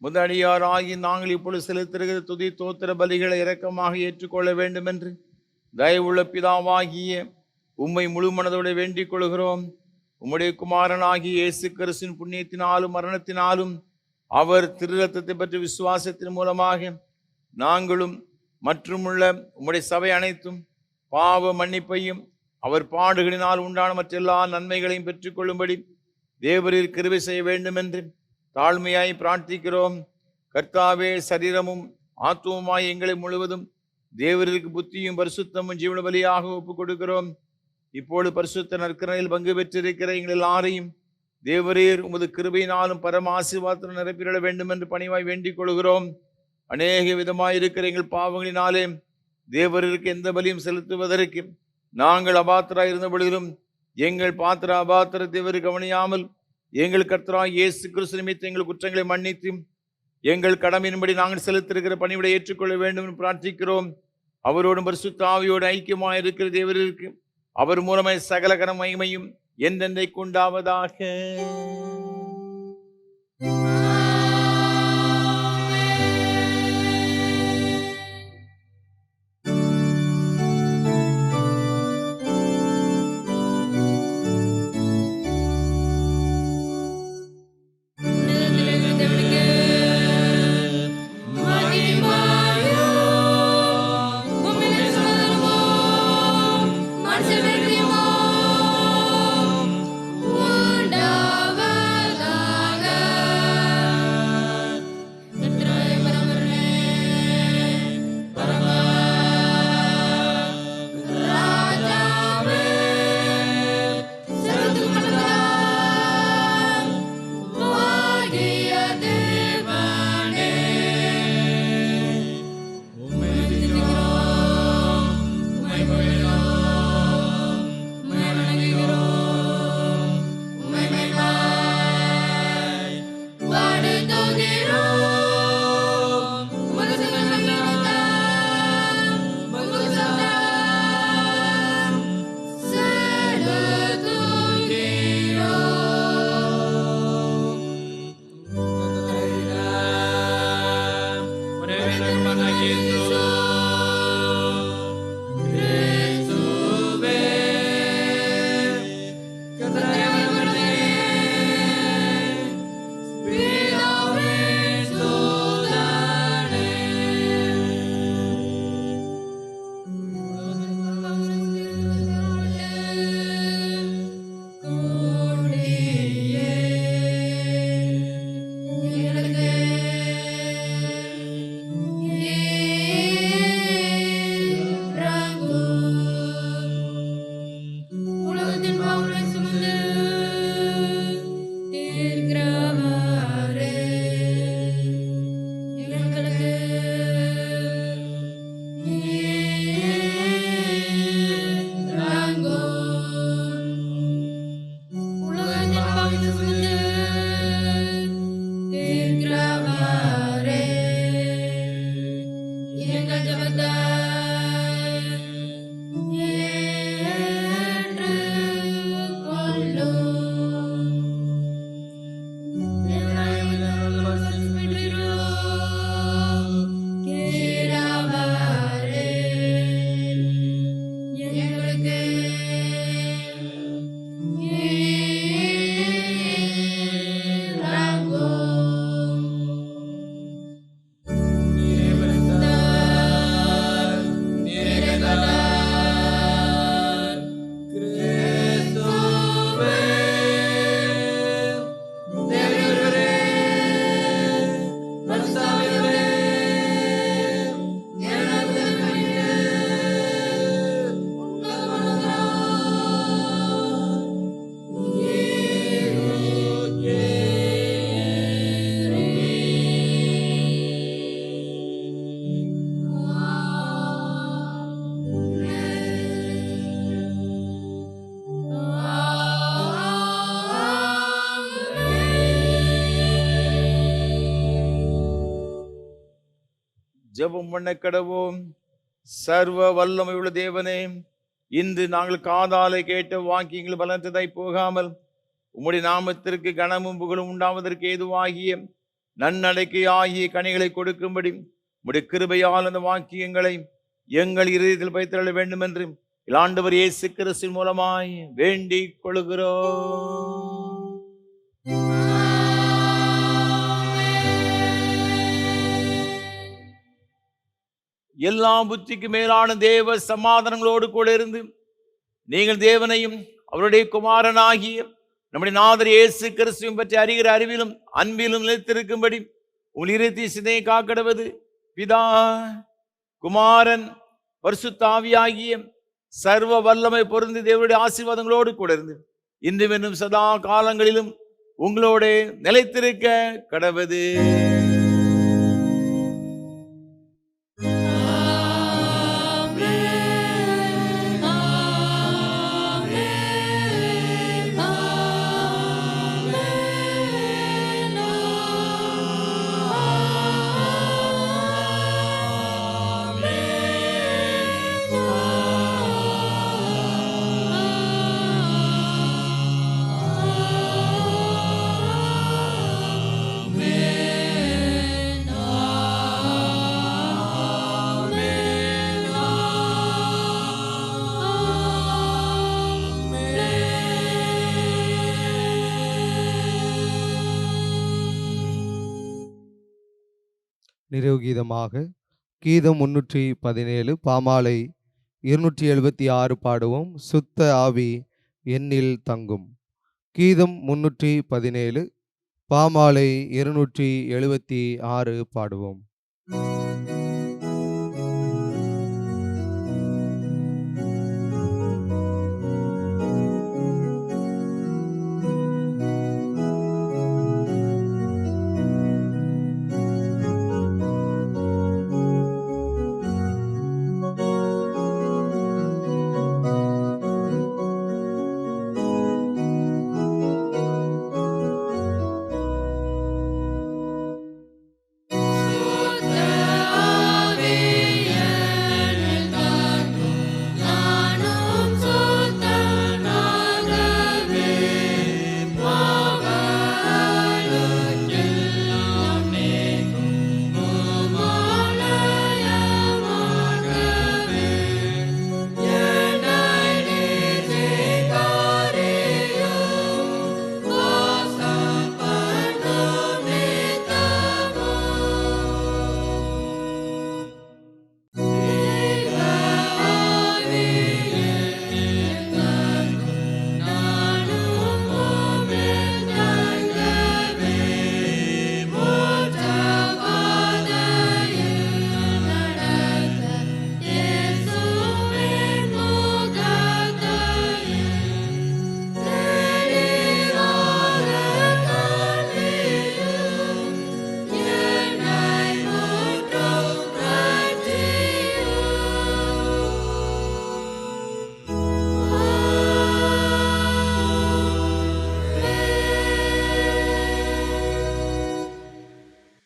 முதடியாராகி நாங்கள் இப்பொழுது செலுத்துகிற துதி தோத்திர பலிகளை இரக்கமாக ஏற்றுக்கொள்ள வேண்டும் என்று தயவுள்ள பிதாவாகிய உம்மை முழு மனதோடு வேண்டிக் கொள்கிறோம். உம்முடைய குமாரனாகிய இயேசு கிறிஸ்துவின் புண்ணியத்தினாலும் மரணத்தினாலும் அவர் திருரத்தத்தை பற்றி விசுவாசத்தின் மூலமாக நாங்களும் மற்றுமுள்ள உம்முடைய சபை அனைத்தும் பாவ மன்னிப்பையும் அவர் பாடுகளினால் உண்டான மற்றெல்லா நன்மைகளையும் பெற்றுக்கொள்ளும்படி தேவரீர் கிருபை செய்ய வேண்டும் என்று தாழ்மையாய் பிரார்த்திக்கிறோம். கர்த்தாவே, சரீரமும் ஆத்துவமாய் எங்களை முழுவதும் தேவருக்கு புத்தியும் பரிசுத்தமும் ஜீவன பலியாக ஒப்புக் கொடுக்கிறோம். இப்போது பரிசுத்த நற்கரணையில் பங்கு பெற்றிருக்கிற எங்கள் எல்லாரையும் தேவரீர் உமது கிருபையினாலும் பரம ஆசீர்வாதத்துடன் நிரப்பிட வேண்டும் என்று பணிவாய் வேண்டிக் கொள்கிறோம். அநேக விதமாயிருக்கிற எங்கள் பாவங்களினாலே தேவருக்கு எந்த பலியும் செலுத்துவதற்கு நாங்கள் அபாத்திராய் இருந்த பொழுதிலும் எங்கள் பாத்திர அபாத்திர தேவரு கவனியாமல் எங்கள் கர்த்தராய் இயேசு கிறிஸ்து நிமித்த எங்கள் குற்றங்களை மன்னித்து எங்கள் கடமையின்படி நாங்கள் செலுத்திருக்கிற பணிவிடை ஏற்றுக்கொள்ள வேண்டும் என்று பிரார்த்திக்கிறோம். அவரோடும் பரிசுத்த ஆவியோடு ஐக்கியமாக இருக்கிற தேவருக்கு அவர் மூலமாய் சகல கன மகிமையும் என்றென்றைக்கு உண்டாவதாக. ஜெபம் பண்ண கடவோம். சர்வ வல்லமை உள்ள தேவனே, இன்று நாங்கள் காதாலை கேட்ட வாக்கியங்கள் பலனற்றதாய் போகாமல் உம்முடைய நாமத்திற்கு கனமும் புகழும் உண்டாவதற்கு ஏதுவாகிய நன்னடைக்கை ஆகிய கனிகளை கொடுக்கும்படி உம்முடைய கிருபையால் அந்த வாக்கியங்களை எங்கள் இருதயத்தில் வைத்திருக்க வேண்டும் என்று ஆண்டவர் இயேசு கிறிஸ்துவின் மூலமாய் வேண்டிக் கொள்கிறோம். எல்லா புத்திக்கு மேலான தேவ சமாதானங்களோடு கூட இருந்து நீங்கள் தேவனையும் அவருடைய குமாரனாகிய நம்முடைய நாதர் இயேசு கிறிஸ்துவையும் பற்றி அறிகிற அறிவிலும் அன்பிலும் நிலைத்திருக்கும்படி உங்கள் இருதய சிந்தையை காக்கடவது பிதா குமாரன் பரிசுத்த ஆவியாகிய சர்வ வல்லமை பொருந்தி தேவனுடைய ஆசீர்வாதங்களோடு கூட இருந்து இன்றும் இன்னும் சதா காலங்களிலும் உங்களோட நிலைத்திருக்க கடவது. நிறைவு கீதமாக கீதம் 317 பாமாலை 276 பாடுவோம். சுத்த ஆவி என்னில் தங்கும். கீதம் 317 பாமாலை 276 பாடுவோம்.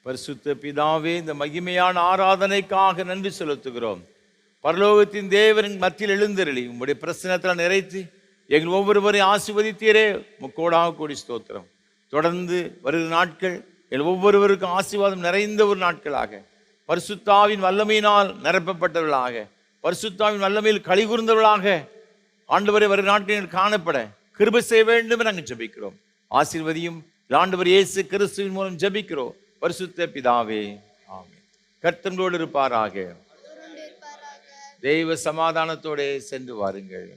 பரிசுத்த பிதாவே, இந்த மகிமையான ஆராதனைக்காக நன்றி செலுத்துகிறோம். பரலோகத்தின் தேவரின் மத்தியில் எழுந்தருளி உங்களுடைய பிரசன்னத்தில் நிறைத்து எங்கள் ஒவ்வொருவரையும் ஆசீர்வதித்தீரே, முக்கோடாக கூடி ஸ்தோத்திரம். தொடர்ந்து வருகிற நாட்கள் எங்கள் ஒவ்வொருவருக்கும் ஆசீர்வாதம் நிறைந்த ஒரு நாட்களாக, பரிசுத்தாவின் வல்லமையினால் நிரப்பப்பட்டவர்களாக, பரிசுத்தாவின் வல்லமையில் களிகூர்ந்தவர்களாக ஆண்டவரை வருகிற நாட்களில் காணப்பட கிருபை செய்ய வேண்டும் என்று நாங்கள் ஜெபிக்கிறோம். ஆசீர்வதியும் ஆண்டவர் இயேசு கிறிஸ்துவின் மூலம் ஜெபிக்கிறோம். பரிசுத்த பிதாவே, ஆமென். கர்த்தரோடு இருப்பாராக. தெய்வ சமாதானத்தோடு சென்று வாருங்கள்.